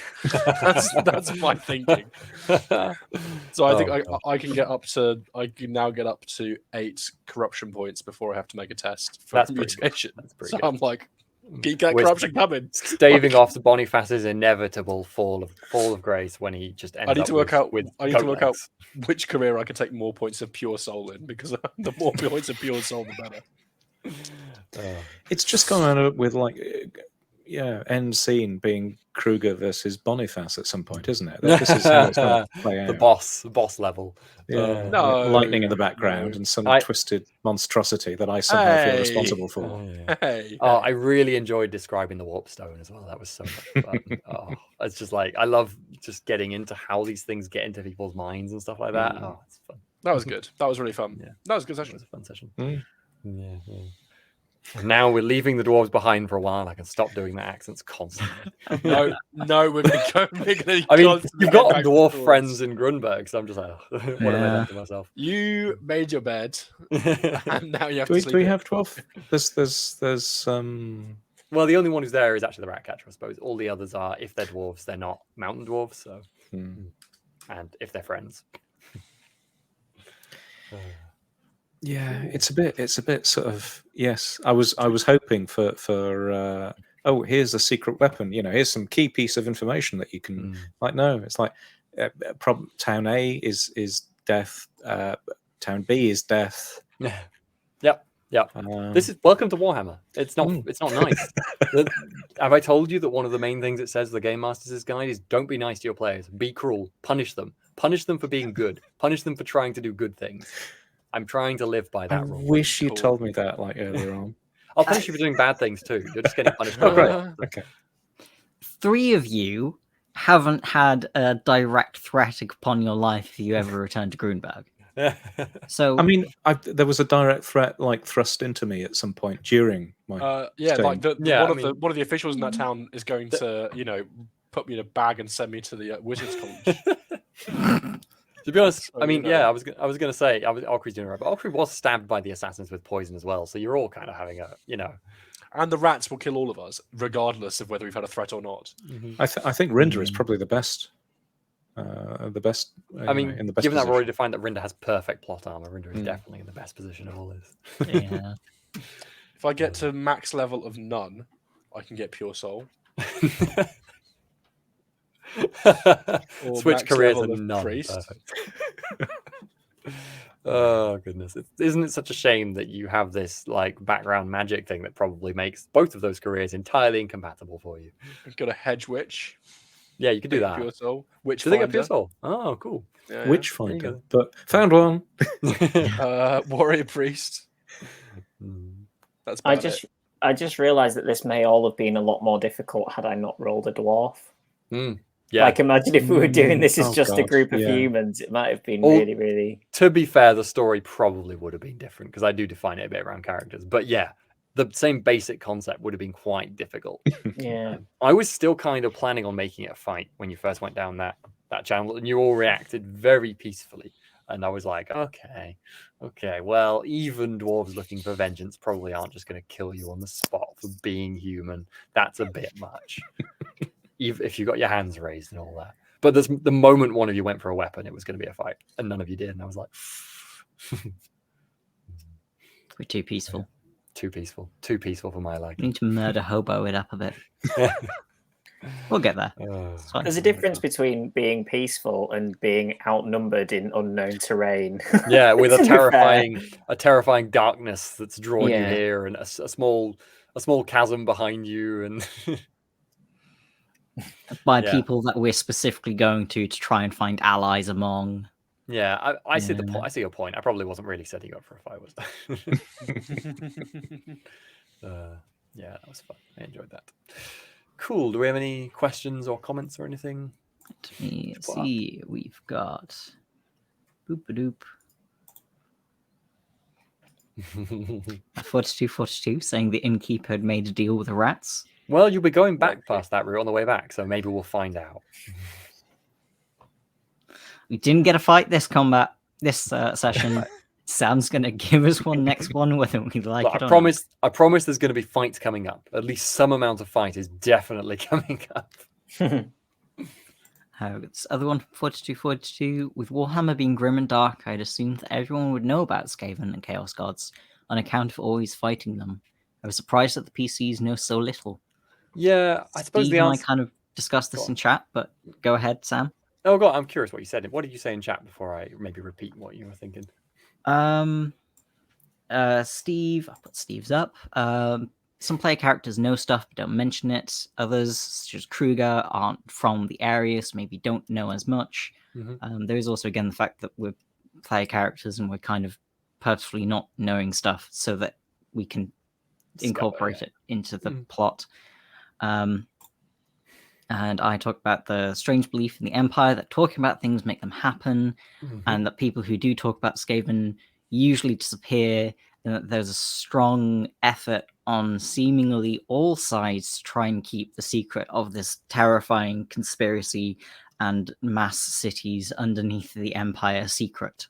that's my thinking. So I think I can get up to. I can now get up to 8 corruption points before I have to make a test for mutation. So I'm like, keep that corruption coming. Staving off the Boniface's inevitable fall of grace when he just ends I need to work out. with I need to work out which career I can take more points of pure soul in, because the more points of pure soul, the better. It's just gone out with like, end scene being Kruger versus Boniface at some point, isn't it? This is how it's going to play out. The boss level. No, lightning in the background and some twisted monstrosity that I somehow feel responsible for. I really enjoyed describing the warp stone as well. That was so much fun. It's just like, I love just getting into how these things get into people's minds and stuff like that. It's fun. That was good. That was really fun. Yeah, that was a good session. It was a fun session. Yeah. Now we're leaving the dwarves behind for a while. I can stop doing the accents constantly. No, we're going to go. I mean, you've got dwarf friends in Grunberg, so I'm just like, what have I done to myself? You made your bed, and now you have to sleep. Do we have 12? There's Well, the only one who's there is actually the Ratcatcher, I suppose. All the others are, if they're dwarves, they're not mountain dwarves. So, and if they're friends. Yeah, it's a bit sort of, yes. I was hoping for here's a secret weapon, here's some key piece of information that you can no, it's like town A is death, town B is death. Yep. This is welcome to Warhammer. It's not nice. Have I told you that one of the main things it says the Game Master's Guide is don't be nice to your players, be cruel, punish them for being good, punish them for trying to do good things. I'm trying to live by that rule. I wish you told me that earlier on. I'll punish you for doing bad things too. You're just getting punished. Oh, great. Okay. 3 of you haven't had a direct threat upon your life if you ever return to Grunberg. So I mean, there was a direct threat thrust into me at some point during my one of the officials in that town is going to put me in a bag and send me to the Wizards College. To be honest, So, I mean, you know. yeah, I was gonna say Alkri's doing it right, but Alkri was stabbed by the assassins with poison as well, so you're all kind of having a, And the rats will kill all of us, regardless of whether we've had a threat or not. I think Rinder is probably the best. I mean, in the best given that we've position. already defined that Rinder has perfect plot armor, Rinder is definitely in the best position of all this. Yeah. If I get to max level of none, I can get pure soul. Or Switch max careers level and of none. priest. Perfect. Oh goodness! Isn't it such a shame that you have this like background magic thing that probably makes both of those careers entirely incompatible for you? I've got a hedge witch. Yeah, you could do Get that. pure soul. Witch Do they get pure finder. soul? Oh, cool. Yeah, Witch There you finder, go. but found one. warrior priest. That's about it. I just realized that this may all have been a lot more difficult had I not rolled a dwarf. Yeah. Like, imagine if we were doing this as Oh, just a God, group of yeah. humans. It might have been Or- really, really. To be fair, the story probably would have been different because I do define it a bit around characters. But yeah, the same basic concept would have been quite difficult. Yeah. I was still kind of planning on making it a fight when you first went down that channel, and you all reacted very peacefully. And I was like, okay, well, even dwarves looking for vengeance probably aren't just going to kill you on the spot for being human. That's a bit much. If you got your hands raised and all that. But the moment one of you went for a weapon, it was going to be a fight, and none of you did. And I was like, We're too peaceful. too peaceful for my We liking. need to murder hobo it up a bit. We'll get there. It's fine. There's a difference between being peaceful and being outnumbered in unknown terrain. Yeah, with To be a terrifying darkness that's drawn you Yeah. here, and a small chasm behind you, and By Yeah. people that we're specifically going to try and find allies among. yeah, I see the Yeah. point. I see your point. I probably wasn't really setting you up for a fight, was I? Yeah, that was fun. I enjoyed that. Cool. Do we have any questions or comments or anything? Let me Pull up. see. We've got. Boop-a-doop. 4242 saying the innkeeper had made a deal with the rats. Well, you'll be going back past that route on the way back, so maybe we'll find out. We didn't get a fight this session. Sam's going to give us one next one, whether we like Look, it or I promise there's going to be fights coming up. At least some amount of fight is definitely coming up. This other one, 4242, with Warhammer being grim and dark, I'd assumed that everyone would know about Skaven and Chaos Gods on account of always fighting them. I was surprised that the PCs know so little. Yeah, I suppose Steve the and I answer. kind of discussed this Go on. in chat, but go ahead, Sam. Oh God, I'm curious what you said. What did you say in chat before I maybe repeat what you were thinking? Steve, I'll put Steve's up. Some player characters know stuff but don't mention it. Others, such as Kruger, aren't from the area, so maybe don't know as much. There is also, again, the fact that we're player characters and we're kind of purposefully not knowing stuff so that we can incorporate it into the plot. And I talk about the strange belief in the Empire that talking about things make them happen, and that people who do talk about Skaven usually disappear, and that there's a strong effort on seemingly all sides to try and keep the secret of this terrifying conspiracy and mass cities underneath the Empire secret.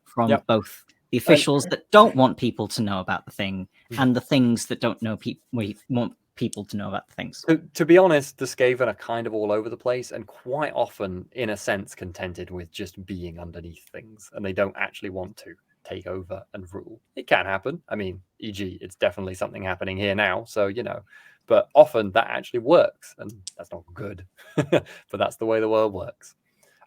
From both the officials that don't want people to know about the thing and the things that don't know we want people to know about the things. To be honest, the Skaven are kind of all over the place and quite often, in a sense, contented with just being underneath things, and they don't actually want to take over and rule. It can happen. I mean, e.g., it's definitely something happening here now, so but often that actually works, and that's not good. But that's the way the world works.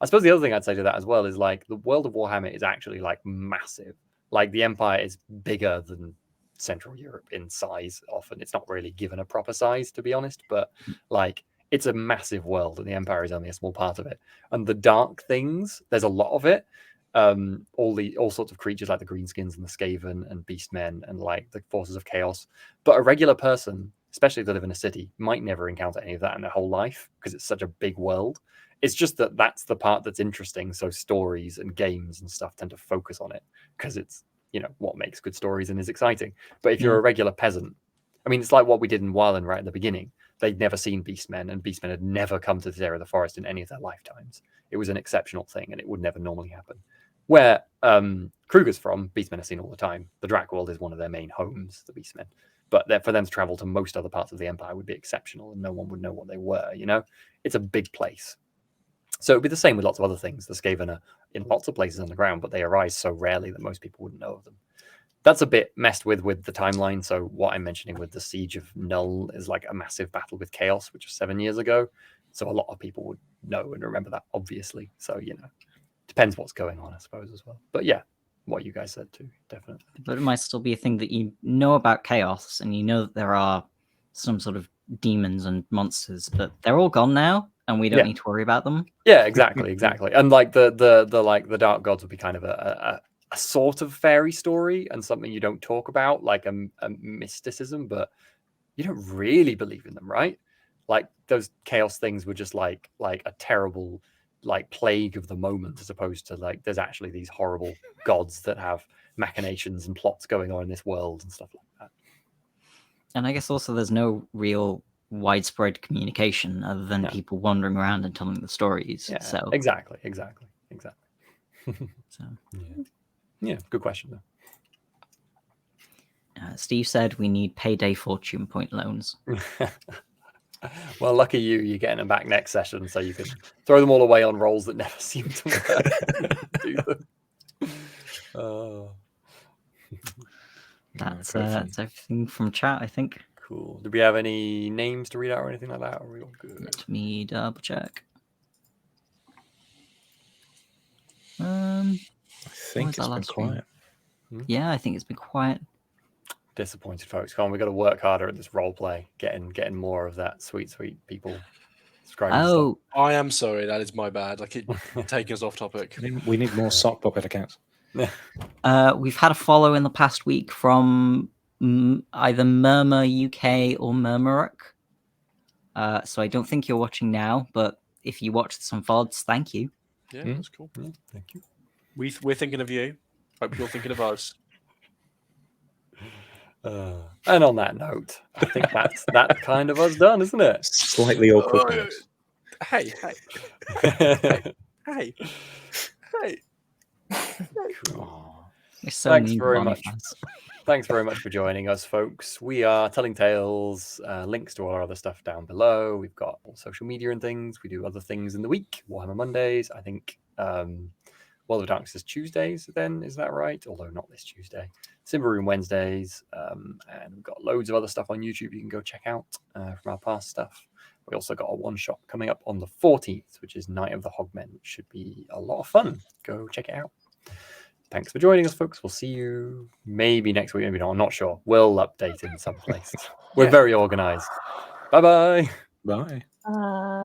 I suppose the other thing I'd say to that as well is like the world of Warhammer is actually like massive. Like the Empire is bigger than Central Europe in size. Often it's not really given a proper size, to be honest, but like it's a massive world and the Empire is only a small part of it. And the dark things, there's a lot of it. All sorts of creatures like the greenskins and the Skaven and beastmen and like the forces of chaos. But a regular person, especially if they live in a city, might never encounter any of that in their whole life because it's such a big world. It's just that that's the part that's interesting. So stories and games and stuff tend to focus on it because it's, what makes good stories and is exciting. But if you're a regular peasant, I mean, it's like what we did in Wyland right at the beginning. they'd never seen beastmen, and beastmen had never come to this area of the forest in any of their lifetimes. It was an exceptional thing, and it would never normally happen. Where Kruger's from, beastmen are seen all the time. The Drakworld is one of their main homes, the beastmen. But for them to travel to most other parts of the Empire would be exceptional, and no one would know what they were, you know? It's a big place. So it'd be the same with lots of other things. The Skaven are in lots of places on the ground, but they arise so rarely that most people wouldn't know of them. That's a bit messed with the timeline. So what I'm mentioning with the Siege of Null is like a massive battle with Chaos, which was 7 years ago. So a lot of people would know and remember that, obviously. So, you know, depends what's going on, I suppose, as well. But yeah, what you guys said too, definitely. But it might still be a thing that you know about Chaos, and you know that there are some sort of demons and monsters, but they're all gone now, and we don't need to worry about them. Yeah, exactly. And like the Dark Gods would be kind of a sort of fairy story and something you don't talk about, like a mysticism, but you don't really believe in them, right? Like those chaos things were just like a terrible like plague of the moment, as opposed to like there's actually these horrible gods that have machinations and plots going on in this world and stuff like that. And I guess also there's no real widespread communication other than people wandering around and telling the stories. Yeah, so exactly. So yeah, good question though. Steve said we need payday fortune point loans. Well, lucky you, you're getting them back next session, so you can throw them all away on rolls that never seem to do them. That's everything from chat, I think. Cool. Do we have any names to read out or anything like that? Or are we all good? Let me double check. I think it's been quiet. Yeah, I think it's been quiet. Disappointed, folks. Come on, we got to work harder at this role play, getting more of that sweet people. Oh, I am sorry. That is my bad. I keep taking us off topic. We need more sock puppet accounts. We've had a follow in the past week from either Murmur UK or Murmuruk. So I don't think you're watching now, but if you watch some VODs, thank you. Yeah, that's cool. Yeah, thank you. We're thinking of you. Hope you're thinking of us. And on that note, I think that kind of us done, isn't it? Slightly awkward. Hey. Cool. Thanks very much. Thanks very much for joining us, folks. We are Telling Tales. Links to all our other stuff down below. We've got social media and things. We do other things in the week. Warhammer Mondays. I think World of Darkness is Tuesdays then, is that right? Although not this Tuesday. Simba Room Wednesdays. And we've got loads of other stuff on YouTube you can go check out from our past stuff. We also got a one-shot coming up on the 14th, which is Night of the Hogmen, which should be a lot of fun. Go check it out. Thanks for joining us, folks. We'll see you maybe next week. Maybe not. I'm not sure. We'll update in some place. We're very organized. Bye-bye. Bye.